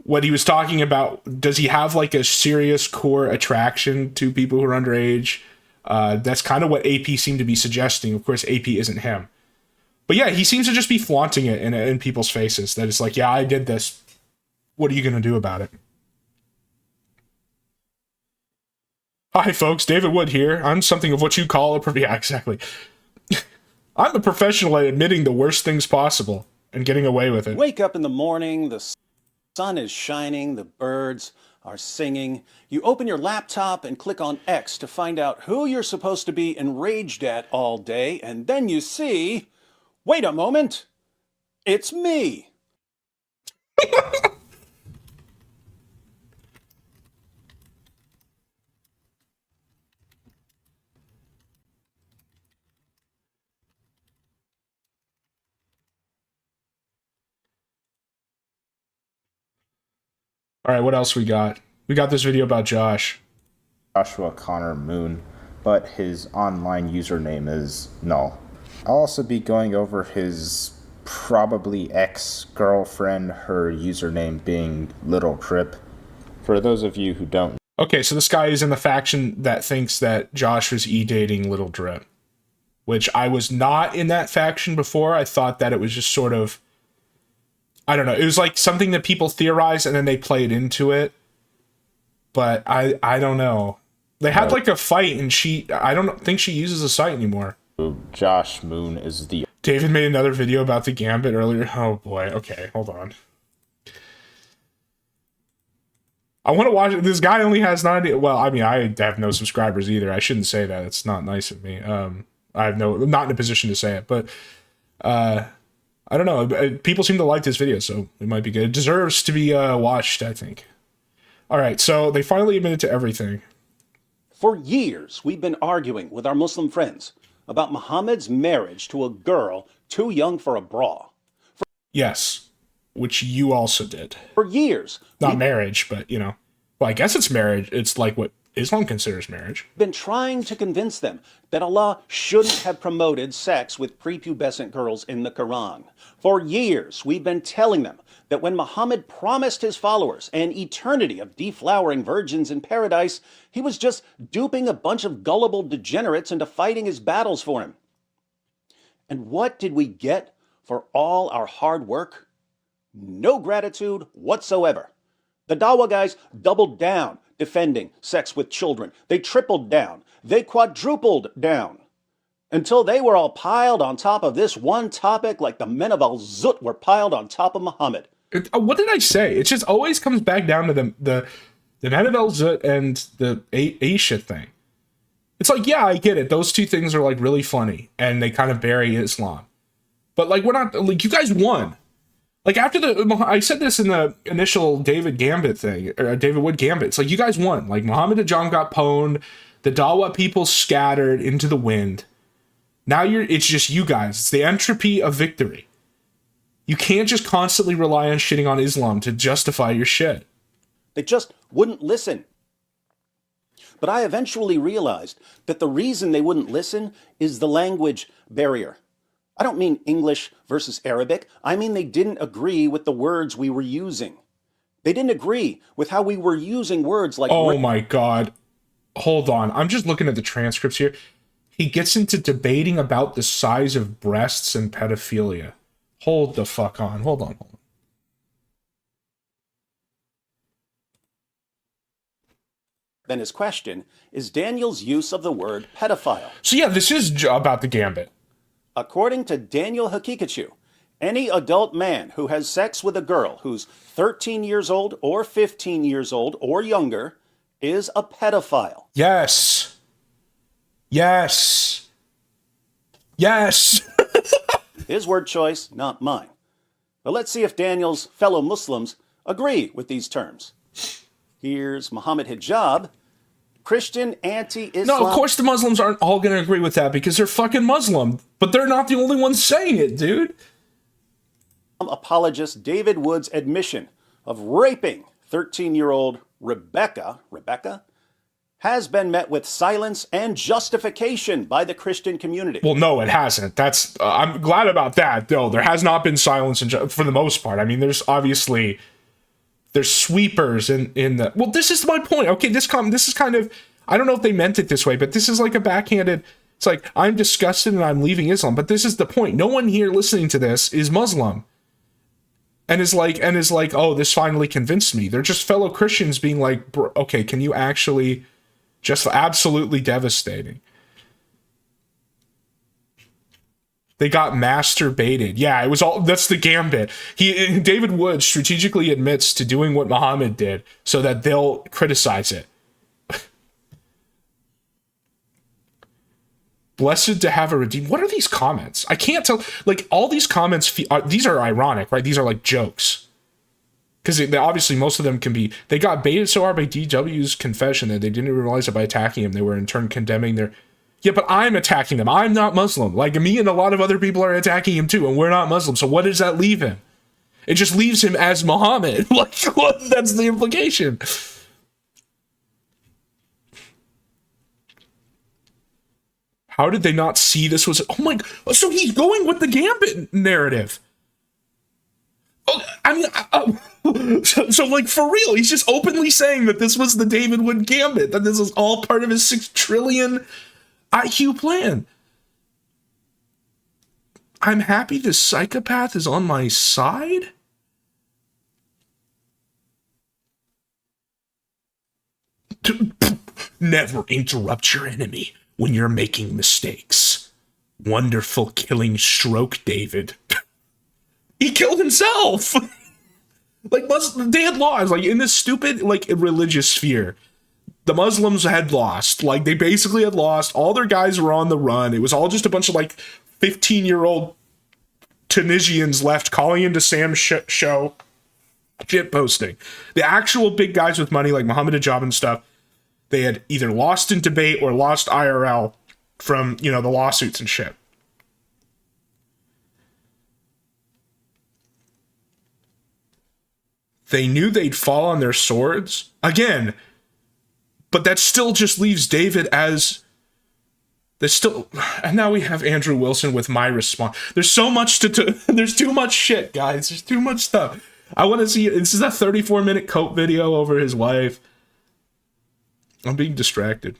what he was talking about. Does he have like a serious core attraction to people who are underage? That's kind of what AP seemed to be suggesting. Of course, AP isn't him. But yeah, he seems to just be flaunting it in people's faces. That it's like, yeah, I did this. What are you going to do about it? Hi, folks. David Wood here. I'm something of what you call a... Yeah, exactly. I'm a professional at admitting the worst things possible and getting away with it. Wake up in the morning, the sun is shining, the birds are singing. You open your laptop and click on X to find out who you're supposed to be enraged at all day, and then you see... Wait a moment. It's me. All right, what else we got? We got this video about Josh. Joshua Connor Moon, but his online username is null. I'll also be going over his probably ex-girlfriend, her username being Little Trip. For those of you who don't... Okay, so this guy is in the faction that thinks that Josh was e-dating Little Drip, which I was not in that faction before. I thought that it was just sort of... I don't know. It was like something that people theorize and then they played into it. But I don't know. They had like a fight and I don't think she uses the site anymore. Josh Moon is the... David made another video about the Gambit earlier. Oh boy. Okay, hold on. I want to watch it. This guy only has 90... Well, I mean, I have no subscribers either. I shouldn't say that. It's not nice of me. I'm not in a position to say it, but I don't know. People seem to like this video, so it might be good. It deserves to be watched, I think. All right, so they finally admitted to everything. For years, we've been arguing with our Muslim friends about Muhammad's marriage to a girl too young for a bra. Yes, which you also did. For years. Not marriage, but, you know. Well, I guess it's marriage. It's like what Islam considers marriage. Been trying to convince them that Allah shouldn't have promoted sex with prepubescent girls in the Quran. For years, we've been telling them that when Muhammad promised his followers an eternity of deflowering virgins in paradise, he was just duping a bunch of gullible degenerates into fighting his battles for him. And what did we get for all our hard work? No gratitude whatsoever. The Dawa guys doubled down defending sex with children. They tripled down. They quadrupled down. Until they were all piled on top of this one topic like the men of Al-Zut were piled on top of Muhammad. What did I say? It just always comes back down to the men of Al-Zut and the Aisha thing. It's like, yeah, I get it. Those two things are like really funny and they kind of bury Islam. But like, we're not, like, you guys won. Like, after I said this in the initial David Gambit thing, or David Wood Gambit, it's like, you guys won. Like, Muhammad Ajam got pwned, the Dawa people scattered into the wind. Now it's just you guys. It's the entropy of victory. You can't just constantly rely on shitting on Islam to justify your shit. They just wouldn't listen. But I eventually realized that the reason they wouldn't listen is the language barrier. I don't mean English versus Arabic. I mean they didn't agree with the words we were using. They didn't agree with how we were using words like... Oh my God. Hold on. I'm just looking at the transcripts here. He gets into debating about the size of breasts and pedophilia. Hold the fuck on. Hold on. Then his question is Daniel's use of the word pedophile. So yeah, this is about the Gambit. According to Daniel Hakikachu, any adult man who has sex with a girl who's 13 years old or 15 years old or younger is a pedophile. Yes. Yes. Yes. His word choice, not mine. But let's see if Daniel's fellow Muslims agree with these terms. Here's Muhammad Hijab, Christian anti-Islam... No, of course the Muslims aren't all going to agree with that because they're fucking Muslim. But they're not the only ones saying it, dude. Apologist David Wood's admission of raping 13-year-old Rebecca has been met with silence and justification by the Christian community. Well, no, it hasn't. That's I'm glad about that, though. There has not been silence for the most part. I mean, there's sweepers in the. Well, this is my point. Okay, this is kind of, I don't know if they meant it this way, but this is like a backhanded. It's like, I'm disgusted and I'm leaving Islam, but this is the point. No one here listening to this is Muslim. And is like, oh, this finally convinced me. They're just fellow Christians being like, okay, can you actually, just absolutely devastating. They got masturbated. Yeah, it was all, that's the gambit. David Wood strategically admits to doing what Muhammad did so that they'll criticize it. Blessed to have a redeemed. What are these comments? I can't tell. Like, all these comments, these are ironic, right? These are like jokes. Because obviously most of them can be, they got baited so hard by DW's confession that they didn't even realize that by attacking him, they were in turn condemning their, yeah, but I'm attacking them. I'm not Muslim. Like, me and a lot of other people are attacking him too, and we're not Muslim. So what does that leave him? It just leaves him as Muhammad. Like, what? That's the implication. How did they not see this was, oh my, so he's going with the Gambit narrative. Oh, I mean, so like, for real, he's just openly saying that this was the David Wood Gambit, that this was all part of his 6 trillion IQ plan. I'm happy this psychopath is on my side. Never interrupt your enemy when you're making mistakes. Wonderful killing stroke, David. He killed himself. Like, they had lost. Like, in this stupid, like, Religisphere, the Muslims had lost. Like, they basically had lost. All their guys were on the run. It was all just a bunch of, like, 15-year-old Tunisians left calling into Sam's show, shit posting. The actual big guys with money, like Muhammad Hijab and stuff, they had either lost in debate or lost IRL from, you know, the lawsuits and shit. They knew they'd fall on their swords again, but that still just leaves David as there's still, and now we have Andrew Wilson with my response. There's so much there's too much shit, guys. There's too much stuff. I want to see, this is a 34-minute coat video over his wife. I'm being distracted.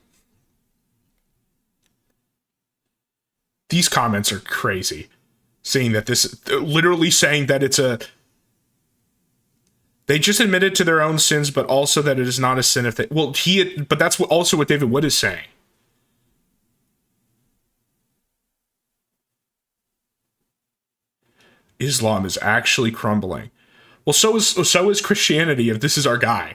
These comments are crazy. Saying that literally saying that it's a, they just admitted to their own sins, but also that it is not a sin if they, well, but that's also what David Wood is saying. Islam is actually crumbling. Well, so is Christianity, if this is our guy.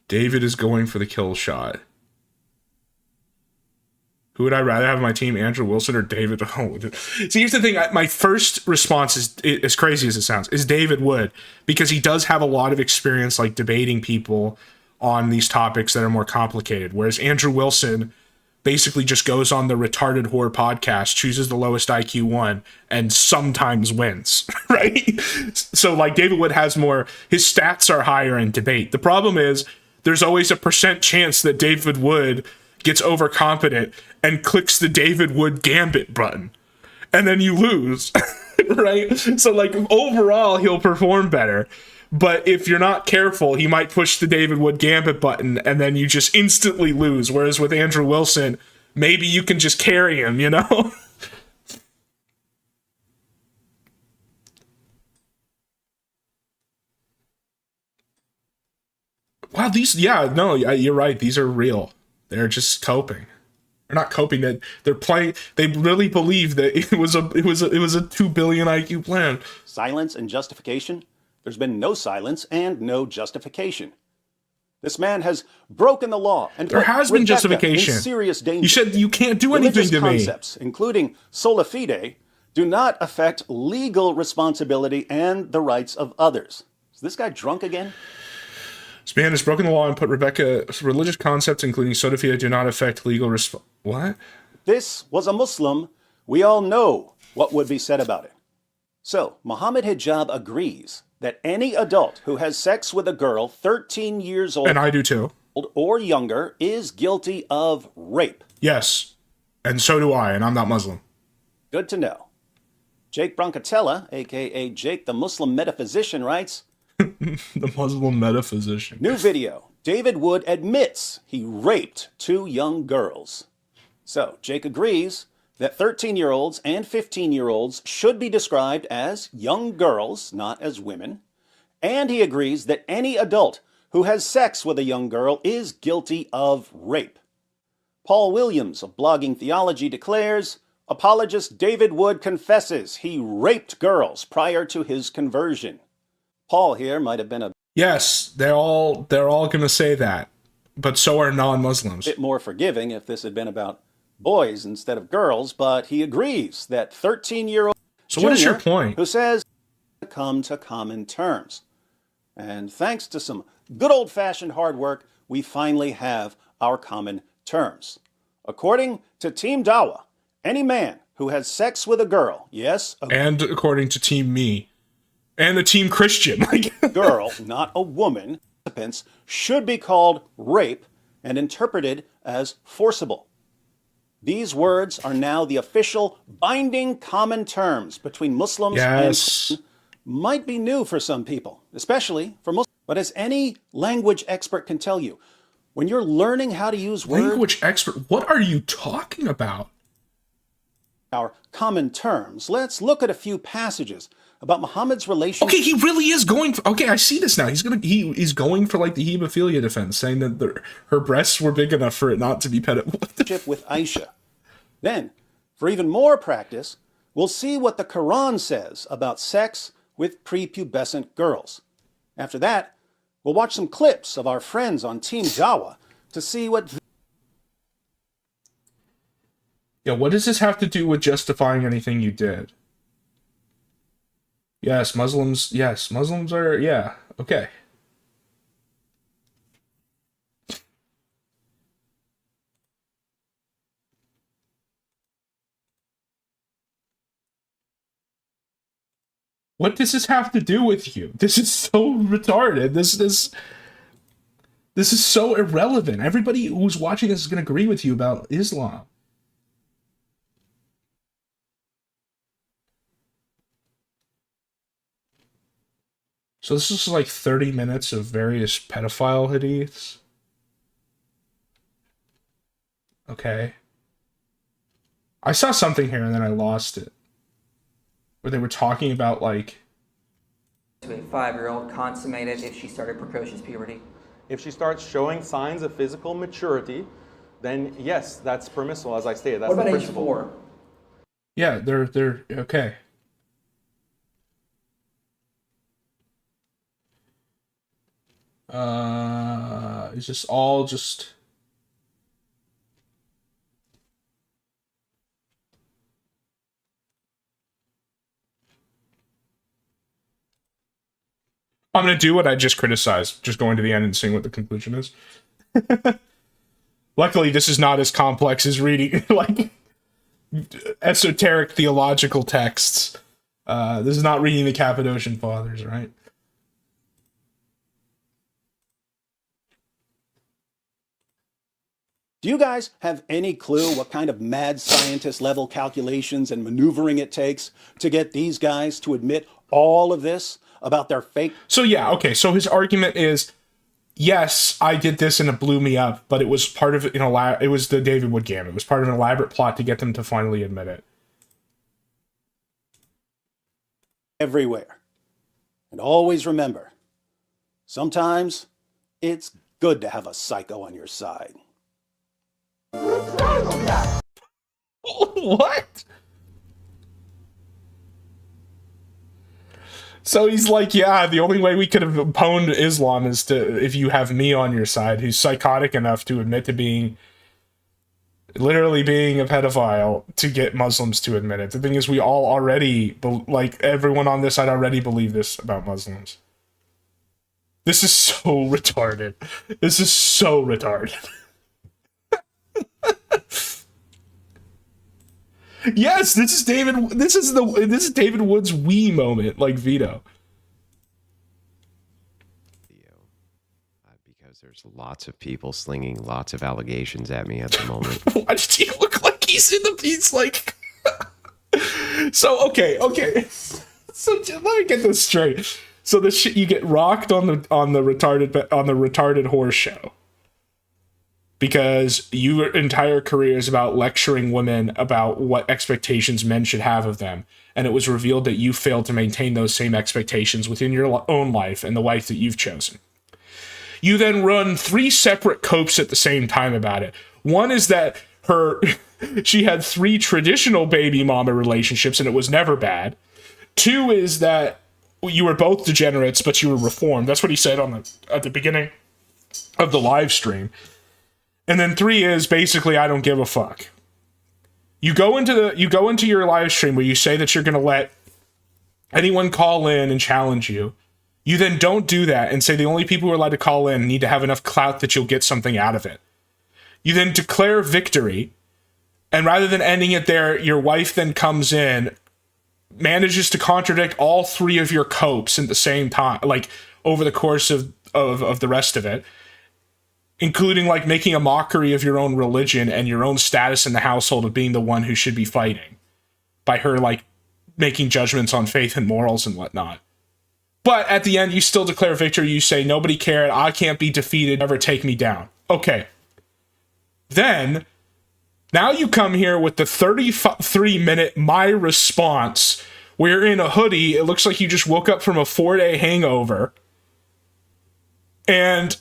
David is going for the kill shot. Who would I rather have on my team, Andrew Wilson or David? Oh, see, here's the thing. My first response is, as crazy as it sounds, is David Wood, because he does have a lot of experience, like, debating people on these topics that are more complicated. Whereas Andrew Wilson basically just goes on the Retarded Whore podcast, chooses the lowest IQ one, and sometimes wins, right? So, like, David Wood has more, his stats are higher in debate. The problem is, there's always a % chance that David Wood gets overconfident and clicks the David Wood Gambit button, and then you lose, right? So, like, overall, he'll perform better. But if you're not careful, he might push the David Wood Gambit button, and then you just instantly lose. Whereas with Andrew Wilson, maybe you can just carry him, you know? Wow, you're right. These are real. They're just coping. They're not coping, that they're playing. They really believe that it was a 2 billion IQ plan. Silence and justification? There's been no silence and no justification. This man has broken the law, and there has been justification. In serious danger. You said you can't do anything to me. Religious concepts, including sola fide, do not affect legal responsibility and the rights of others. Is this guy drunk again? This man has broken the law and put religious concepts, including sola fide, do not affect legal What? This was a Muslim. We all know what would be said about it. So, Mohammed Hijab agrees that any adult who has sex with a girl 13 years old And I do too. or younger is guilty of rape. Yes. And so do I, and I'm not Muslim. Good to know. Jake Brancatella, aka Jake the Muslim metaphysician, writes, The Muslim metaphysician. New video. David Wood admits he raped 2 young girls. So, Jake agrees that 13-year-olds and 15-year-olds should be described as young girls, not as women. And he agrees that any adult who has sex with a young girl is guilty of rape. Paul Williams of Blogging Theology declares, apologist David Wood confesses he raped girls prior to his conversion. Paul here might have been a Yes, they're all going to say that, but so are non-Muslims. bit more forgiving if this had been about boys instead of girls, but he agrees that 13-year-old So what is your point? who says come to common terms. And thanks to some good old-fashioned hard work, we finally have our common terms. According to Team Dawa, any man who has sex with a girl, yes, And according to Team Me, and the Team Christian, girl, not a woman, participants should be called rape and interpreted as forcible. These words are now the official binding common terms between Muslims and Christians. Might be new for some people, especially for Muslims. But as any language expert can tell you, when you're learning how to use words, language expert, what are you talking about? Our common terms, let's look at a few passages about Muhammad's relationship. Okay, he really is going for, okay, I see this now. He's going for like the hemophilia defense, saying that her breasts were big enough for it not to be with Aisha. Then, for even more practice, we'll see what the Quran says about sex with prepubescent girls. After that, we'll watch some clips of our friends on Team Dawa to see what... Yeah, what does this have to do with justifying anything you did? Yes, Muslims are, yeah, okay. What does this have to do with you? This is so retarded. This is so irrelevant. Everybody who's watching this is going to agree with you about Islam. So this is like 30 minutes of various pedophile hadiths. Okay. I saw something here and then I lost it. Where they were talking about like... To a 5-year-old consummated if she started precocious puberty. If she starts showing signs of physical maturity, then yes, that's permissible, as I stated. That's what about the age principle. 4? Yeah, they're okay. It's just all just... I'm going to do what I just criticized, just going to the end and seeing what the conclusion is. Luckily, this is not as complex as reading, like, esoteric theological texts. This is not reading the Cappadocian Fathers, right? Do you guys have any clue what kind of mad scientist level calculations and maneuvering it takes to get these guys to admit all of this about their fake? So yeah, okay, so his argument is, yes, I did this and it blew me up, but it was part of it was the David Wood game. It was part of an elaborate plot to get them to finally admit it. Everywhere. And always remember, sometimes it's good to have a psycho on your side. What? So he's like, yeah, the only way we could have opponed Islam is if you have me on your side, who's psychotic enough to admit to literally being a pedophile, to get Muslims to admit it. The thing is, we all already, everyone on this side already believe this about Muslims. This is so retarded. This is so retarded. Yes, this is David. This is David Wood's Wii moment, like Vito. Because there's lots of people slinging lots of allegations at me at the moment. Why does he look like he's in the piece? Like, so okay. So let me get this straight. So this shit, you get rocked on the retarded horse show because your entire career is about lecturing women about what expectations men should have of them, and it was revealed that you failed to maintain those same expectations within your own life and the wife that you've chosen. You then run 3 separate copes at the same time about it. One is that she had 3 traditional baby mama relationships and it was never bad. 2 is that you were both degenerates, but you were reformed. That's what he said at the beginning of the live stream. And then 3 is basically, I don't give a fuck. You go into your live stream where you say that you're going to let anyone call in and challenge you. You then don't do that and say the only people who are allowed to call in need to have enough clout that you'll get something out of it. You then declare victory, and rather than ending it there, your wife then comes in, manages to contradict all 3 of your copes at the same time, like over the course of the rest of it, including like making a mockery of your own religion and your own status in the household of being the one who should be fighting by her like making judgments on faith and morals and whatnot. But at the end, you still declare victory. You say, nobody cared. I can't be defeated. Never take me down. Okay. Then, now you come here with the 33-minute my response, where you're in a hoodie. It looks like you just woke up from a 4-day hangover. And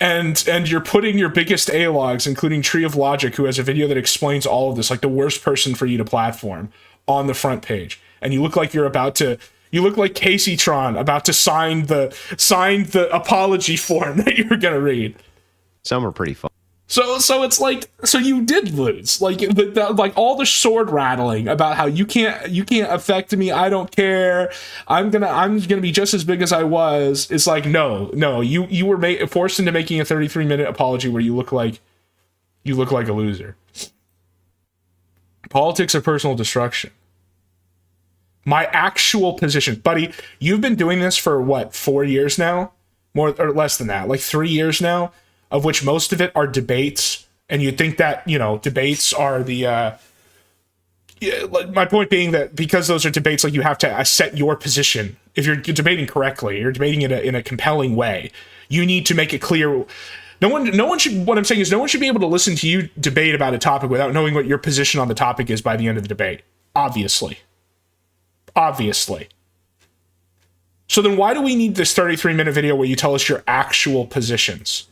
you're putting your biggest A-logs, including Tree of Logic, who has a video that explains all of this, like the worst person for you to platform, on the front page. And you look like you're about to... You look like Kaceytron about to sign the apology form that you're gonna read. Some are pretty fun. So it's like, so you did lose, like like all the sword rattling about how you can't affect me. I don't care. I'm gonna be just as big as I was. It's like no, you were forced into making a 33-minute apology where you look like a loser. Politics of personal destruction. My actual position, buddy, you've been doing this for what, 4 years now? More or less than that, like 3 years now, of which most of it are debates. And you'd think that, debates are the, my point being that because those are debates, like you have to set your position. If you're debating correctly, you're debating in a compelling way, you need to make it clear. No one should, what I'm saying is no one should be able to listen to you debate about a topic without knowing what your position on the topic is by the end of the debate. Obviously. So then why do we need this 33-minute video where you tell us your actual positions?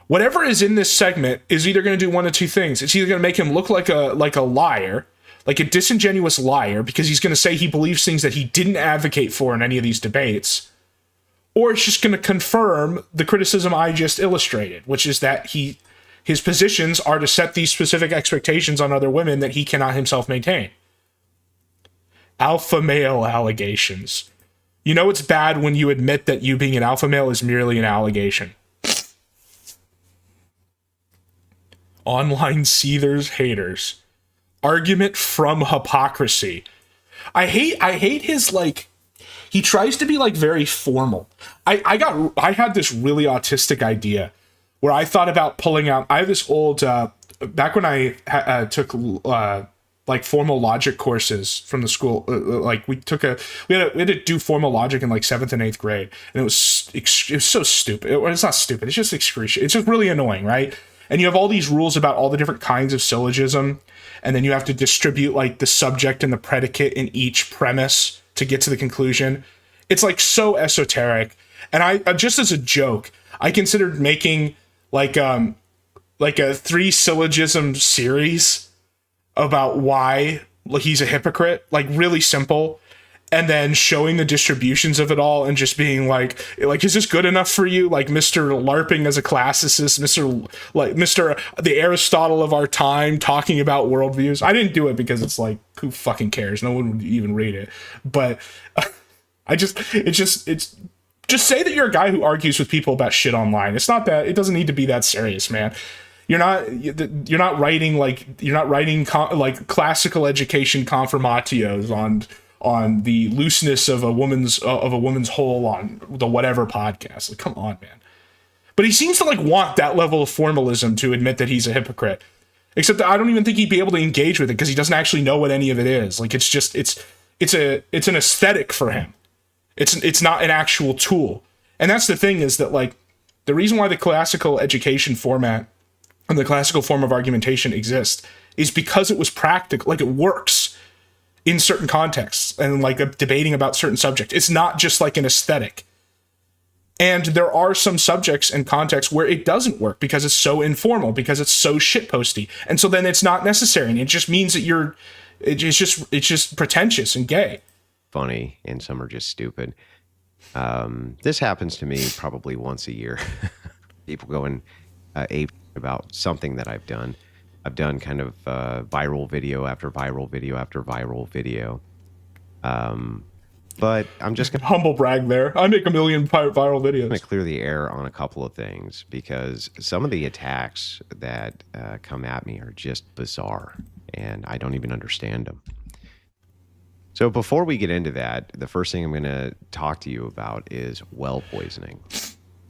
Whatever is in this segment is either going to do one of 2 things. It's either going to make him look like a liar, like a disingenuous liar, because he's going to say he believes things that he didn't advocate for in any of these debates, or it's just going to confirm the criticism I just illustrated, which is that his positions are to set these specific expectations on other women that he cannot himself maintain. Alpha male allegations. You know it's bad when you admit that you being an alpha male is merely an allegation. Online seethers, haters. Argument from hypocrisy. I hate his, like, he tries to be like very formal. I had this really autistic idea where I thought about pulling out, I have this old, back when I took like formal logic courses from the school, like we had to do formal logic in like 7th and 8th grade, and it was so stupid. It's not stupid, it's just excruciating. It's just really annoying, right? And you have all these rules about all the different kinds of syllogism, and then you have to distribute like the subject and the predicate in each premise to get to the conclusion. It's like so esoteric. And I just as a joke, I considered making like a 3 syllogism series about why he's a hypocrite, like really simple, and then showing the distributions of it all and just being like, is this good enough for you? Like Mr. LARPing as a classicist, Mr. the Aristotle of our time talking about worldviews. I didn't do it because it's like, who fucking cares? No one would even read it. But just say that you're a guy who argues with people about shit online. It's not that, it doesn't need to be that serious, man. You're not writing like classical education confirmatios on the looseness of a woman's hole on the whatever podcast. Like, come on, man. But he seems to like want that level of formalism to admit that he's a hypocrite. Except that I don't even think he'd be able to engage with it because he doesn't actually know what any of it is. Like, it's an aesthetic for him. It's not an actual tool. And that's the thing, is that like the reason why the classical education format and the classical form of argumentation exists is because it was practical. Like, it works in certain contexts and like debating about certain subjects. It's not just like an aesthetic. And there are some subjects and contexts where it doesn't work because it's so informal, because it's so shitposty. And so then it's not necessary. And it just means that it's just pretentious and gay. Funny, and some are just stupid. This happens to me probably once a year. People going ape about something that I've done. I've done kind of viral video after viral video after viral video. But I'm just going to humble brag there. I make 1 million viral videos. I'm going to clear the air on a couple of things, because some of the attacks that come at me are just bizarre, and I don't even understand them. So before we get into that, the first thing I'm going to talk to you about is well poisoning.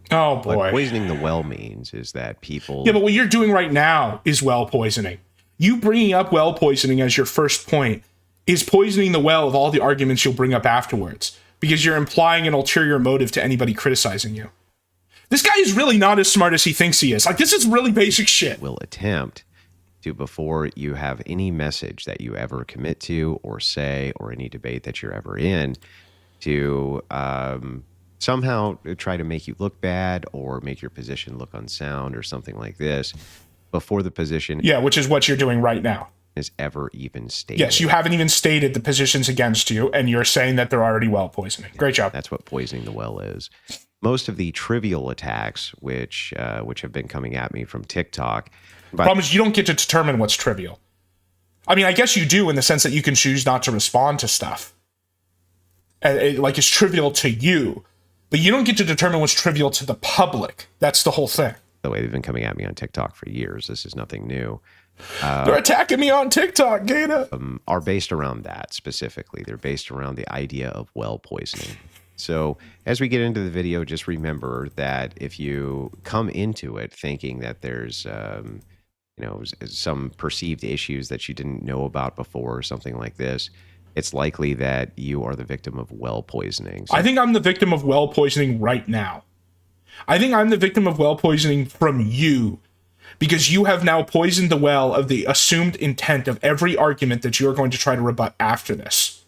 Oh, boy. What poisoning the well means is that people... Yeah, but what you're doing right now is well poisoning. You bringing up well poisoning as your first point is poisoning the well of all the arguments you'll bring up afterwards, because you're implying an ulterior motive to anybody criticizing you. This guy is really not as smart as he thinks he is. Like, this is really basic shit. Will attempt to, before you have any message that you ever commit to or say, or any debate that you're ever in, to somehow try to make you look bad or make your position look unsound or something like this before the position... Yeah, which is what you're doing right now. ...is ever even stated. Yes, you haven't even stated the positions against you, and you're saying that they're already well poisoning. Great job. That's what poisoning the well is. Most of the trivial attacks, which have been coming at me from TikTok... The problem is you don't get to determine what's trivial. I mean, I guess you do in the sense that you can choose not to respond to stuff. Like, it's trivial to you, but you don't get to determine what's trivial to the public. That's the whole thing. The way they've been coming at me on TikTok for years. This is nothing new. They're attacking me on TikTok, Gata. Are based around that specifically. They're based around the idea of well poisoning. So as we get into the video, just remember that if you come into it thinking that there's some perceived issues that you didn't know about before or something like this, it's likely that you are the victim of well poisoning. So, I think I'm the victim of well poisoning right now. I think I'm the victim of well poisoning from you, because you have now poisoned the well of the assumed intent of every argument that you're going to try to rebut after this.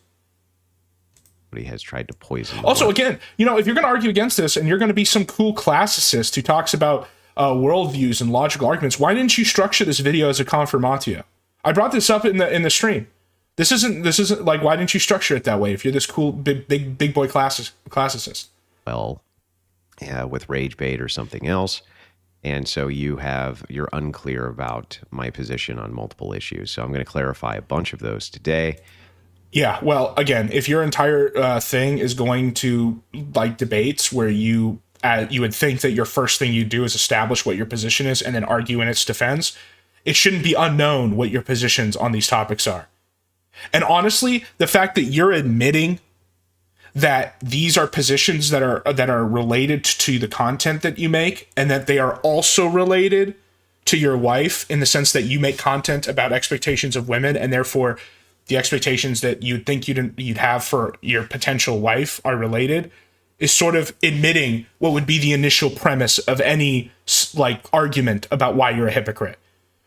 He has tried to poison. Also, again, if you're going to argue against this and you're going to be some cool classicist who talks about worldviews and logical arguments, why didn't you structure this video as a confirmatio? I brought this up in the stream. This isn't like, why didn't you structure it that way if you're this cool big boy classicist? Well, with rage bait or something else. And so you're unclear about my position on multiple issues. So I'm going to clarify a bunch of those today. Yeah, well, again, if your entire thing is going to like debates where you would think that your first thing you do is establish what your position is and then argue in its defense, it shouldn't be unknown what your positions on these topics are. And honestly, the fact that you're admitting that these are positions that are related to the content that you make, and that they are also related to your wife in the sense that you make content about expectations of women, and therefore the expectations that you'd think you'd have for your potential wife are related, is sort of admitting what would be the initial premise of any like argument about why you're a hypocrite.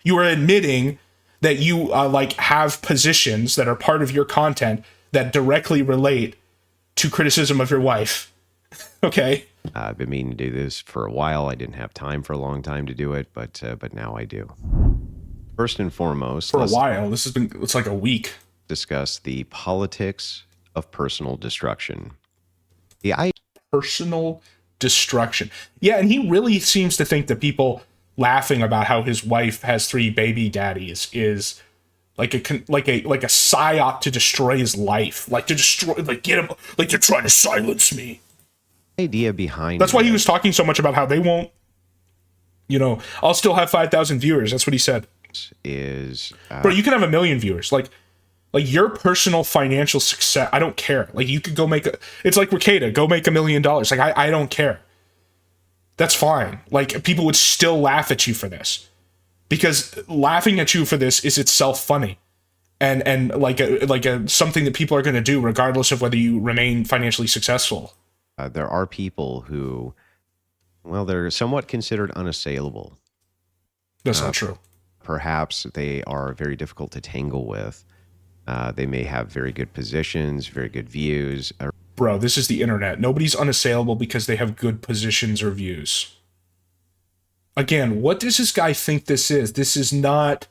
You are admitting that you have positions that are part of your content that directly relate to criticism of your wife. Okay. I've been meaning to do this for a while. I didn't have time for a long time to do it, but now I do. First and foremost, for a while, it's like a week. Discuss the politics of personal destruction. Personal destruction. Yeah, and he really seems to think that people laughing about how his wife has 3 baby daddies is like a psyop to destroy his life, get him, like they're trying to silence me. Idea behind that's why he was talking so much about how they won't You know, I'll still have 5,000 viewers. That's what he said. Bro, you can have 1 million viewers. Like your personal financial success, I don't care. Like you could go make it's like Ricada, go make $1 million. Like I don't care. That's fine. Like people would still laugh at you for this, because laughing at you for this is itself funny, and like something that people are going to do regardless of whether you remain financially successful. There are people who, well, they're somewhat considered unassailable. That's not true. Perhaps they are very difficult to tangle with. They may have very good positions, very good views. Bro, this is the internet. Nobody's unassailable because they have good positions or views. Again, what does this guy think this is? This is not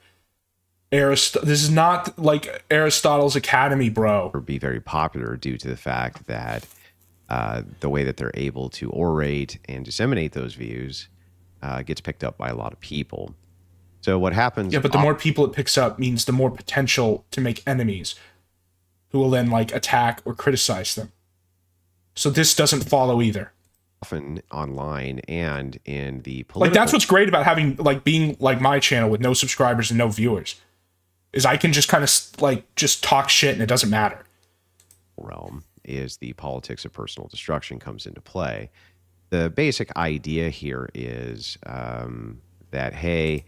this is not like Aristotle's Academy, bro. Or be very popular due to the fact that the way that they're able to orate and disseminate those views gets picked up by a lot of people. So what happens? Yeah, but the more people it picks up means the more potential to make enemies who will then like attack or criticize them. So this doesn't follow either. Often online and in the political... Like that's what's great about having like being like my channel with no subscribers and no viewers, is I can just kind of like just talk shit and it doesn't matter. Realm is the politics of personal destruction comes into play. The basic idea here is that, hey,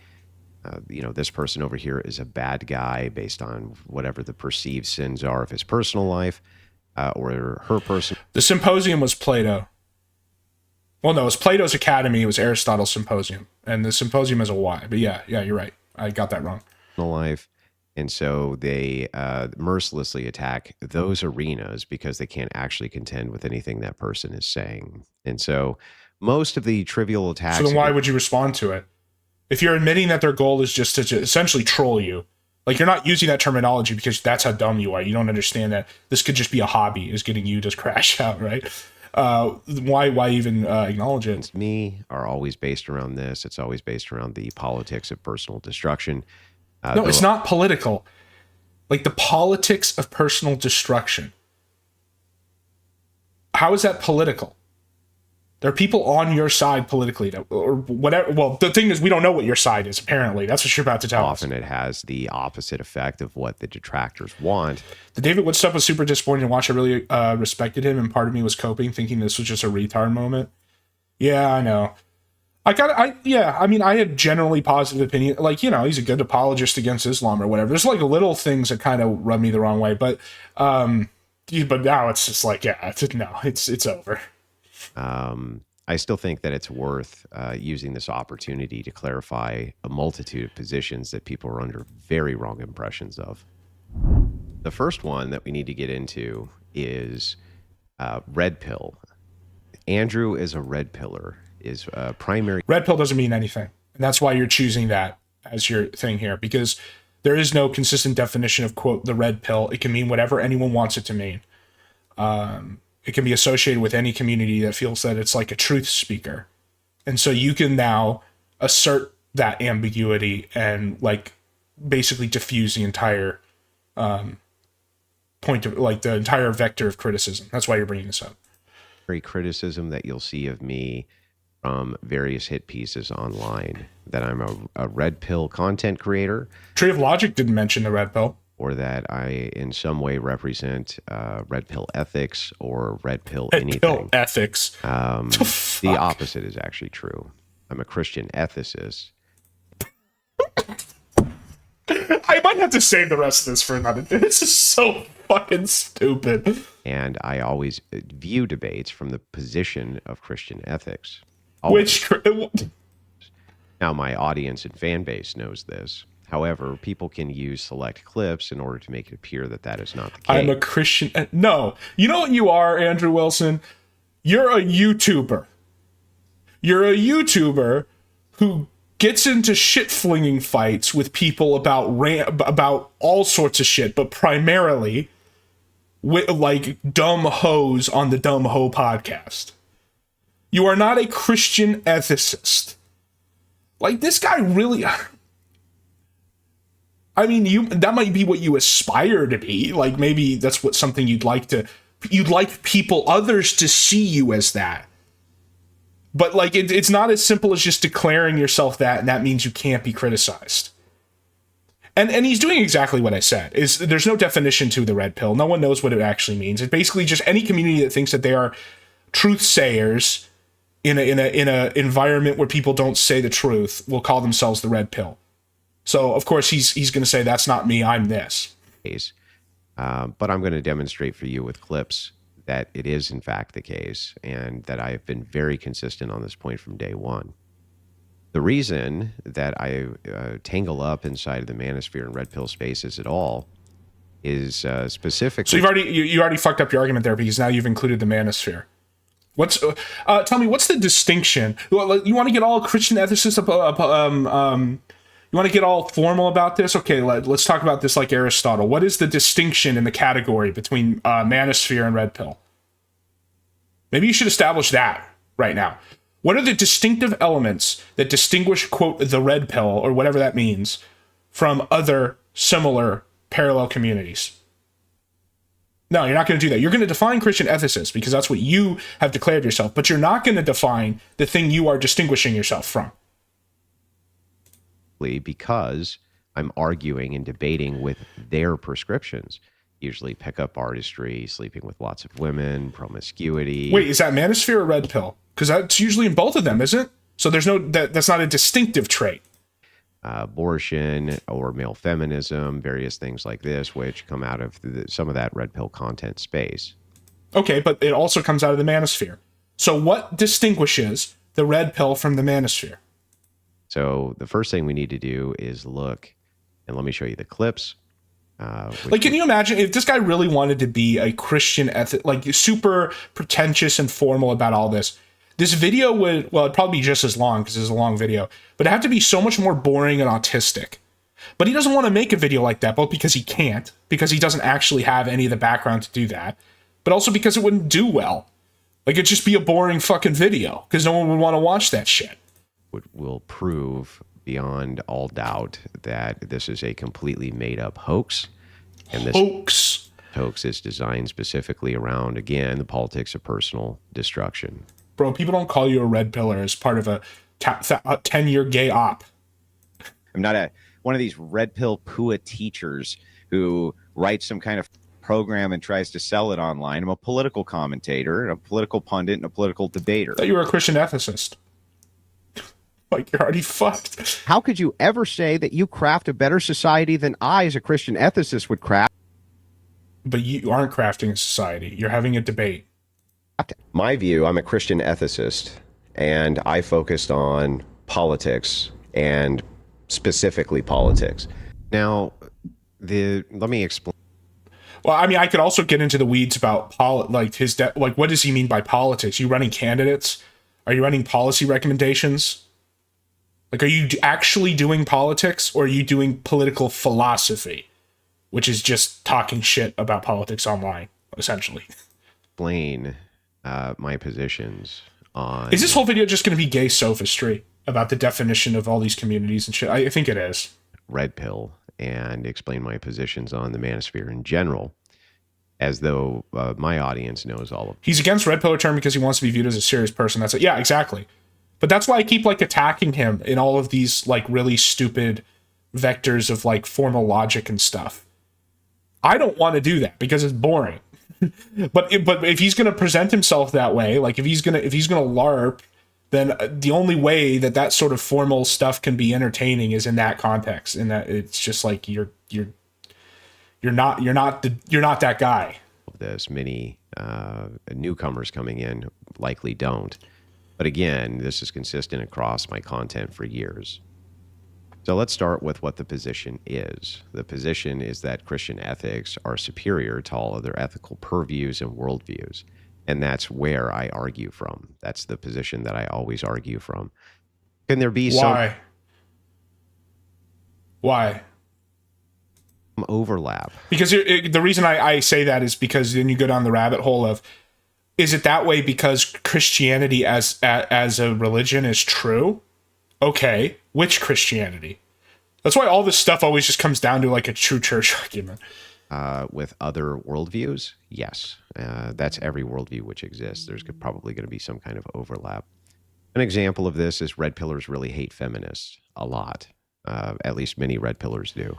you know, this person over here is a bad guy based on whatever the perceived sins are of his personal life or her person. The symposium was Plato. Well, no, it was Plato's Academy. It was Aristotle's Symposium. And the symposium is a Y. But yeah, you're right. I got that wrong. Life. And so they mercilessly attack those arenas because they can't actually contend with anything that person is saying. And so most of the trivial attacks... So then why would you respond to it? If you're admitting that their goal is just to essentially troll you, like you're not using that terminology because that's how dumb you are. You don't understand that this could just be a hobby, is getting you to crash out, right? Why even acknowledge it? Me are always based around this. It's always based around the politics of personal destruction. No, it's not political. Like the politics of personal destruction. How is that political? There are people on your side politically, or whatever. Well, the thing is, we don't know what your side is, apparently. That's what you're about to tell us. Often it has the opposite effect of what the detractors want. The David Wood stuff was super disappointing to watch. I really respected him, and part of me was coping, thinking this was just a retard moment. Yeah, I know. I mean, I had generally positive opinion. Like, you know, he's a good apologist against Islam or whatever. There's like little things that kind of rub me the wrong way, but now it's just like, yeah, it's over. I still think that it's worth using this opportunity to clarify a multitude of positions that people are under very wrong impressions of. The first one that we need to get into is red pill. Andrew is a red pillar, is primary. Red pill doesn't mean anything. And that's why you're choosing that as your thing here, because there is no consistent definition of, quote, the red pill. It can mean whatever anyone wants it to mean. It can be associated with any community that feels that it's like a truth speaker. And so you can now assert that ambiguity and like basically diffuse the entire point of like the entire vector of criticism. That's why you're bringing this up. Criticism that you'll see of me from various hit pieces online, that I'm a red pill content creator. Tree of Logic didn't mention the red pill. Or that I in some way represent red pill ethics or red pill anything. Red pill ethics. The opposite is actually true. I'm a Christian ethicist. I might have to save the rest of this for another day. This is so fucking stupid. And I always view debates from the position of Christian ethics. Always. Now, my audience and fan base knows this. However, people can use select clips in order to make it appear that that is not the case. I'm a Christian. No. You know what you are, Andrew Wilson? You're a YouTuber. You're a YouTuber who gets into shit-flinging fights with people about all sorts of shit, but primarily with like dumb hoes on the Dumb Ho podcast. You are not a Christian ethicist. Like, this guy really... I mean, that might be what you aspire to be. Like, maybe that's what something you'd like others to see you as that. But like it's not as simple as just declaring yourself that, and that means you can't be criticized. And he's doing exactly what I said. Is there's no definition to the red pill. No one knows what it actually means. It's basically just any community that thinks that they are truth sayers in a environment where people don't say the truth will call themselves the red pill. So of course he's going to say that's not me. I'm this. But I'm going to demonstrate for you with clips that it is in fact the case, and that I have been very consistent on this point from day one. The reason that I tangle up inside of the manosphere and red pill spaces at all is specifically. So you already fucked up your argument there, because now you've included the manosphere. What's tell me, what's the distinction? You want to get all Christian ethicists you want to get all formal about this? Okay, let's talk about this like Aristotle. What is the distinction in the category between manosphere and red pill? Maybe you should establish that right now. What are the distinctive elements that distinguish, quote, the red pill, or whatever that means, from other similar parallel communities? No, you're not going to do that. You're going to define Christian ethicists because that's what you have declared yourself, but you're not going to define the thing you are distinguishing yourself from. Because I'm arguing and debating with their prescriptions. Usually pickup artistry, sleeping with lots of women, promiscuity. Wait, is that manosphere or red pill? Because that's usually in both of them, isn't it? So there's that's not a distinctive trait. Abortion or male feminism, various things like this, which come out of some of that red pill content space. Okay, but it also comes out of the manosphere. So what distinguishes the red pill from the manosphere? So the first thing we need to do is look, and let me show you the clips. Like, can you imagine if this guy really wanted to be a Christian ethic, like super pretentious and formal about all this? This video would, well, it'd probably be just as long because it's a long video, but it'd have to be so much more boring and autistic. But he doesn't want to make a video like that, both because he can't, because he doesn't actually have any of the background to do that, but also because it wouldn't do well. Like, it'd just be a boring fucking video because no one would want to watch that shit. Will prove beyond all doubt that this is a completely made-up hoax. And this hoax is designed specifically around, again, the politics of personal destruction. Bro, people don't call you a red pillar as part of a 10-year gay op. I'm not one of these red pill PUA teachers who writes some kind of program and tries to sell it online. I'm a political commentator, a political pundit, and a political debater. I thought you were a Christian ethicist. Like, you're already fucked. How could you ever say that you craft a better society than I, as a Christian ethicist, would craft? But you aren't crafting a society. You're having a debate. My view, I'm a Christian ethicist, and I focused on politics, and specifically politics. Now, let me explain. Well, I mean, I could also get into the weeds about what does he mean by politics? Are you running candidates? Are you running policy recommendations? Like, are you actually doing politics, or are you doing political philosophy, which is just talking shit about politics online, essentially? Explain my positions on... Is this whole video just going to be gay sophistry about the definition of all these communities and shit? I think it is. Red pill, and explain my positions on the manosphere in general, as though my audience knows all of it. He's against red pill term because he wants to be viewed as a serious person. That's it. Yeah, exactly. But that's why I keep like attacking him in all of these like really stupid vectors of like formal logic and stuff. I don't want to do that because it's boring. but if he's going to present himself that way, like if he's going to LARP, then the only way that sort of formal stuff can be entertaining is in that context, and that it's just like you're not that guy. This many newcomers coming in likely don't. But again, this is consistent across my content for years. So let's start with what the position is. The position is that Christian ethics are superior to all other ethical purviews and worldviews. And that's where I argue from. That's the position that I always argue from. Can there be some overlap? Because the reason I say that is because then you go down the rabbit hole of, is it that way because Christianity as a religion is true? Okay, which Christianity? That's why all this stuff always just comes down to like a true church argument. With other worldviews, yes. That's every worldview which exists. There's probably going to be some kind of overlap. An example of this is red pillars really hate feminists a lot. At least many red pillars do.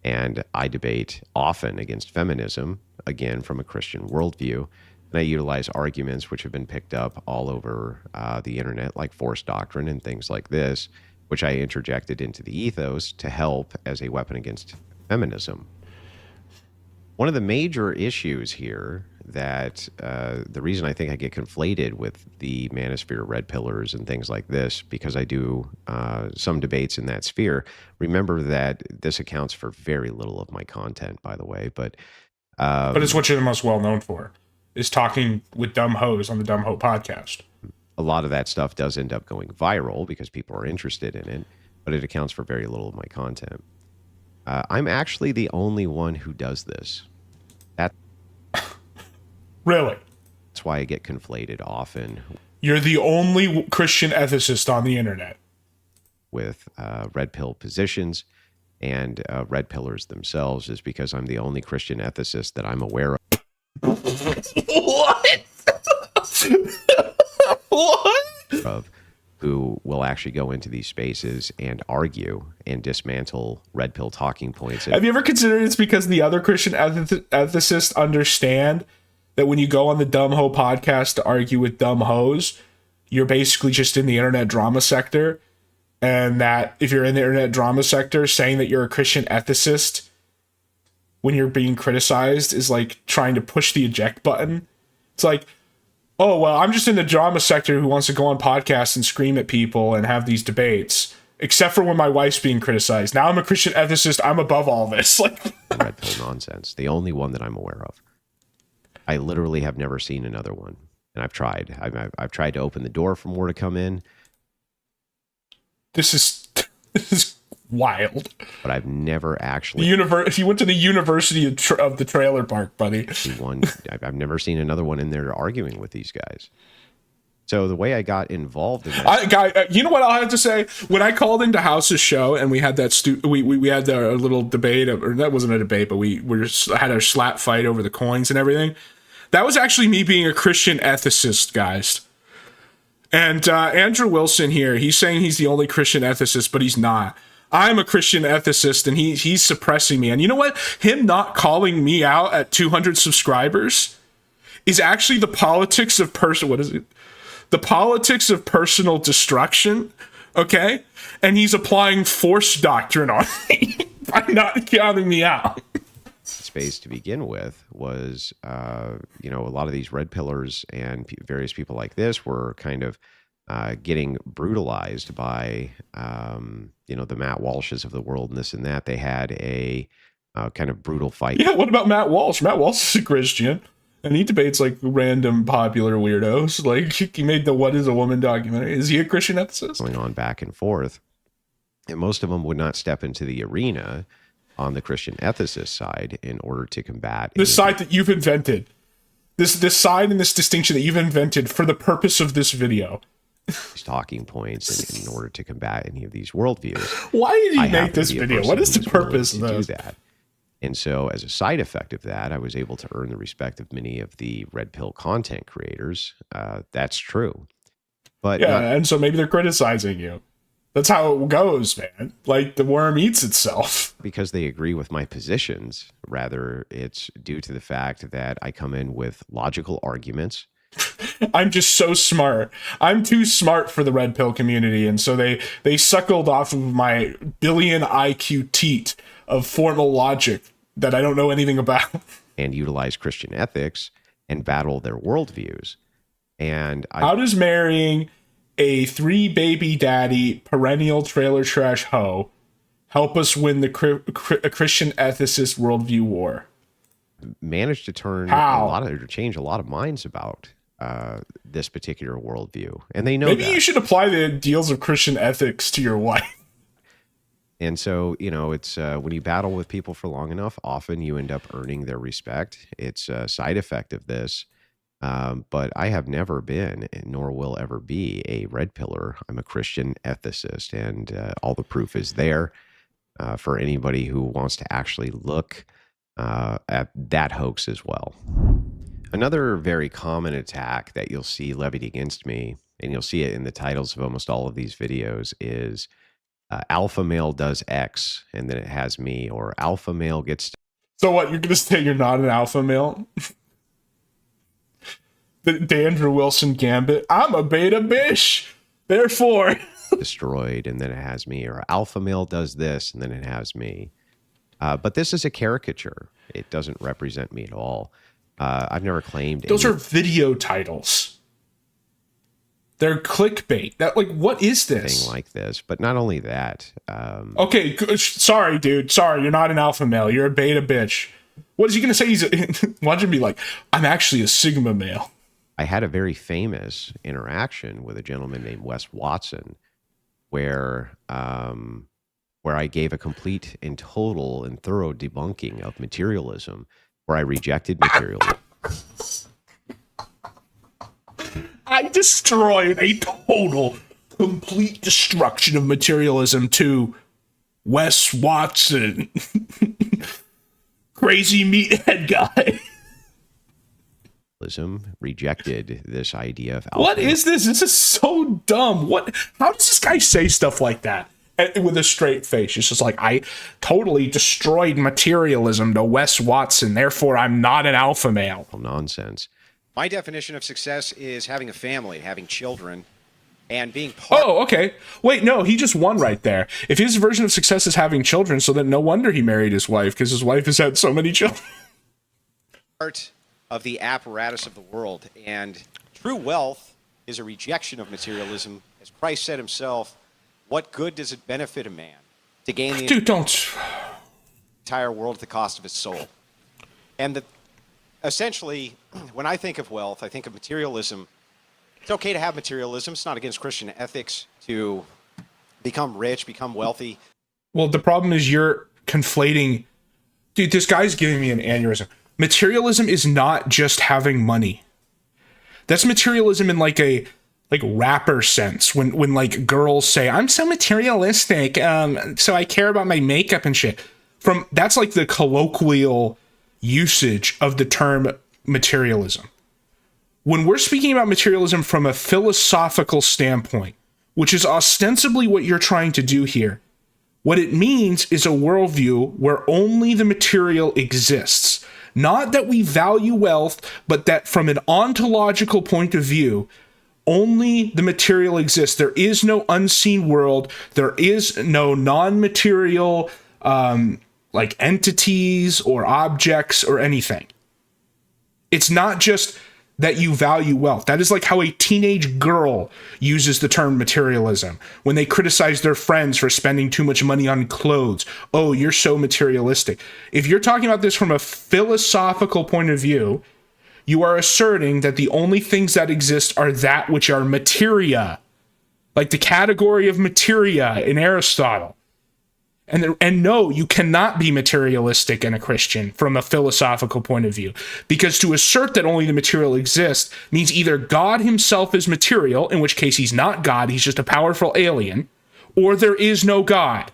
And I debate often against feminism, again, from a Christian worldview. And I utilize arguments which have been picked up all over the internet, like force doctrine and things like this, which I interjected into the ethos to help as a weapon against feminism. One of the major issues here that the reason I think I get conflated with the manosphere red pillars and things like this, because I do some debates in that sphere. Remember that this accounts for very little of my content, by the way, but it's what you're the most well known for, is talking with dumb hoes on the Dumb Ho podcast. A lot of that stuff does end up going viral because people are interested in it, but it accounts for very little of my content. I'm actually the only one who does this. Really? That's why I get conflated often. You're the only Christian ethicist on the internet. With red pill positions and red pillars themselves, is because I'm the only Christian ethicist that I'm aware of. What? What? Of who will actually go into these spaces and argue and dismantle red pill talking points. Have you ever considered it's because the other Christian ethicists understand that when you go on the Dumb Ho podcast to argue with dumb hoes, you're basically just in the internet drama sector, and that if you're in the internet drama sector, saying that you're a Christian ethicist when you're being criticized is like trying to push the eject button. It's like, oh, well, I'm just in the drama sector who wants to go on podcasts and scream at people and have these debates, except for when my wife's being criticized. Now I'm a Christian ethicist. I'm above all this. Like red pill nonsense. The only one that I'm aware of. I literally have never seen another one, and I've tried. I've tried to open the door for more to come in. This is wild. But I've never actually. You went to the University of the Trailer Park, buddy. I've never seen another one in there arguing with these guys. So the way I got involved in this, you know what I'll have to say? When I called into House's show and we had that we had a little debate, or that wasn't a debate, but we had our slap fight over the coins and everything. That was actually me being a Christian ethicist, guys. And Andrew Wilson here, he's saying he's the only Christian ethicist, but he's not. I'm a Christian ethicist, and he's suppressing me. And you know what? Him not calling me out at 200 subscribers is actually the politics of the politics of personal destruction, okay? And he's applying force doctrine on me by not counting me out. Space to begin with was, a lot of these red pillars and various people like this were kind of getting brutalized by, the Matt Walshes of the world and this and that. They had a kind of brutal fight. Yeah, what about Matt Walsh? Matt Walsh is a Christian. And he debates like random popular weirdos. Like he made the "What Is a Woman" documentary. Is he a Christian ethicist? Going on back and forth, and most of them would not step into the arena on the Christian ethicist side in order to combat the side that you've invented. This side and this distinction that you've invented for the purpose of this video. These talking points in order to combat any of these worldviews. Why did you make this video? What is the purpose of this? Do that. And so as a side effect of that, I was able to earn the respect of many of the red pill content creators. That's true. But and so maybe they're criticizing you. That's how it goes, man. Like the worm eats itself. Because they agree with my positions. Rather, it's due to the fact that I come in with logical arguments. I'm just so smart. I'm too smart for the red pill community. And so they suckled off of my billion IQ teat of formal logic that I don't know anything about. And utilize Christian ethics and battle their worldviews. And how does marrying a 3-baby daddy perennial trailer trash hoe help us win the Christian ethicist worldview war? Managed to change a lot of minds about this particular worldview. And they know maybe you should apply the ideals of Christian ethics to your wife. And so, it's when you battle with people for long enough, often you end up earning their respect. It's a side effect of this. But I have never been, nor will ever be, a red pillar. I'm a Christian ethicist, and all the proof is there for anybody who wants to actually look at that hoax as well. Another very common attack that you'll see levied against me and you'll see it in the titles of almost all of these videos, is alpha male does X, and then it has me, or alpha male gets. So what, you're going to say you're not an alpha male? The Andrew Wilson gambit. I'm a beta bish. Therefore. Destroyed, and then it has me, or alpha male does this, and then it has me. But this is a caricature. It doesn't represent me at all. I've never claimed those are video titles. They're clickbait. That, like, what is this? Thing like this, but not only that. Okay, sorry, dude. Sorry, you're not an alpha male. You're a beta bitch. What is he gonna say? Watch him be like, I'm actually a sigma male. I had a very famous interaction with a gentleman named Wes Watson, where I gave a complete and total and thorough debunking of materialism, where I rejected materialism. I destroyed a total, complete destruction of materialism to Wes Watson. Crazy meathead guy. Rejected this idea of alpha. What is this? This is so dumb. What? How does this guy say stuff like that with a straight face? It's just like, I totally destroyed materialism to Wes Watson, therefore I'm not an alpha male. Nonsense. My definition of success is having a family, having children, and being part. Oh, okay. Wait, no, he just won right there. If his version of success is having children, so then no wonder he married his wife, because his wife has had so many children. Part of the apparatus of the world, and true wealth is a rejection of materialism. As Christ said himself, what good does it benefit a man to gain the entire world at the cost of his soul? And essentially, when I think of wealth, I think of materialism. It's okay to have materialism. It's not against Christian ethics to become rich, become wealthy. Well, the problem is you're conflating. Dude, this guy's giving me an aneurysm. Materialism is not just having money. That's materialism in like a rapper sense. When like girls say, I'm so materialistic, so I care about my makeup and shit. That's like the colloquial usage of the term materialism. When we're speaking about materialism from a philosophical standpoint, which is ostensibly what you're trying to do here, what it means is a worldview where only the material exists. Not that we value wealth, but that from an ontological point of view, only the material exists. There is no unseen world. There is no non-material like entities or objects or anything. It's not just that you value wealth. That is like how a teenage girl uses the term materialism when they criticize their friends for spending too much money on clothes. Oh, you're so materialistic. If you're talking about this from a philosophical point of view, you are asserting that the only things that exist are that which are materia, like the category of materia in Aristotle. And no, you cannot be materialistic and a Christian from a philosophical point of view, because to assert that only the material exists means either God himself is material, in which case he's not God, he's just a powerful alien, or there is no God.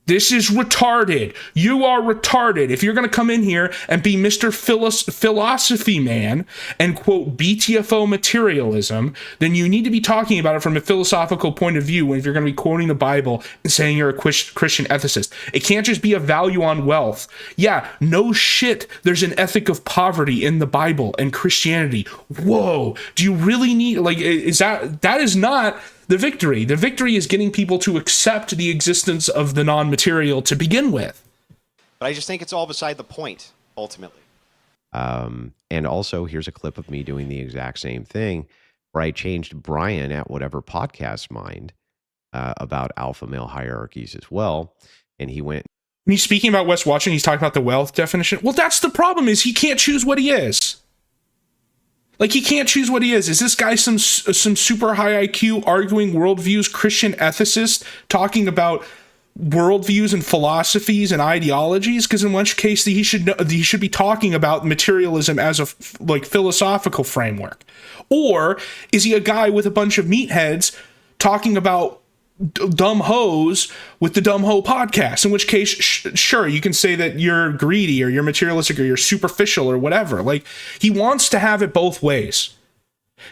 This is retarded. You are retarded. If you're going to come in here and be Mr. Philosophy Man and quote BTFO materialism, then you need to be talking about it from a philosophical point of view if you're going to be quoting the Bible and saying you're a Christian ethicist. It can't just be a value on wealth. Yeah, no shit. There's an ethic of poverty in the Bible and Christianity. Whoa. Do you really need, like, that is not the victory. The victory is getting people to accept the existence of the non-material to begin with. But I just think it's all beside the point, ultimately. And also, here's a clip of me doing the exact same thing, where I changed Brian at Whatever Podcast Mind about alpha male hierarchies as well. And he went. When he's speaking about Wes Watson, he's talking about the wealth definition. Well, that's the problem, is he can't choose what he is. Like, he can't choose what he is. Is this guy some super high IQ arguing worldviews, Christian ethicist, talking about worldviews and philosophies and ideologies? Because in which case he should be talking about materialism as a philosophical framework. Or is he a guy with a bunch of meatheads talking about dumb hoes with the Dumb Ho podcast? In which case, sure, you can say that you're greedy or you're materialistic or you're superficial or whatever. Like, he wants to have it both ways.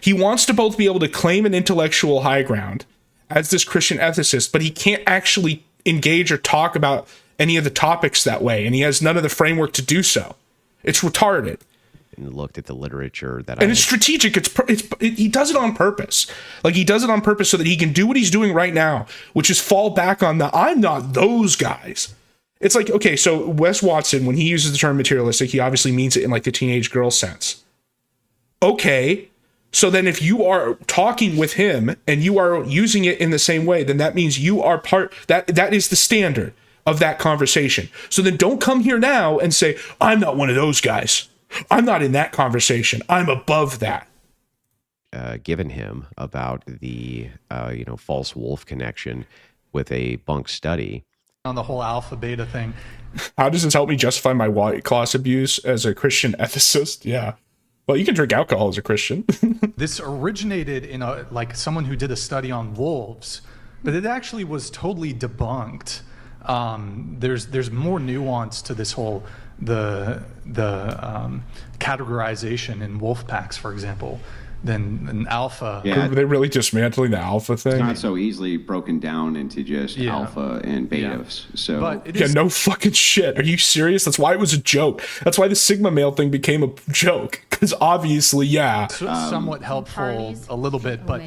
He wants to both be able to claim an intellectual high ground as this Christian ethicist, but he can't actually engage or talk about any of the topics that way, and he has none of the framework to do so. It's retarded. And looked at the literature that and it's strategic. He does it on purpose. Like, he does it on purpose so that he can do what he's doing right now, which is fall back on the I'm not those guys. It's like, okay, so Wes Watson, when he uses the term materialistic, he obviously means it in like the teenage girl sense. Okay, so then if you are talking with him and you are using it in the same way, then that means you are that is the standard of that conversation. So then don't come here now and say, I'm not one of those guys. I'm not in that conversation. I'm above that. Given him about the false wolf connection with a bunk study. On the whole alpha beta thing. How does this help me justify my white class abuse as a Christian ethicist? Yeah. Well, you can drink alcohol as a Christian. This originated in someone who did a study on wolves, but it actually was totally debunked. There's more nuance to this whole the categorization in wolf packs, for example, than an alpha. Yeah. Are they really dismantling the alpha thing? It's not so easily broken down into just alpha and betas. So No fucking shit. Are you serious? That's why it was a joke. That's why the Sigma male thing became a joke. Because obviously, somewhat helpful a little bit, but.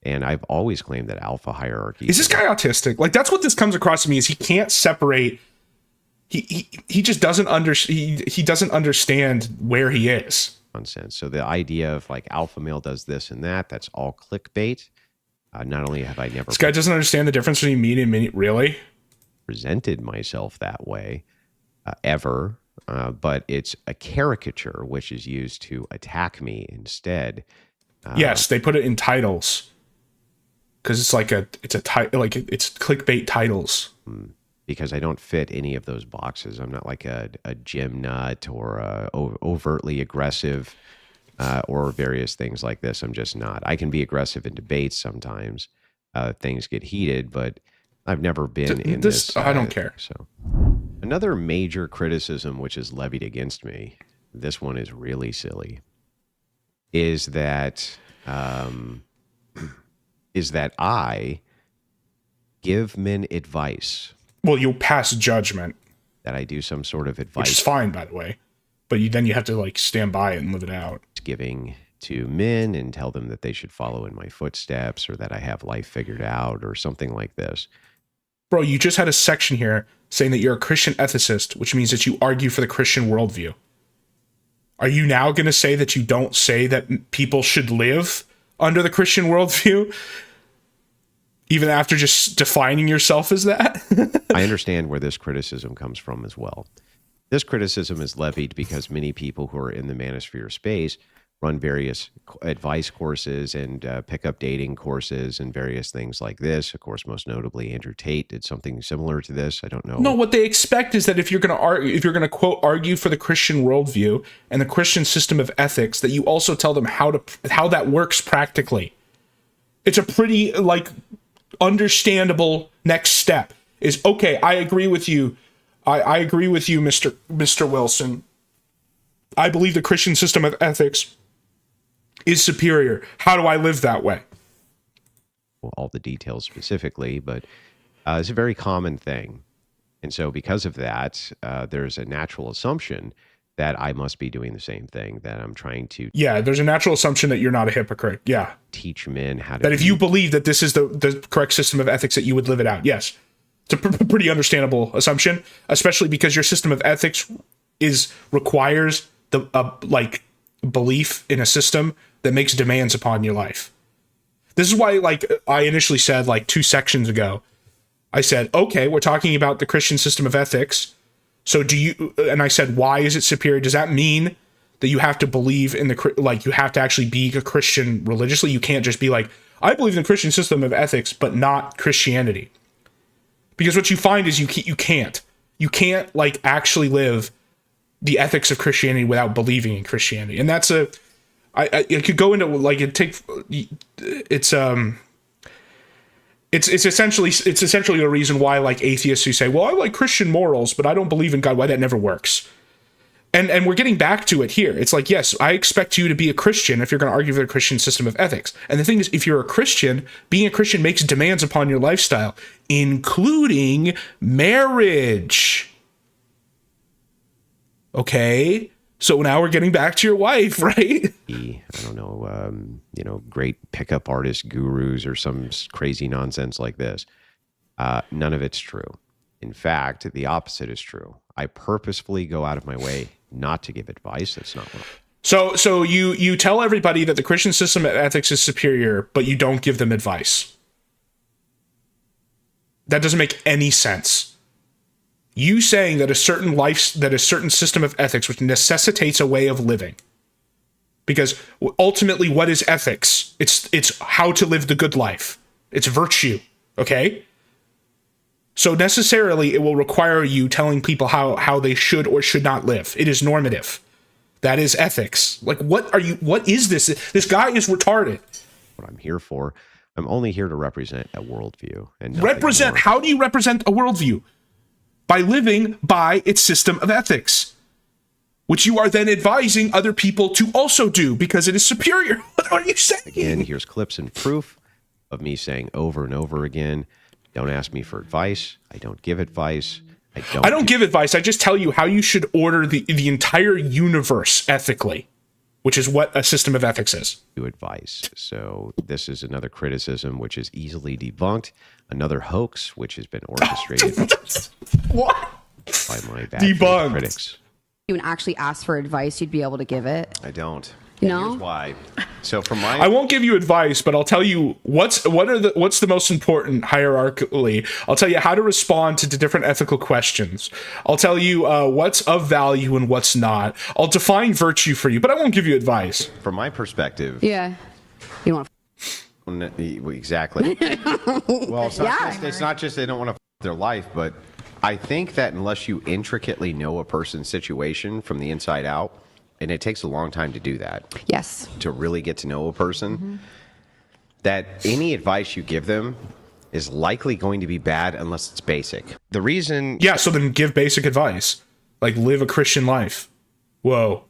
And I've always claimed that alpha hierarchy. Is this guy autistic? Like, that's what this comes across to me, is he can't separate. He just doesn't he doesn't understand where he is. Nonsense. So the idea of like alpha male does this and that's all clickbait. Not only have I never. This guy doesn't understand the difference between mean and mini. Really? Presented myself that way ever, but it's a caricature which is used to attack me instead. Yes, they put it in titles because it's it's clickbait titles. Because I don't fit any of those boxes. I'm not like a gym nut or overtly aggressive or various things like this. I'm just not. I can be aggressive in debates sometimes. Things get heated, but I've never been in this. I don't care. So another major criticism which is levied against me, this one is really silly, is that I give men advice. Well, you'll pass judgment. That I do some sort of advice. Which is fine, by the way. But then you have to like stand by it and live it out. Giving to men and tell them that they should follow in my footsteps or that I have life figured out or something like this. Bro, you just had a section here saying that you're a Christian ethicist, which means that you argue for the Christian worldview. Are you now going to say that you don't say that people should live under the Christian worldview? Even after just defining yourself as that? I understand where this criticism comes from as well. This criticism is levied because many people who are in the manosphere space run various advice courses and pick up dating courses and various things like this. Of course, most notably, Andrew Tate did something similar to this. I don't know. No, what they expect is that if you're going to argue, if you're going to quote argue for the Christian worldview and the Christian system of ethics, that you also tell them how that works practically. It's a pretty understandable next step. Is okay. I agree with you. I agree with you, Mr. Wilson. I believe the Christian system of ethics is superior. How do I live that way? Well, all the details specifically, but it's a very common thing. And so because of that, there's a natural assumption that I must be doing the same thing, that I'm trying to... Yeah, there's a natural assumption that you're not a hypocrite. Yeah. Teach men how to... That if you believe that this is the correct system of ethics, that you would live it out. Yes. It's a pretty understandable assumption, especially because your system of ethics requires the belief in a system that makes demands upon your life. This is why, I initially said 2 sections ago, I said, okay, we're talking about the Christian system of ethics. So and I said, why is it superior? Does that mean that you have to believe in you have to actually be a Christian religiously? You can't just be like, I believe in the Christian system of ethics, but not Christianity. Because what you find is you can't actually live the ethics of Christianity without believing in Christianity. And that's I could go into it's essentially a reason why atheists who say, well, I like Christian morals, but I don't believe in God, why that never works. And we're getting back to it here. It's like, yes, I expect you to be a Christian if you're going to argue for the Christian system of ethics. And the thing is, if you're a Christian, being a Christian makes demands upon your lifestyle, including marriage. Okay? So now we're getting back to your wife, right? I don't know, great pickup artist gurus or some crazy nonsense like this. None of it's true. In fact, the opposite is true. I purposefully go out of my way not to give advice. That's not what. So you tell everybody that the Christian system of ethics is superior, but you don't give them advice. That doesn't make any sense. You saying that a certain system of ethics which necessitates a way of living. Because ultimately, what is ethics? It's how to live the good life. It's virtue, okay? So necessarily, it will require you telling people how they should or should not live. It is normative. That is ethics. Like, what is this? This guy is retarded. What I'm here for. I'm only here to represent a worldview. And represent? How do you represent a worldview? By living by its system of ethics, which you are then advising other people to also do because it is superior. What are you saying? Again, here's clips and proof of me saying over and over again, don't ask me for advice. I don't give advice. I don't give advice. I just tell you how you should order the entire universe ethically, which is what a system of ethics is. Do advice. So this is another criticism which is easily debunked. Another hoax which has been orchestrated what? By my bad debunked critics. You would actually ask for advice, you'd be able to give it. I don't. No? Here's why. So from my, I won't give you advice, but I'll tell you what's the most important hierarchically. I'll tell you how to respond to different ethical questions. I'll tell you what's of value and what's not. I'll define virtue for you, but I won't give you advice. From my perspective. Yeah. You want exactly. Well, it's not just they don't want to their life, but I think that unless you intricately know a person's situation from the inside out, and it takes a long time to do that. Yes. To really get to know a person, that any advice you give them is likely going to be bad unless it's basic. The reason... Yeah, so then give basic advice. Like, live a Christian life. Whoa.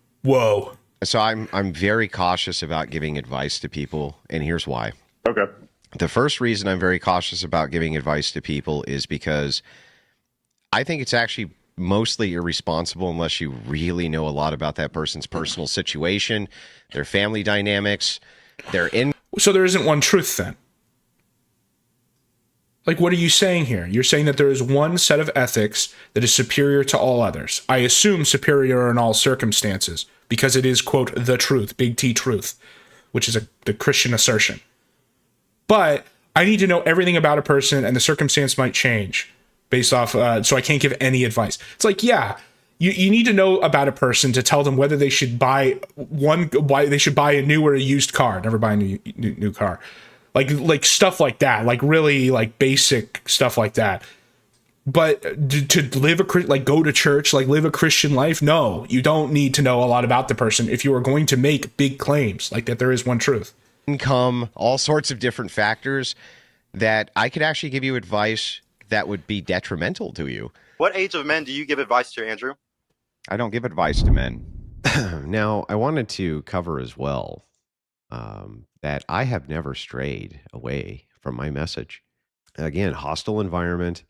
So I'm very cautious about giving advice to people, and here's why. Okay. The first reason I'm very cautious about giving advice to people is because I think it's actually mostly irresponsible unless you really know a lot about that person's personal situation, their family dynamics, So there isn't one truth then? Like, what are you saying here? You're saying that there is one set of ethics that is superior to all others. I assume superior in all circumstances because it is, quote, the truth, big T truth, which is the Christian assertion. But I need to know everything about a person and the circumstance might change. Based off, so I can't give any advice. It's like, yeah, you need to know about a person to tell them whether they should buy a new or a used car. Never buy a new car, like stuff like that, like really like basic stuff like that. But to live go to church, like live a Christian life, no, you don't need to know a lot about the person if you are going to make big claims like that. There is one truth. Income, all sorts of different factors that I could actually give you advice that would be detrimental to you. What age of men do you give advice to, Andrew? I don't give advice to men. Now, I wanted to cover as well that I have never strayed away from my message. Again, hostile environment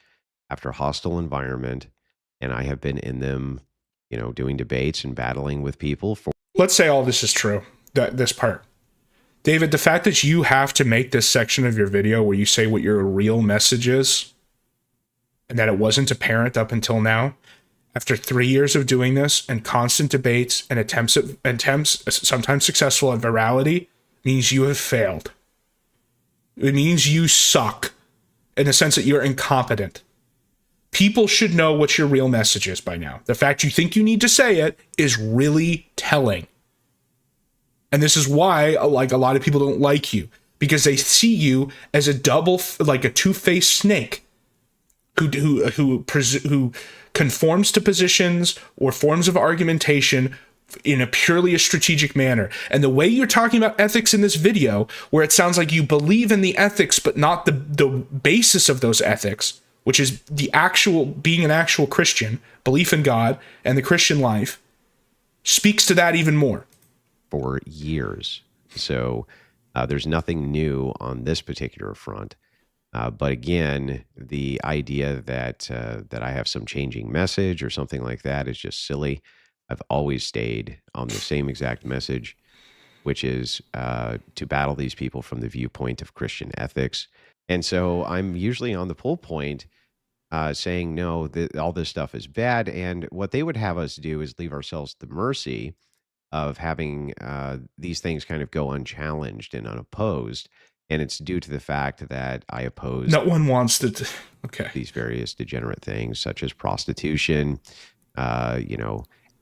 after hostile environment, and I have been in them, doing debates and battling with people for... Let's say all this is true, this part. David, the fact that you have to make this section of your video where you say what your real message is, and that it wasn't apparent up until now, after 3 years of doing this and constant debates and attempts, sometimes successful at virality, means you have failed. It means you suck in the sense that you're incompetent. People should know what your real message is by now. The fact you think you need to say it is really telling. And this is why, like, a lot of people don't like you, because they see you as a two-faced snake who conforms to positions or forms of argumentation in a purely strategic manner. And the way you're talking about ethics in this video, where it sounds like you believe in the ethics but not the basis of those ethics, which is the actual being an actual Christian, belief in God and the Christian life, speaks to that even more. For years. So there's nothing new on this particular front. But again, the idea that that I have some changing message or something like that is just silly. I've always stayed on the same exact message, which is to battle these people from the viewpoint of Christian ethics. And so I'm usually on the pull point saying, no, all this stuff is bad. And what they would have us do is leave ourselves at the mercy of having these things kind of go unchallenged and unopposed. And it's due to the fact that I oppose no one wants to these various degenerate things such as prostitution,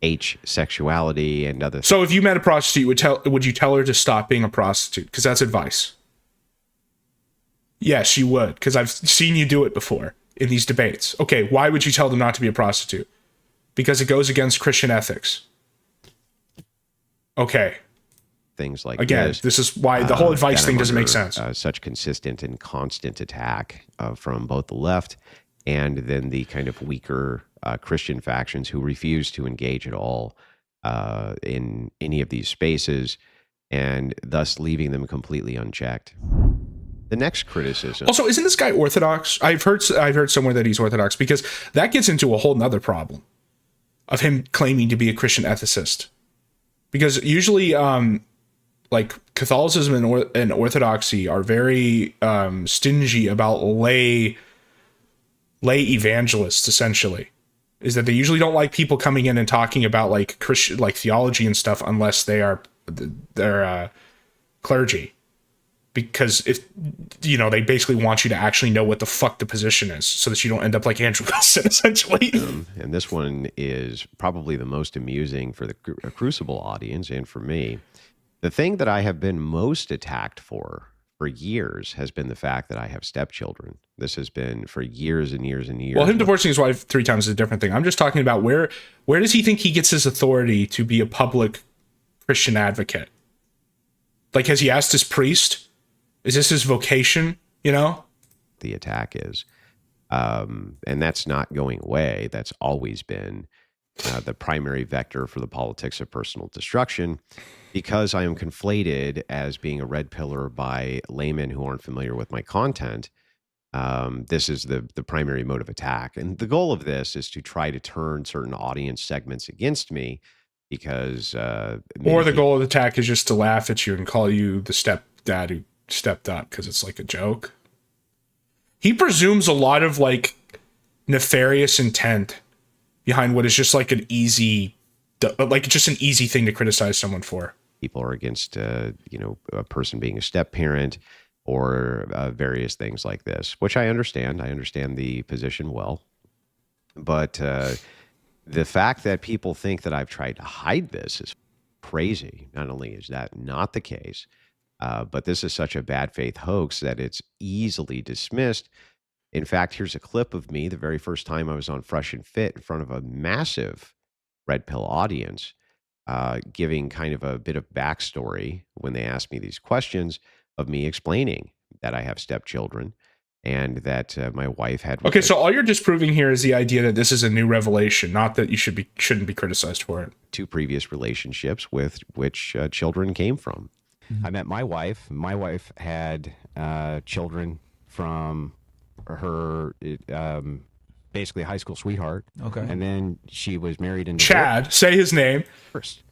H sexuality and other So if you met a prostitute, would you tell her to stop being a prostitute? Because that's advice. Yes, you would, because I've seen you do it before in these debates. Okay, why would you tell them not to be a prostitute? Because it goes against Christian ethics. Okay. Things like again, this is why the whole advice thing doesn't make sense. Such consistent and constant attack from both the left and then the kind of weaker Christian factions who refuse to engage at all in any of these spaces, and thus leaving them completely unchecked. The next criticism. Also, isn't this guy Orthodox? I've heard somewhere that he's Orthodox, because that gets into a whole nother problem of him claiming to be a Christian ethicist. Because usually, like Catholicism and Orthodoxy are very stingy about lay evangelists. Essentially, is that they usually don't like people coming in and talking about like Christian, like theology and stuff, unless they're clergy. Because if they basically want you to actually know what the fuck the position is, so that you don't end up like Andrew Wilson, essentially. And this one is probably the most amusing for the Crucible audience and for me. The thing that I have been most attacked for years has been the fact that I have stepchildren. This has been for years and years and years. Well, him divorcing his wife 3 times is a different thing. I'm just talking about where does he think he gets his authority to be a public Christian advocate? Like, has he asked his priest? Is this his vocation? The attack is. And that's not going away. That's always been the primary vector for the politics of personal destruction, because I am conflated as being a red pillar by laymen who aren't familiar with my content. This is the primary mode of attack. And the goal of this is to try to turn certain audience segments against me, because... or the goal of the attack is just to laugh at you and call you the stepdad who stepped up because it's like a joke. He presumes a lot of like nefarious intent behind what is just like an easy thing to criticize someone for. People are against a person being a step parent or various things like this, which I understand. I understand the position well, but the fact that people think that I've tried to hide this is crazy. Not only is that not the case, but this is such a bad faith hoax that it's easily dismissed. In fact, here's a clip of me the very first time I was on Fresh and Fit in front of a massive Red Pill audience, giving kind of a bit of backstory when they asked me these questions of me explaining that I have stepchildren and that my wife had... Okay, so all you're disproving here is the idea that this is a new revelation, not that you shouldn't be criticized for it. 2 previous relationships with which children came from. I met my wife. My wife had children from her basically high school sweetheart. Okay. And then she was married in Chad. Say his name. First.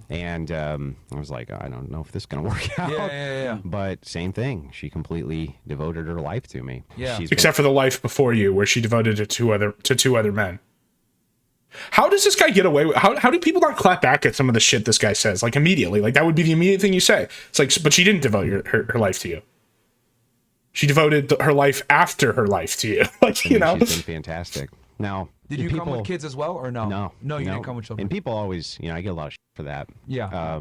And I was like, I don't know if this is going to work out. Yeah. But same thing. She completely devoted her life to me. Yeah. Except for the life before you, where she devoted it to 2 other men. How does this guy get away with? How do people not clap back at some of the shit this guy says? Like immediately, like that would be the immediate thing you say. It's like, but she didn't devote her life to you. She devoted her life after her life to you. Like, She's been fantastic. Now, did you come with kids as well, or no? No, you didn't come with children. And people always, I get a lot of shit for that. Yeah.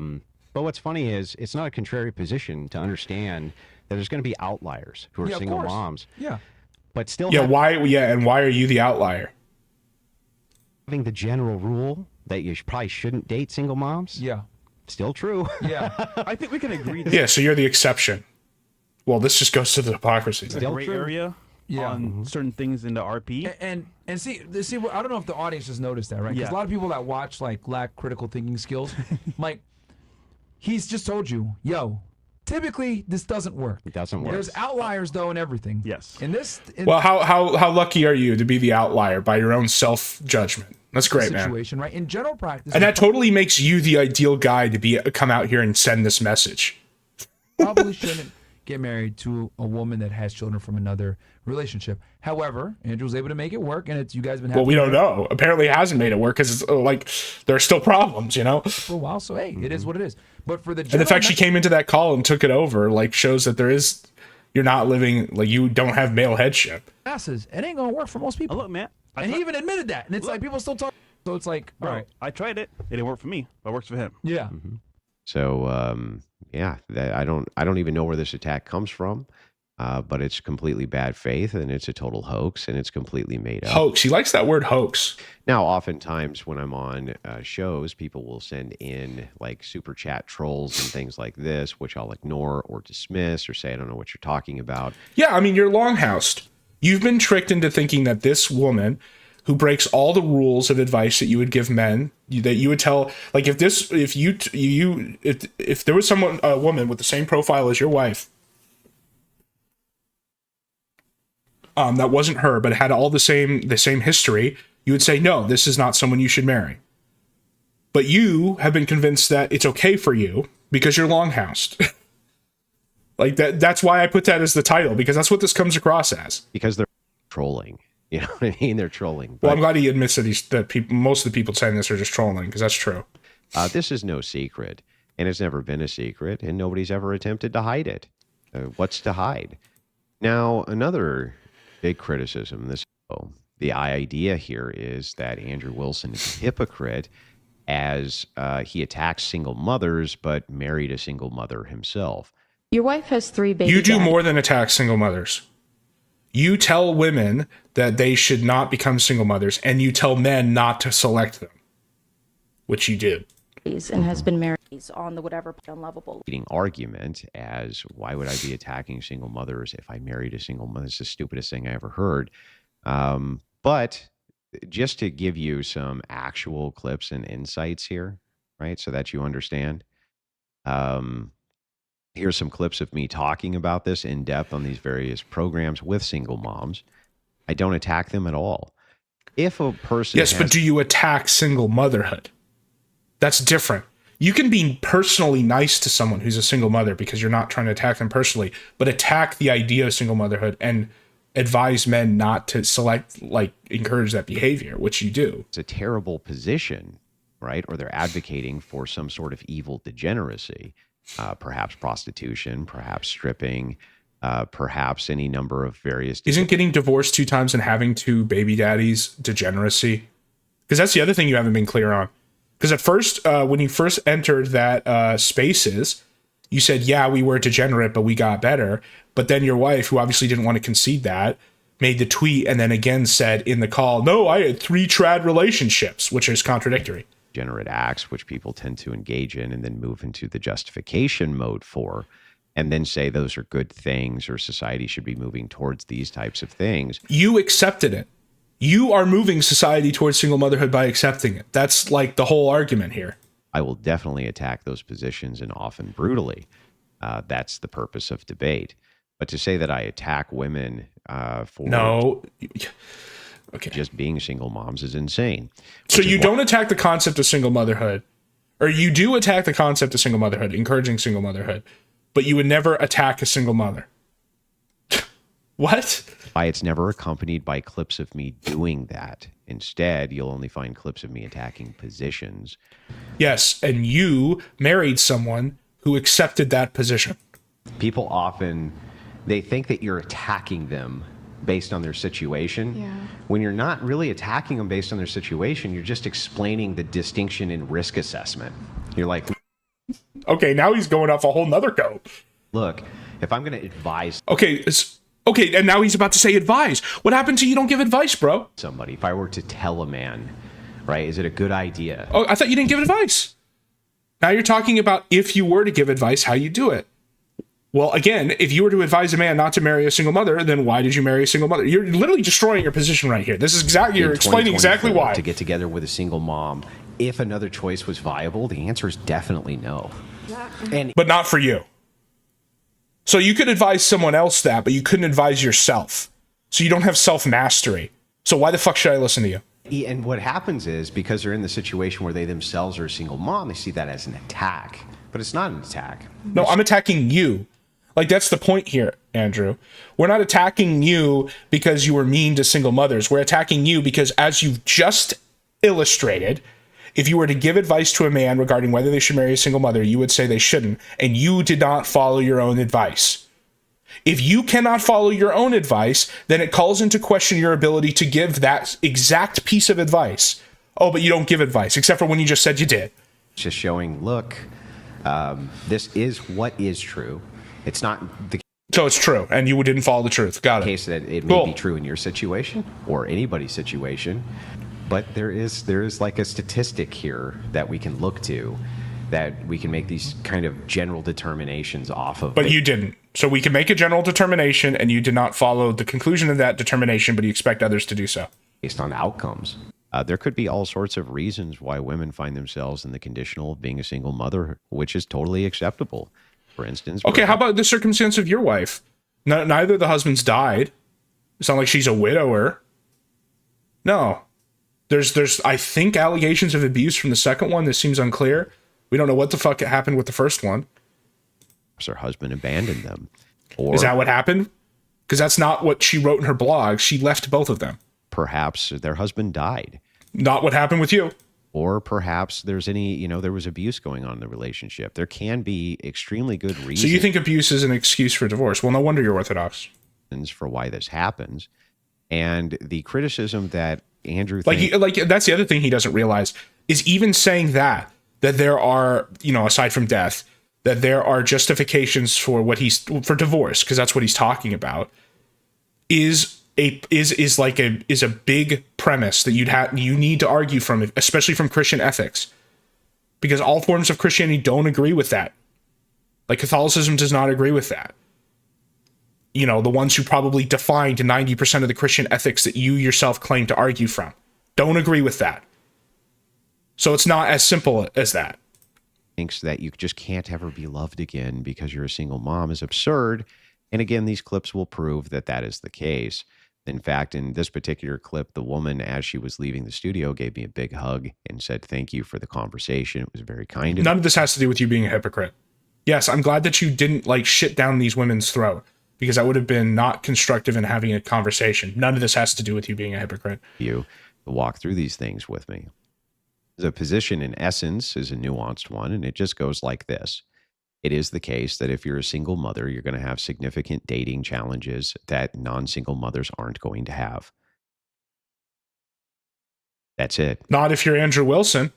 But what's funny is it's not a contrary position to understand that there's going to be outliers who are single moms. Yeah. But still. Yeah. And why are you the outlier? Having the general rule that you probably shouldn't date single moms. Yeah. Still true. Yeah. I think we can agree. Yeah. So you're the exception. Well, this just goes to the hypocrisy. The gray area on certain things in the RP. And see, I don't know if the audience has noticed that, right? Because a lot of people that watch like lack critical thinking skills. Like, he's just told you, yo, typically this doesn't work. It doesn't work. There's outliers though and everything. Yes. In this, Well, how lucky are you to be the outlier by your own self judgment? That's great, situation, man. right? In general practice, And that totally makes you the ideal guy to come out here and send this message. probably shouldn't get married to a woman that has children from another relationship. However, Andrew was able to make it work, and it's you guys been happy. Well, we don't know. Apparently, it hasn't made it work because it's like there are still problems, you know. For a while, so hey, it is what it is. But for the And the fact she came into that call and took it over, like, shows that you're not living, like, you don't have male headship. masses, it ain't gonna work for most people. Look, man, and he even admitted that, and it's like people still talk. So it's like, all right, I tried it. It didn't work for me, but it works for him. Yeah. So yeah, I don't even know where this attack comes from, but it's completely bad faith, and it's a total hoax, and it's completely made up. Hoax. He likes that word, hoax. Now, oftentimes when I'm on shows, people will send in like super chat trolls and things like this, which I'll ignore or dismiss or say I don't know what you're talking about. Yeah, I mean, you're longhoused. You've been tricked into thinking that this woman who breaks all the rules of advice that you would give men, that you would tell, like, if there was a woman with the same profile as your wife, that wasn't her, but had all the same history, you would say, no, this is not someone you should marry. But you have been convinced that it's okay for you because you're longhoused. Like that's why I put that as the title, because that's what this comes across as. Because they're trolling. You know what I mean? They're trolling. Well, I'm glad he admits that most of the people saying this are just trolling, because that's true. This is no secret, and it's never been a secret, and nobody's ever attempted to hide it. What's to hide? Now, another big criticism, the idea here is that Andrew Wilson is a hypocrite as he attacks single mothers, but married a single mother himself. Your wife has 3 babies. You do more than attack single mothers. You tell women that they should not become single mothers, and you tell men not to select them, which you do. And has been married on the whatever unlovable Argument as why would I be attacking single mothers if I married a single mother? It's the stupidest thing I ever heard. But just to give you some actual clips and insights here, right, so that you understand. Here's some clips of me talking about this in depth on these various programs with single moms. I don't attack them at all. If a person but do you attack single motherhood? That's different. You can be personally nice to someone who's a single mother because you're not trying to attack them personally, but attack the idea of single motherhood and advise men not to encourage that behavior, which you do. It's a terrible position, right? Or they're advocating for some sort of evil degeneracy. Perhaps prostitution, perhaps stripping, perhaps any number of various... Isn't getting divorced 2 times and having 2 baby daddies degeneracy? Because that's the other thing you haven't been clear on. Because at first, when you first entered that Spaces, you said, yeah, we were degenerate, but we got better. But then your wife, who obviously didn't want to concede that, made the tweet and then again said in the call, no, I had 3 trad relationships, which is contradictory. Degenerate acts, which people tend to engage in and then move into the justification mode for, and then say those are good things or society should be moving towards these types of things. You accepted it. You are moving society towards single motherhood by accepting it. That's like the whole argument here. I will definitely attack those positions, and often brutally. That's the purpose of debate. But to say that I attack women for just being single moms is insane. So you don't attack the concept of single motherhood, or you do attack the concept of single motherhood, encouraging single motherhood, but you would never attack a single mother. What? It's never accompanied by clips of me doing that. Instead, you'll only find clips of me attacking positions. Yes, and you married someone who accepted that position. People often, they think that you're attacking them based on their situation. Yeah. When you're not really attacking them based on their situation, you're just explaining the distinction in risk assessment. You're like, okay, now he's going off a whole nother go. Look, if I'm going to advise... Okay, and now he's about to say advise. What happens if you don't give advice, bro? Somebody, if I were to tell a man, right, is it a good idea? Oh, I thought you didn't give advice. Now you're talking about if you were to give advice, how you do it. Well, again, if you were to advise a man not to marry a single mother, then why did you marry a single mother? You're literally destroying your position right here. This is exactly, you're explaining exactly why. To get together with a single mom, if another choice was viable, the answer is definitely no. But not for you. So you could advise someone else that, but you couldn't advise yourself. So you don't have self-mastery. So why the fuck should I listen to you? And what happens is, because they're in the situation where they themselves are a single mom, they see that as an attack. But it's not an attack. No, I'm attacking you. Like, that's the point here, Andrew. We're not attacking you because you were mean to single mothers. We're attacking you because, as you've just illustrated, if you were to give advice to a man regarding whether they should marry a single mother, you would say they shouldn't, and you did not follow your own advice. If you cannot follow your own advice, then it calls into question your ability to give that exact piece of advice. Oh, but you don't give advice, except for when you just said you did. Just showing, look, this is what is true. It's not the So it's true, and you didn't follow the truth. Got it. case that it may be true in your situation or anybody's situation, but there is like a statistic here that we can look to, that we can make these kind of general determinations off of. But you didn't. So we can make a general determination, and you did not follow the conclusion of that determination, but you expect others to do so. Based on outcomes. There could be all sorts of reasons why women find themselves in the conditional of being a single mother, which is totally acceptable. For instance. Okay, how about the circumstance of your wife? Neither of the husbands died. It's not like she's a widower. No. There's I think, allegations of abuse from the second one. This seems unclear. We don't know what the fuck happened with the first one. Her husband abandoned them. Or is that what happened? Because that's not what she wrote in her blog. She left both of them. Perhaps their husband died. Not what happened with you. Or perhaps there was abuse going on in the relationship. There can be extremely good reasons. So you think abuse is an excuse for divorce? Well, no wonder you're Orthodox. For why this happens. And the criticism that Andrew like that's the other thing he doesn't realize is, even saying that there are, aside from death, that there are justifications for for divorce, because that's what he's talking about, is a big premise that you need to argue from, especially from Christian ethics, because all forms of Christianity don't agree with that. Like, Catholicism does not agree with that. The ones who probably defined 90% of the Christian ethics that you yourself claim to argue from don't agree with that. So it's not as simple as that. Thinks that you just can't ever be loved again because you're a single mom is absurd. And again, these clips will prove that that is the case. In fact, in this particular clip, the woman, as she was leaving the studio, gave me a big hug and said, "Thank you for the conversation. It was very kind of you." None of this has to do with you being a hypocrite. Yes, I'm glad that you didn't shit down these women's throat, because that would have been not constructive in having a conversation. None of this has to do with you being a hypocrite. You walk through these things with me. The position, in essence, is a nuanced one, and it just goes like this. It is the case that if you're a single mother, you're going to have significant dating challenges that non-single mothers aren't going to have. That's it. Not if you're Andrew Wilson.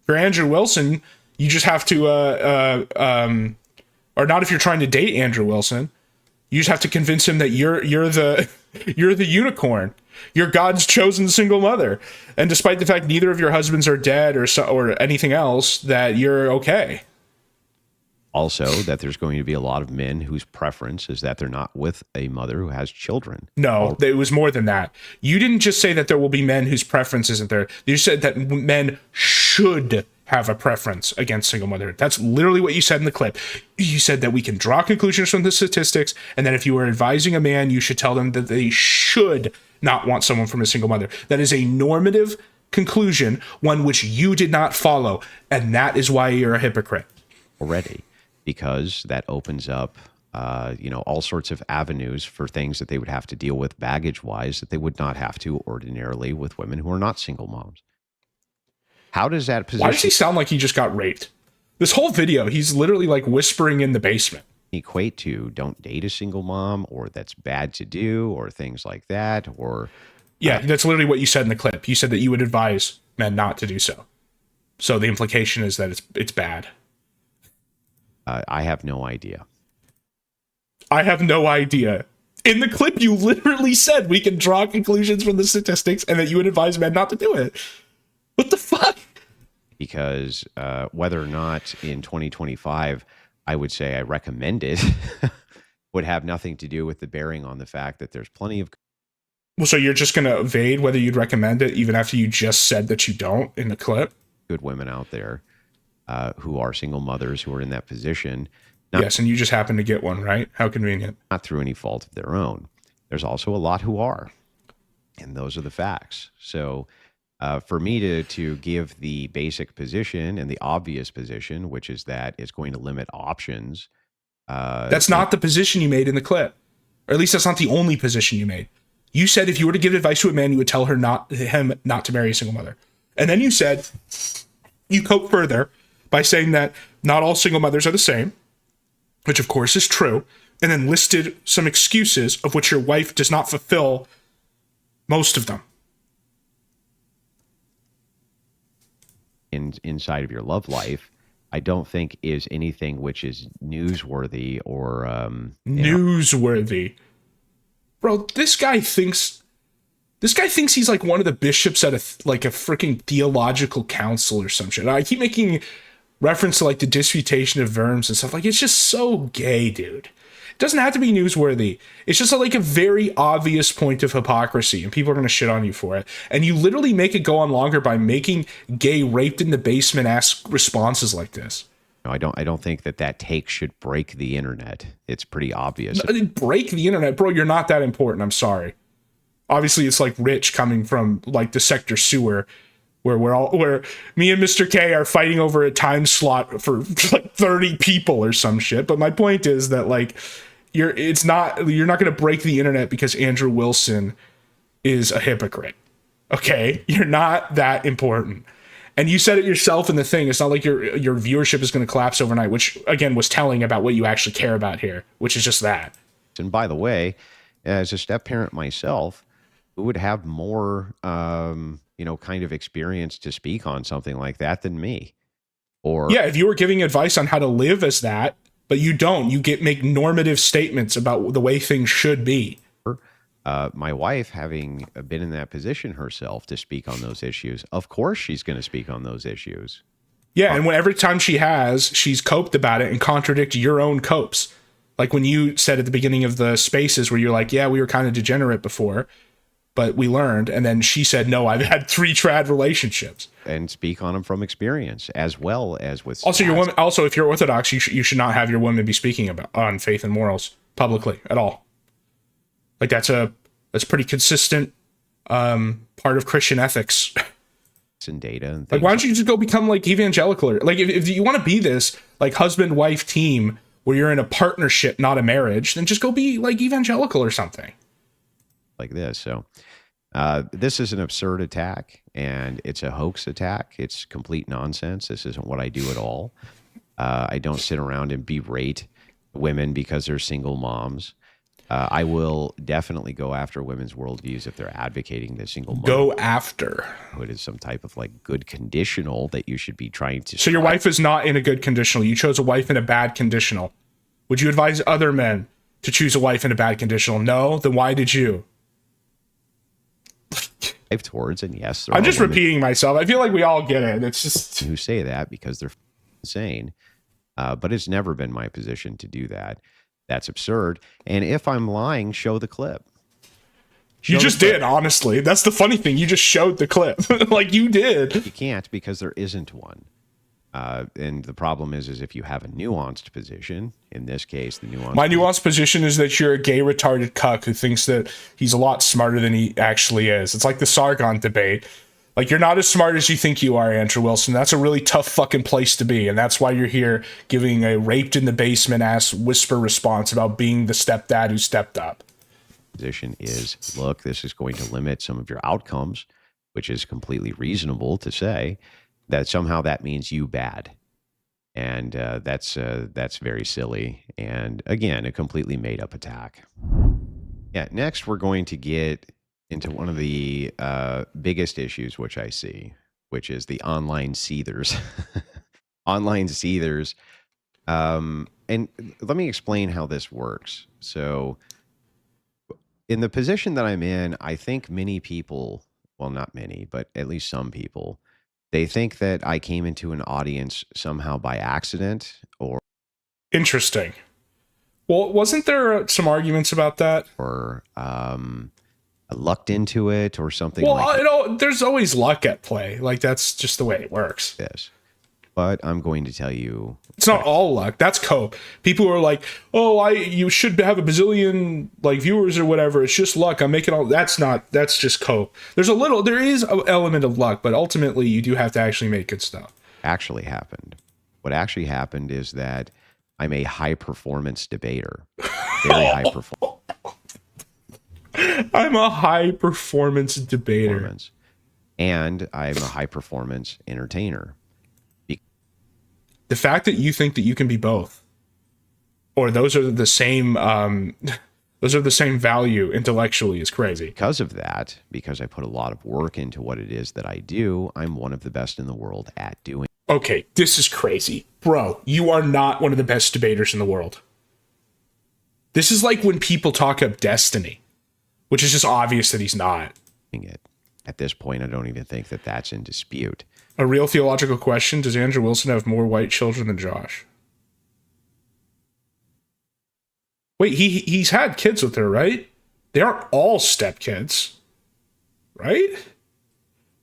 If you're Andrew Wilson, you just have to, or not if you're trying to date Andrew Wilson. You just have to convince him that you're the unicorn. You're God's chosen single mother, and despite the fact neither of your husbands are dead or anything else, that you're okay. Also, that there's going to be a lot of men whose preference is that they're not with a mother who has children. No, it was more than that. You didn't just say that there will be men whose preference isn't there. You said that men should have a preference against single motherhood. That's literally what you said in the clip. You said that we can draw conclusions from the statistics, and that if you were advising a man, you should tell them that they should not want someone from a single mother. That is a normative conclusion, one which you did not follow, and that is why you're a hypocrite. Already. Because that opens up, all sorts of avenues for things that they would have to deal with baggage-wise that they would not have to ordinarily with women who are not single moms. How does that position... Why does he sound like he just got raped? This whole video, he's literally whispering in the basement. Equate to don't date a single mom, or that's bad to do, or things like that, or... Yeah, that's literally what you said in the clip. You said that you would advise men not to do so. So the implication is that it's bad. I have no idea. I have no idea. In the clip, you literally said we can draw conclusions from the statistics and that you would advise men not to do it. What the fuck? Because whether or not in 2025 I would say I recommend it, would have nothing to do with the bearing on the fact that there's plenty of Well, so you're just going to evade whether you'd recommend it even after you just said that you don't in the clip? good women out there who are single mothers who are in that position. Yes, and you just happen to get one, right? How convenient. Not through any fault of their own. There's also a lot who are, and those are the facts. So for me to give the basic position and the obvious position, which is that it's going to limit options. That's not the position you made in the clip. Or at least that's not the only position you made. You said if you were to give advice to a man, you would tell him not to marry a single mother. And then you said, you cope further by saying that not all single mothers are the same, which of course is true, and then listed some excuses of which your wife does not fulfill most of them. Inside of your love life, I don't think is anything which is newsworthy or newsworthy. Bro, this guy thinks he's like one of the bishops at a freaking theological council or some shit. I keep making reference to like the Disputation of Worms and stuff. Like, it's just so gay, dude. It doesn't have to be newsworthy. It's just like a very obvious point of hypocrisy, and people are going to shit on you for it. And you literally make it go on longer by making gay raped in the basement ass responses like this. No, I don't think that take should break the internet. It's pretty obvious. No, break the internet, bro. You're not that important. I'm sorry. Obviously, it's like Rich coming from like the sector sewer, where me and Mr. K are fighting over a time slot for like 30 people or some shit. But my point is that like you're not going to break the internet because Andrew Wilson is a hypocrite. Okay, you're not that important. And you said it yourself in the thing. It's not like your viewership is going to collapse overnight, which again was telling about what you actually care about here, which is just that. And by the way, as a step parent myself, who would have more kind of experience to speak on something like that than me? Or yeah, if you were giving advice on how to live as that, but you don't, you make normative statements about the way things should be. My wife, having been in that position herself to speak on those issues, of course she's going to speak on those issues. Yeah, and every time she's coped about it and contradicted your own copes. Like when you said at the beginning of the spaces where you're like, yeah, we were kind of degenerate before, but we learned. And then she said, no, I've had 3 trad relationships. And speak on them from experience, as well as with... Also, your woman. Also, if you're Orthodox, you should not have your women be speaking on faith and morals publicly at all. Like that's pretty consistent part of Christian ethics. And data and things. Like, why don't you just go become like evangelical? Or, like, if you want to be this like husband-wife team where you're in a partnership, not a marriage, then just go be like evangelical or something. Like this. So this is an absurd attack, and it's a hoax attack. It's complete nonsense. This isn't what I do at all. I don't sit around and berate women because they're single moms. I will definitely go after women's worldviews if they're advocating the single mom. Go after. It is some type of like good conditional that you should be trying to. So your wife is not in a good conditional. You chose a wife in a bad conditional. Would you advise other men to choose a wife in a bad conditional? No? Then why did you? Towards, and yes, I'm just repeating myself. I feel like we all get it. It's just who say that because they're insane. But it's never been my position to do that. That's absurd. And if I'm lying, show the clip. You just did, honestly. That's the funny thing. You just showed the clip. Like you did. You can't because there isn't one. And the problem is if you have a nuanced position, in this case, my nuanced position is that you're a gay retarded cuck who thinks that he's a lot smarter than he actually is. It's like the Sargon debate. Like, you're not as smart as you think you are, Andrew Wilson. That's a really tough fucking place to be. And that's why you're here giving a raped in the basement ass whisper response about being the stepdad who stepped up. Position is, look, this is going to limit some of your outcomes, which is completely reasonable to say that somehow that means you bad. And that's very silly. And again, a completely made up attack. Yeah. Next, we're going to get into one of the biggest issues which I see, which is the online seethers. Online seethers. And let me explain how this works. So in the position that I'm in, I think many people, well, not many, but at least some people, they think that I came into an audience somehow by accident or Interesting. Well, wasn't there some arguments about that? Or lucked into it or something Well, like that. There's always luck at play. Like, that's just the way it works. Yes. But I'm going to tell you, it's not all luck. That's cope. People are like, "Oh, you should have a bazillion like viewers or whatever. It's just luck. I'm making all." That's just cope. There is an element of luck, but ultimately you do have to actually make good stuff. Actually happened. What actually happened is that I'm a high performance debater. Very high performance. I'm a high performance debater. And I'm a high performance entertainer. The fact that you think that you can be both, or those are the same value intellectually, is crazy. Because of that, because I put a lot of work into what it is that I do, I'm one of the best in the world at doing. Okay, this is crazy. Bro, you are not one of the best debaters in the world. This is like when people talk up Destiny, which is just obvious that he's not. At this point, I don't even think that that's in dispute. A real theological question: does Andrew Wilson have more white children than Josh? Wait, he's had kids with her, right? They aren't all stepkids, right?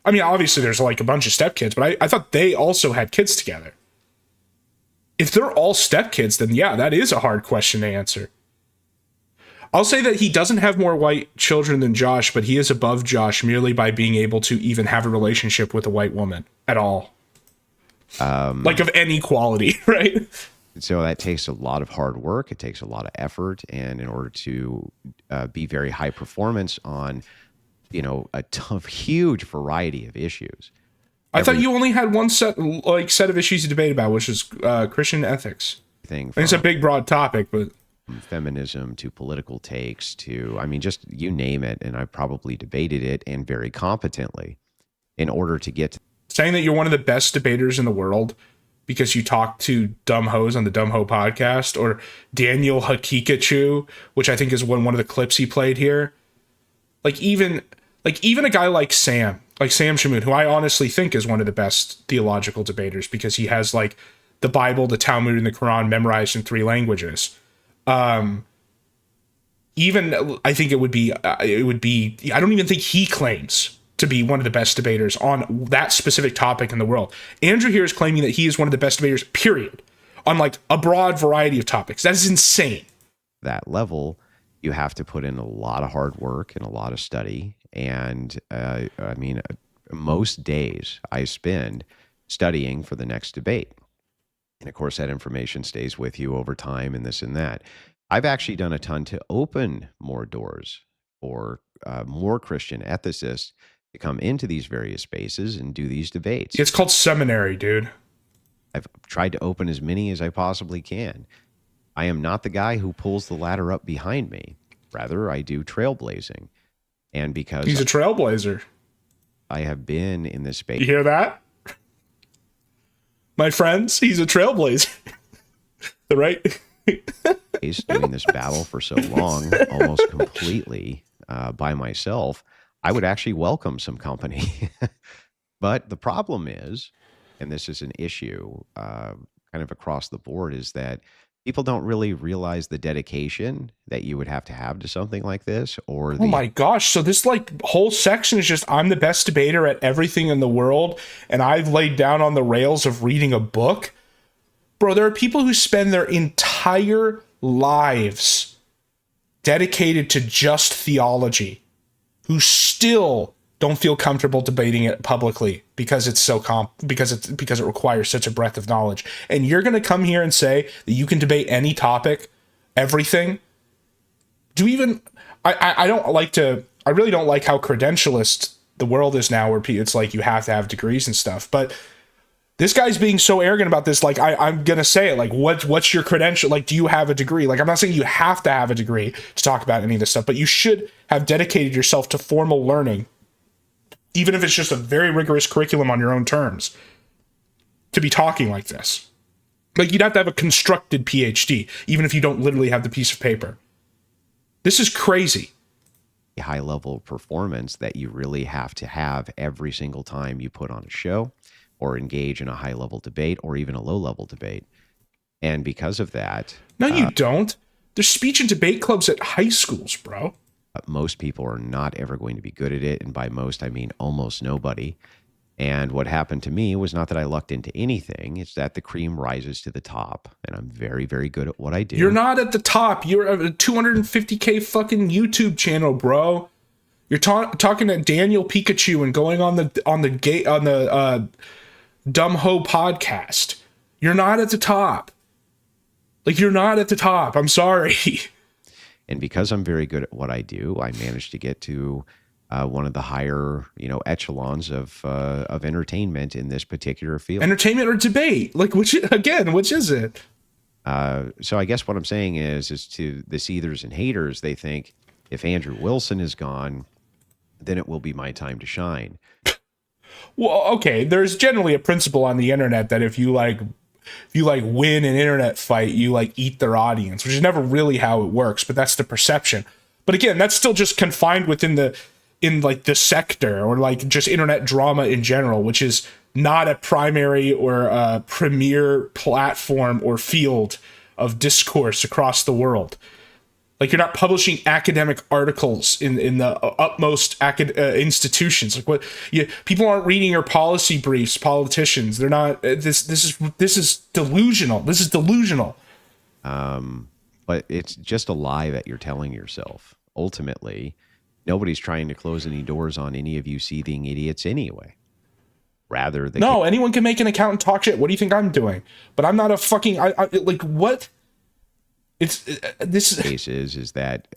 I mean, obviously there's like a bunch of stepkids, but I thought they also had kids together. If they're all stepkids, then yeah, that is a hard question to answer. I'll say that he doesn't have more white children than Josh, but he is above Josh merely by being able to even have a relationship with a white woman at all. Like of any quality, right? So that takes a lot of hard work. It takes a lot of effort. And in order to be very high performance on, a huge variety of issues. I thought you only had one set of issues to debate about, which is Christian ethics. It's a big, broad topic, but feminism to political takes to, just you name it. And I probably debated it, and very competently, in order to get to. Saying that you're one of the best debaters in the world because you talk to dumb hoes on the Dumb Ho podcast, or Daniel Hakikachu, which I think is one of the clips he played here. Even a guy like Sam Shamoon, who I honestly think is one of the best theological debaters because he has like the Bible, the Talmud, and the Quran memorized in 3 languages. Even I think it would be, I don't even think he claims to be one of the best debaters on that specific topic in the world. Andrew here is claiming that he is one of the best debaters, period, on like a broad variety of topics. That is insane. That level, you have to put in a lot of hard work and a lot of study. And most days I spend studying for the next debate. And of course, that information stays with you over time and this and that. I've actually done a ton to open more doors for more Christian ethicists to come into these various spaces and do these debates. It's called seminary, dude. I've tried to open as many as I possibly can. I am not the guy who pulls the ladder up behind me. Rather, I do trailblazing. And because he's a trailblazer, I have been in this space. You hear that? My friends, he's a trailblazer. Right? Doing this battle for so long, almost completely by myself, I would actually welcome some company. But the problem is, and this is an issue kind of across the board, is that people don't really realize the dedication that you would have to something like this. Or oh my gosh, so this like whole section is just I'm the best debater at everything in the world, and I've laid down on the rails of reading a book. Bro, there are people who spend their entire lives dedicated to just theology who still don't feel comfortable debating it publicly because it's so because it requires such a breadth of knowledge. And you're going to come here and say that you can debate any topic, everything. I really don't like how credentialist the world is now, where it's like you have to have degrees and stuff. But this guy's being so arrogant about this. Like, I'm going to say it, like, what's your credential? Like, do you have a degree? Like, I'm not saying you have to have a degree to talk about any of this stuff, but you should have dedicated yourself to formal learning, even if it's just a very rigorous curriculum on your own terms, to be talking like this. Like, you'd have to have a constructed PhD, even if you don't literally have the piece of paper. This is crazy. A high level of performance that you really have to have every single time you put on a show or engage in a high level debate or even a low level debate. And because of that, no, you don't. There's speech and debate clubs at high schools, bro. Most people are not ever going to be good at it. And by most, I mean almost nobody. And what happened to me was not that I lucked into anything. It's that the cream rises to the top. And I'm very, very good at what I do. You're not at the top. You're at a 250K fucking YouTube channel, bro. You're talking to Daniel Pikachu and going on the Dumb Ho podcast. You're not at the top. Like, you're not at the top. I'm sorry. And because I'm very good at what I do, I managed to get to one of the higher, echelons of entertainment in this particular field. Entertainment or debate? Like, which is it? So I guess what I'm saying is to the seethers and haters, they think if Andrew Wilson is gone, then it will be my time to shine. Well, okay. There's generally a principle on the internet that if you win an internet fight, you eat their audience, which is never really how it works, but that's the perception. But again, that's still just confined within the sector or just internet drama in general, which is not a primary or a premier platform or field of discourse across the world. Like, you're not publishing academic articles in the utmost institutions. People aren't reading your policy briefs. Politicians, they're not. This is delusional. This is delusional. But it's just a lie that you're telling yourself. Ultimately, nobody's trying to close any doors on any of you seething idiots anyway. Rather, anyone can make an account and talk shit. What do you think I'm doing? But I'm not a fucking. What? This case is that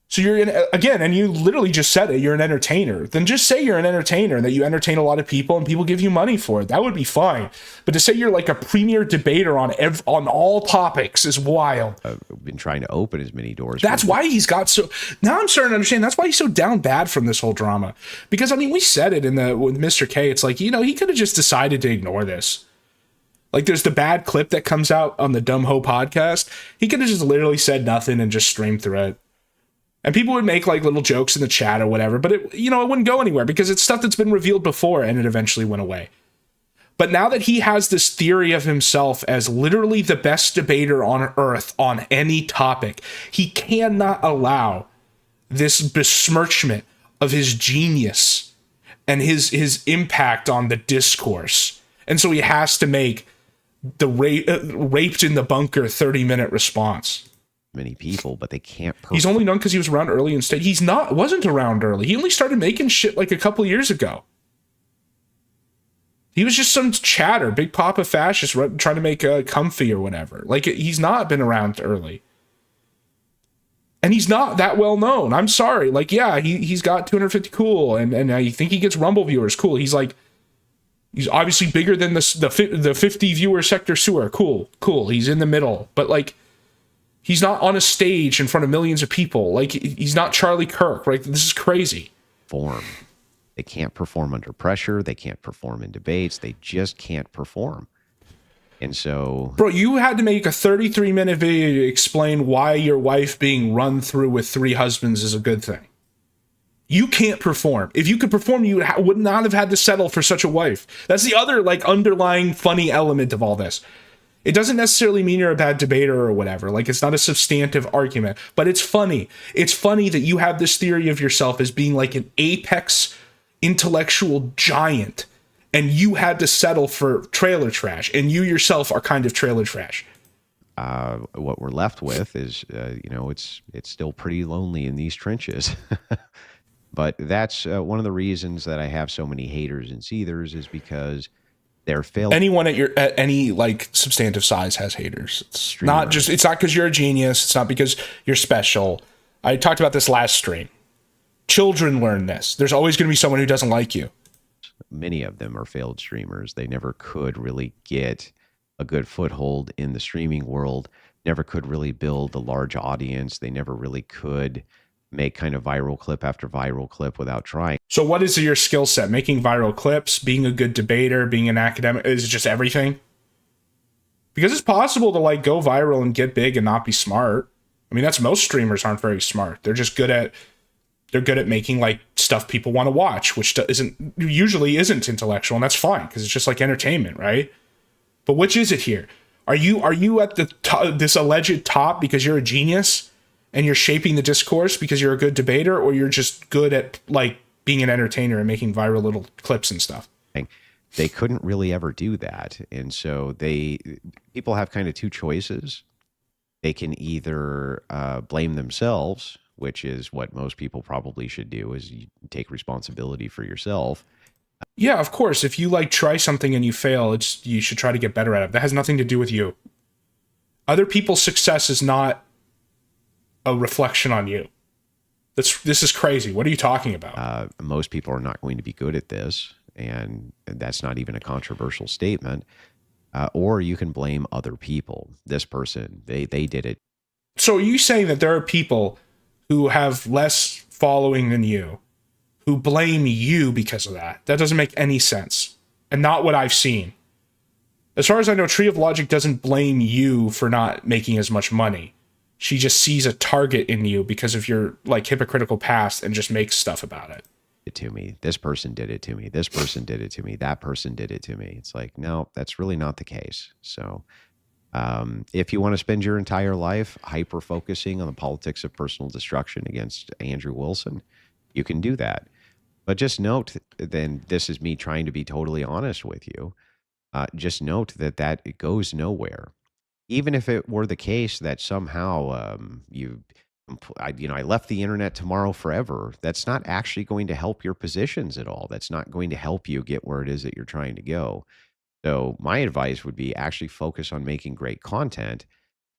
so you're and you literally just said it, you're an entertainer. Then just say you're an entertainer and that you entertain a lot of people and people give you money for it. That would be fine. But to say you're like a premier debater on all topics is wild. I've been trying to open as many doors. That's why he's got so. Now I'm starting to understand. That's why he's so down bad from this whole drama. Because I mean, we said it with Mr. K. It's like, he could have just decided to ignore this. Like, there's the bad clip that comes out on the Dumb Ho podcast. He could have just literally said nothing and just streamed through it. And people would make little jokes in the chat or whatever, but it wouldn't go anywhere because it's stuff that's been revealed before and it eventually went away. But now that he has this theory of himself as literally the best debater on earth on any topic, he cannot allow this besmirchment of his genius and his impact on the discourse. And so he has to make the raped in the bunker 30-minute response. Many people, but they can't. He's only known because he was around early instead. Wasn't around early. He only started making shit a couple years ago. He was just some chatter, big papa fascist trying to make comfy or whatever. He's not been around early. And he's not that well known. I'm sorry. He's got 250 cool, and you think he gets Rumble viewers. Cool. He's obviously bigger than the 50 viewer Sector Sewer. Cool. He's in the middle. But he's not on a stage in front of millions of people. He's not Charlie Kirk, right? This is crazy. They can't perform under pressure. They can't perform in debates. They just can't perform. And so... Bro, you had to make a 33-minute video to explain why your wife being run through with 3 husbands is a good thing. You can't perform. If you could perform, you would not have had to settle for such a wife. That's the other underlying funny element of all this. It doesn't necessarily mean you're a bad debater or whatever. It's not a substantive argument, but it's funny. It's funny that you have this theory of yourself as being an apex intellectual giant, and you had to settle for trailer trash, and you yourself are kind of trailer trash. What we're left with is, it's still pretty lonely in these trenches. But that's one of the reasons that I have so many haters and seethers is because they're failing. Anyone at any substantive size has haters. It's not because you're a genius. It's not because you're special. I talked about this last stream. Children learn this. There's always going to be someone who doesn't like you. Many of them are failed streamers. They never could really get a good foothold in the streaming world, never could really build a large audience. They never really could make kind of viral clip after viral clip without trying. So what is your skill set? Making viral clips, being a good debater, being an academic? Is it just everything? Because it's possible to go viral and get big and not be smart. I mean, that's most streamers aren't very smart. They're just good at making stuff people want to watch, which usually isn't intellectual, and that's fine because it's just entertainment, right? But which is it here? Are you at the this alleged top because you're a genius and you're shaping the discourse because you're a good debater, or you're just good at like being an entertainer and making viral little clips and stuff? They couldn't really ever do that. And so people have kind of two choices. They can either blame themselves, which is what most people probably should do, is you take responsibility for yourself. Yeah, of course. If you like try something and you fail, you should try to get better at it. That has nothing to do with you. Other people's success is not a reflection on you. This is crazy. What are you talking about? Most people are not going to be good at this, and that's not even a controversial statement. Or you can blame other people. This person, they did it. So are you saying that there are people who have less following than you who blame you because of that? That doesn't make any sense. And not what I've seen. As far as I know, Tree of Logic doesn't blame you for not making as much money. She just sees a target in you because of your like hypocritical past and just makes stuff about it. To me, this person did it to me, this person did it to me, that person did it to me. It's like, no, that's really not the case. So if you want to spend your entire life hyper focusing on the politics of personal destruction against Andrew Wilson, you can do that. But just note, then this is me trying to be totally honest with you. Just note that it goes nowhere. Even if it were the case that somehow I left the internet tomorrow forever, that's not actually going to help your positions at all. That's not going to help you get where it is that you're trying to go. So my advice would be actually focus on making great content,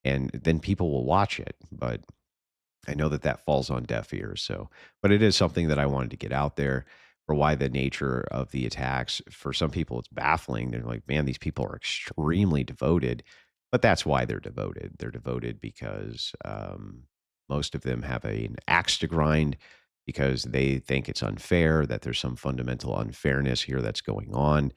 and then people will watch it. But I know that falls on deaf ears. So, but it is something that I wanted to get out there for why the nature of the attacks. For some people, it's baffling. They're like, man, these people are extremely devoted. But that's why they're devoted. They're devoted because most of them have an axe to grind because they think it's unfair, that there's some fundamental unfairness here that's going on.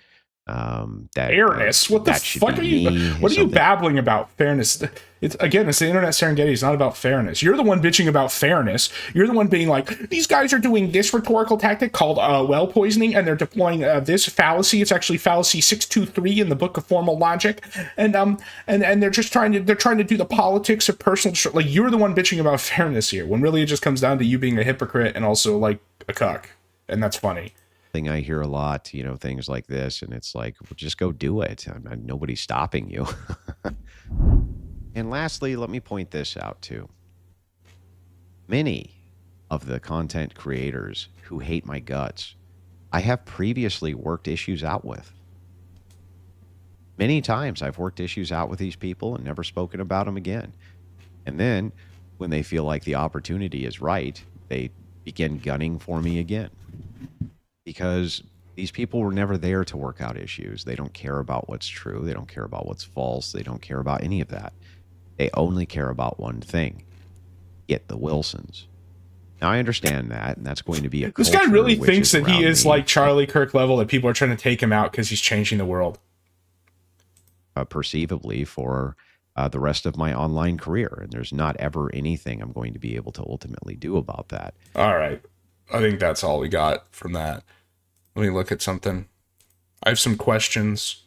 Fairness? What the fuck are you? What are you babbling about? Fairness? It's the internet Serengeti. It's not about fairness. You're the one bitching about fairness. You're the one being like, these guys are doing this rhetorical tactic called well poisoning, and they're deploying this fallacy. It's actually fallacy 623 in the Book of Formal Logic, and they're just trying to do the politics of personal. Like, you're the one bitching about fairness here, when really it just comes down to you being a hypocrite and also like a cuck, and that's funny. Thing I hear a lot, things like this, and it's like, well, just go do it. Nobody's stopping you. And lastly, let me point this out too. Many of the content creators who hate my guts, I have previously worked issues out with. Many times I've worked issues out with these people and never spoken about them again. And then when they feel like the opportunity is right, they begin gunning for me again. Because these people were never there to work out issues. They don't care about what's true. They don't care about what's false. They don't care about any of that. They only care about one thing: get the Wilsons. Now, I understand that, and that's going to be a This guy really thinks that he is like Charlie Kirk level, that people are trying to take him out because he's changing the world. Perceivably for the rest of my online career, and there's not ever anything I'm going to be able to ultimately do about that. All right. I think that's all we got from that. Let me look at something. I have some questions.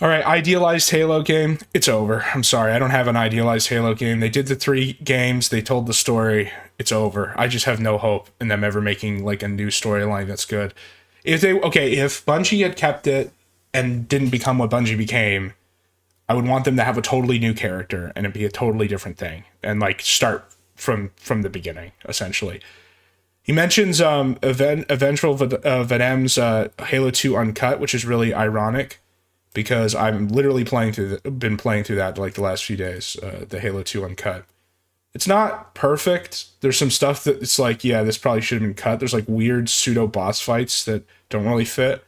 All right, idealized Halo game. It's over. I'm sorry, I don't have an idealized Halo game. They did the 3 games. They told the story. It's over. I just have no hope in them ever making like a new storyline that's good. If Bungie had kept it and didn't become what Bungie became, I would want them to have a totally new character and it'd be a totally different thing and like start from the beginning, essentially. He mentions Eventual Venom's Halo 2 Uncut, which is really ironic because I'm literally been playing through that like the last few days, the Halo 2 Uncut. It's not perfect. There's some stuff that it's like, yeah, this probably should have been cut. There's like weird pseudo boss fights that don't really fit.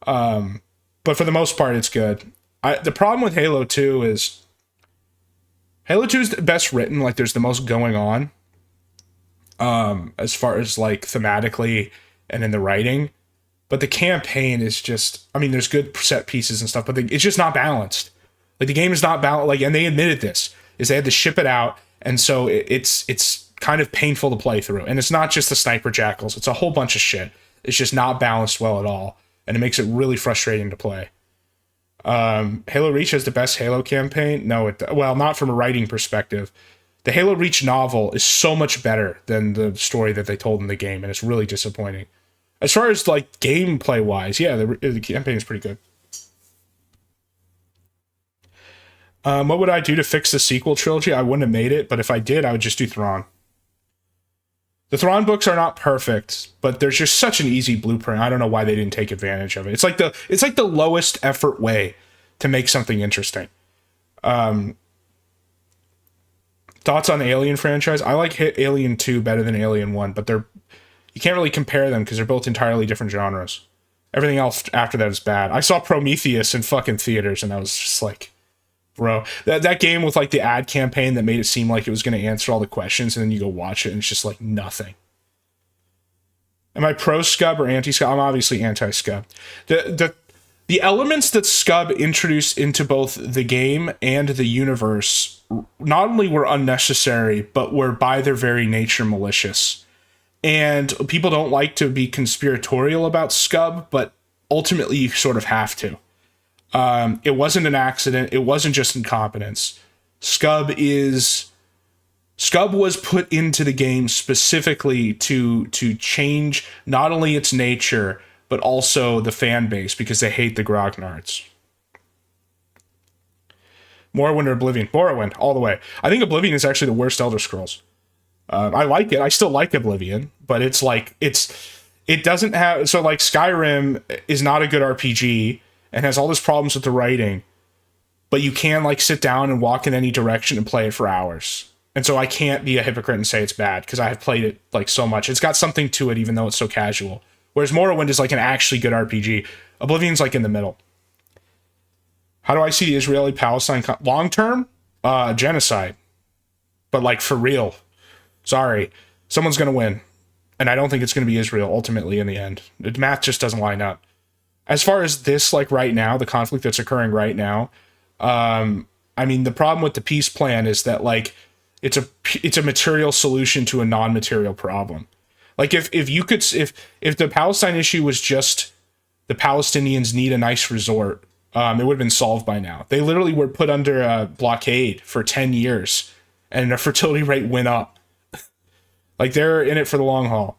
But for the most part, it's good. The problem with Halo 2 is Halo 2 is the best written. Like, there's the most going on as far as like thematically and in the writing. But the campaign is just, I mean, there's good set pieces and stuff, but it's just not balanced. Like, the game is not balanced. Like, and they admitted this, is they had to ship it out. And so it's kind of painful to play through. And it's not just the sniper jackals. It's a whole bunch of shit. It's just not balanced well at all, and it makes it really frustrating to play. Halo Reach has the best Halo campaign. No, well, not from a writing perspective. The Halo Reach novel is so much better than the story that they told in the game, and it's really disappointing. As far as like gameplay wise, yeah, the campaign is pretty good. What would I do to fix the sequel trilogy? I wouldn't have made it, but if I did, I would just do Thrawn. The Thrawn books are not perfect, but there's just such an easy blueprint. I don't know why they didn't take advantage of it. It's like the lowest effort way to make something interesting. Thoughts on the Alien franchise? I like Alien 2 better than Alien 1, but you can't really compare them because they're both entirely different genres. Everything else after that is bad. I saw Prometheus in fucking theaters, and I was just like, bro, that game with like the ad campaign that made it seem like it was going to answer all the questions, and then you go watch it and it's just like nothing. Am I pro Scub or anti Scub? I'm obviously anti Scub. The elements that Scub introduced into both the game and the universe not only were unnecessary, but were by their very nature malicious. And people don't like to be conspiratorial about Scub, but ultimately you sort of have to. It wasn't an accident. It wasn't just incompetence. Scub was put into the game specifically to change not only its nature, but also the fan base because they hate the Grognards. Morrowind or Oblivion? Morrowind, all the way. I think Oblivion is actually the worst Elder Scrolls. I like it. I still like Oblivion, but it's like, it doesn't have, so like Skyrim is not a good RPG and has all these problems with the writing, but you can like sit down and walk in any direction and play it for hours. And so I can't be a hypocrite and say it's bad because I have played it like so much. It's got something to it, even though it's so casual. Whereas Morrowind is like an actually good RPG. Oblivion's like in the middle. How do I see the Israeli-Palestine long-term? Genocide. But like for real. Sorry. Someone's going to win. And I don't think it's going to be Israel ultimately in the end. The math just doesn't line up. As far as this, like right now, the conflict that's occurring right now, I mean, the problem with the peace plan is that like it's a material solution to a non-material problem. Like if the Palestine issue was just the Palestinians need a nice resort, it would have been solved by now. They literally were put under a blockade for 10 years and their fertility rate went up. Like they're in it for the long haul.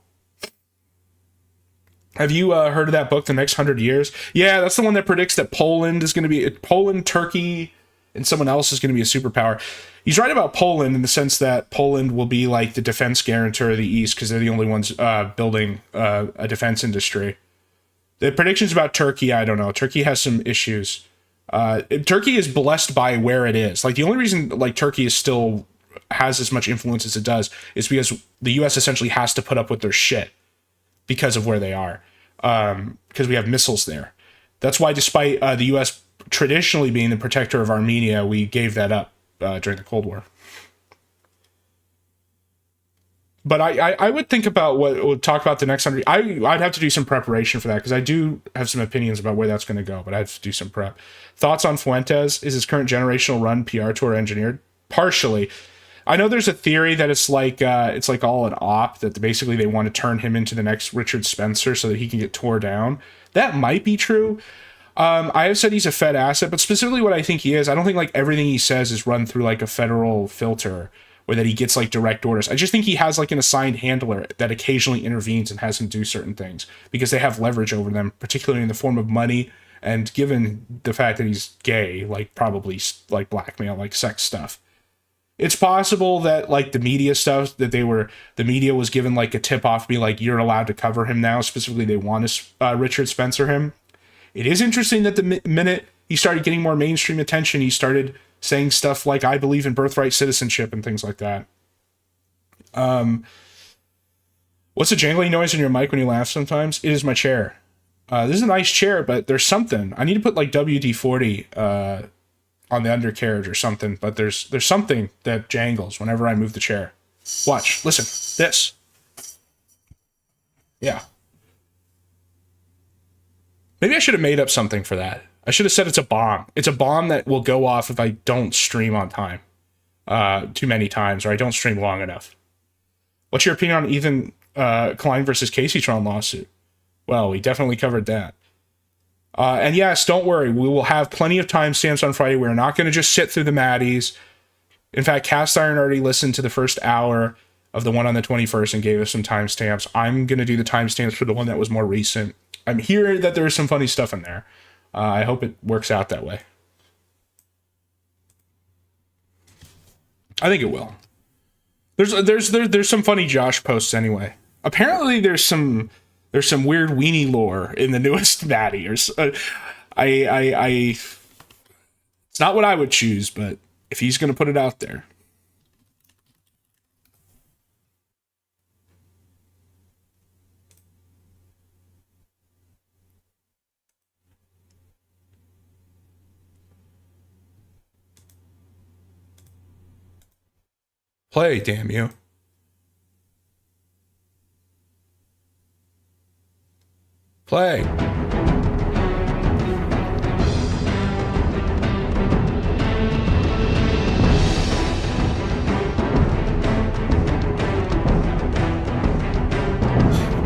Have you heard of that book, The Next 100 Years? Yeah, that's the one that predicts that Poland, Turkey, and someone else is going to be a superpower. He's right about Poland in the sense that Poland will be like the defense guarantor of the East because they're the only ones building a defense industry. The predictions about Turkey, I don't know. Turkey has some issues. Turkey is blessed by where it is. Like the only reason like Turkey is still has as much influence as it does is because the U.S. essentially has to put up with their shit because of where they are. Because we have missiles there. That's why despite the U.S. traditionally being the protector of Armenia, we gave that up during the Cold War. But I would think about talk about the next 100. I'd have to do some preparation for that because I do have some opinions about where that's going to go, but I have to do some prep. Thoughts on Fuentes? Is his current generational run PR tour engineered? Partially. I know there's a theory that it's like all an op, that basically they want to turn him into the next Richard Spencer so that he can get tore down. That might be true. I have said he's a Fed asset, but specifically what I think he is, I don't think like everything he says is run through like a federal filter or that he gets like direct orders. I just think he has like an assigned handler that occasionally intervenes and has him do certain things because they have leverage over them, particularly in the form of money. And given the fact that he's gay, like probably like blackmail, like sex stuff. It's possible that like the media stuff that the media was given like a tip off, be like, you're allowed to cover him now. Specifically, they want to Richard Spencer him. It is interesting that the minute he started getting more mainstream attention, he started saying stuff like, I believe in birthright citizenship and things like that. What's a jangly noise in your mic when you laugh sometimes? It is my chair. This is a nice chair, but there's something. I need to put like WD-40 on the undercarriage or something, but there's something that jangles whenever I move the chair. Watch, listen, this. Yeah. Maybe I should have made up something for that. I should have said it's a bomb. It's a bomb that will go off if I don't stream on time too many times, or I don't stream long enough. What's your opinion on Ethan Klein versus Kaceytron lawsuit? Well, we definitely covered that. And yes, don't worry. We will have plenty of timestamps on Friday. We're not going to just sit through the Maddies. In fact, Cast Iron already listened to the first hour of the one on the 21st and gave us some timestamps. I'm going to do the timestamps for the one that was more recent. I'm hearing that there is some funny stuff in there. I hope it works out that way. I think it will. There's some funny Josh posts anyway. Apparently there's some weird weenie lore in the newest Maddie. It's not what I would choose, but if he's going to put it out there. Play, damn you. Play.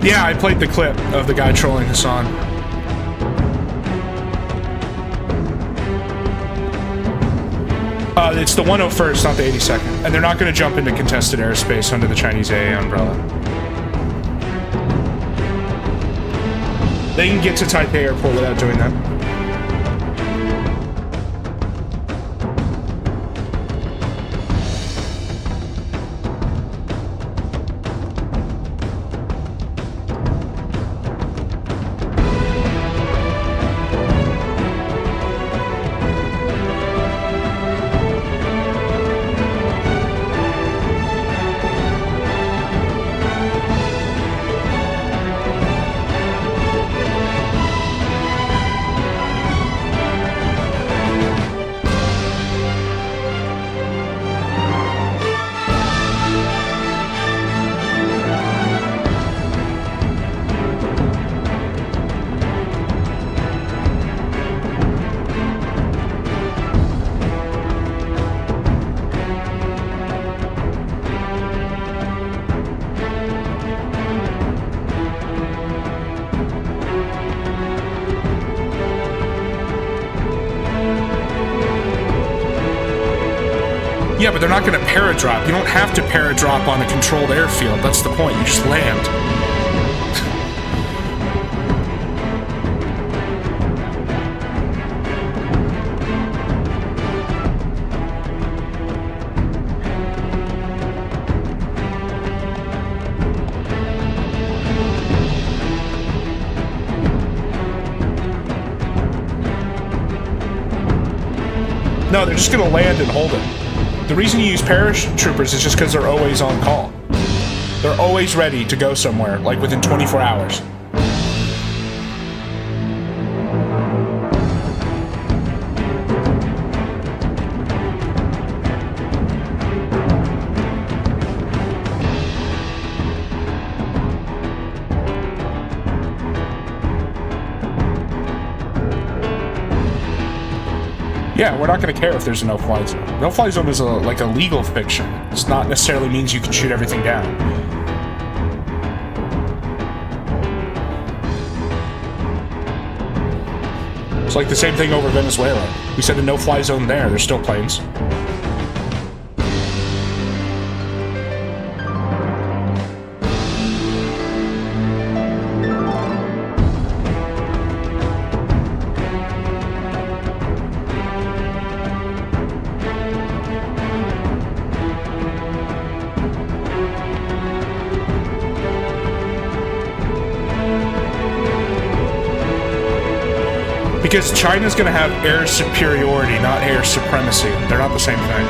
Yeah, I played the clip of the guy trolling Hassan. It's the 101st, not the 82nd. And they're not going to jump into contested airspace under the Chinese AA umbrella. They can get to Taipei Airport without doing that. Yeah, but they're not going to paradrop. You don't have to paradrop on a controlled airfield. That's the point. You just land. No, they're just going to land and hold it. The reason you use paratroopers is just because they're always on call. They're always ready to go somewhere, like within 24 hours. Yeah, we're not going to care if there's a no-fly zone. No-fly zone is like a legal fiction. It's not necessarily means you can shoot everything down. It's like the same thing over Venezuela. We said a no-fly zone there. There's still planes. Because China's going to have air superiority, not air supremacy. They're not the same thing.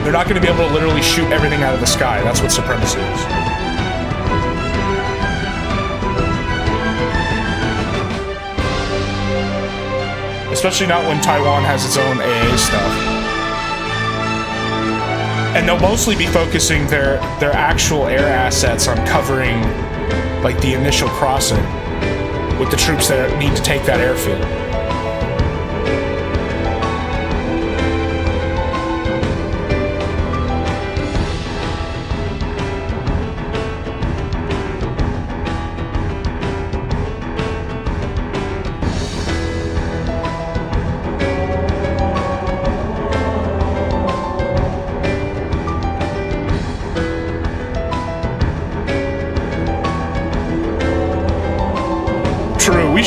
They're not going to be able to literally shoot everything out of the sky. That's what supremacy is. Especially not when Taiwan has its own AA stuff. And they'll mostly be focusing their actual air assets on covering, like, the initial crossing with the troops that need to take that airfield.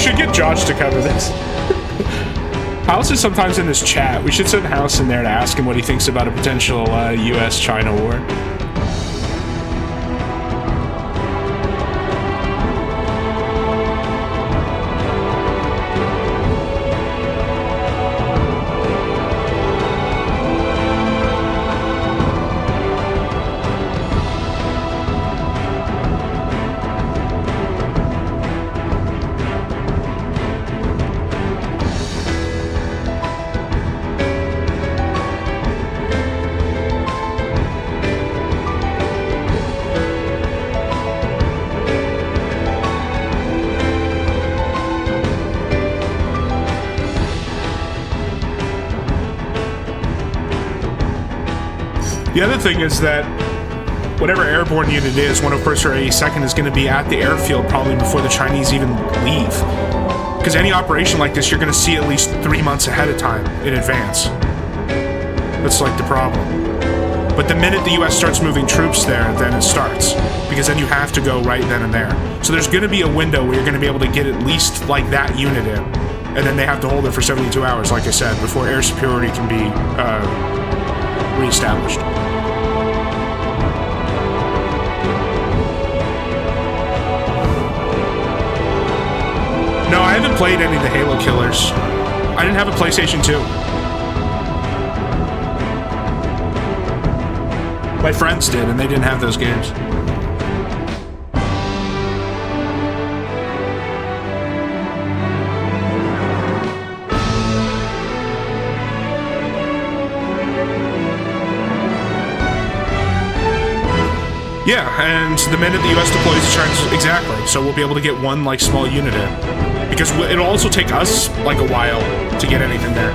should get Josh to cover this. House is sometimes in this chat. We should send House in there to ask him what he thinks about a potential U.S.-China war. The other thing is that whatever airborne unit is, 101st or 82nd, is going to be at the airfield probably before the Chinese even leave. Because any operation like this, you're going to see at least 3 months ahead of time in advance. That's like the problem. But the minute the U.S. starts moving troops there, then it starts. Because then you have to go right then and there. So there's going to be a window where you're going to be able to get at least like that unit in. And then they have to hold it for 72 hours, like I said, before air superiority can be reestablished. No, I haven't played any of the Halo killers. I didn't have a PlayStation 2. My friends did, and they didn't have those games. Yeah, and the minute the U.S. deploys the Chinese, exactly. So we'll be able to get one like small unit in, because it'll also take us like a while to get anything there.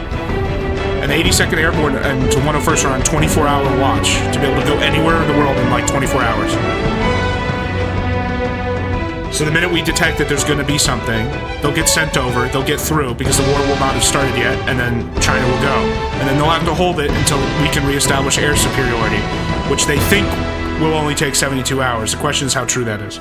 And the 82nd Airborne and 101st are on 24-hour watch to be able to go anywhere in the world in like 24 hours. So the minute we detect that there's going to be something, they'll get sent over, they'll get through because the war will not have started yet, and then China will go, and then they'll have to hold it until we can reestablish air superiority, which they think will only take 72 hours. The question is how true that is.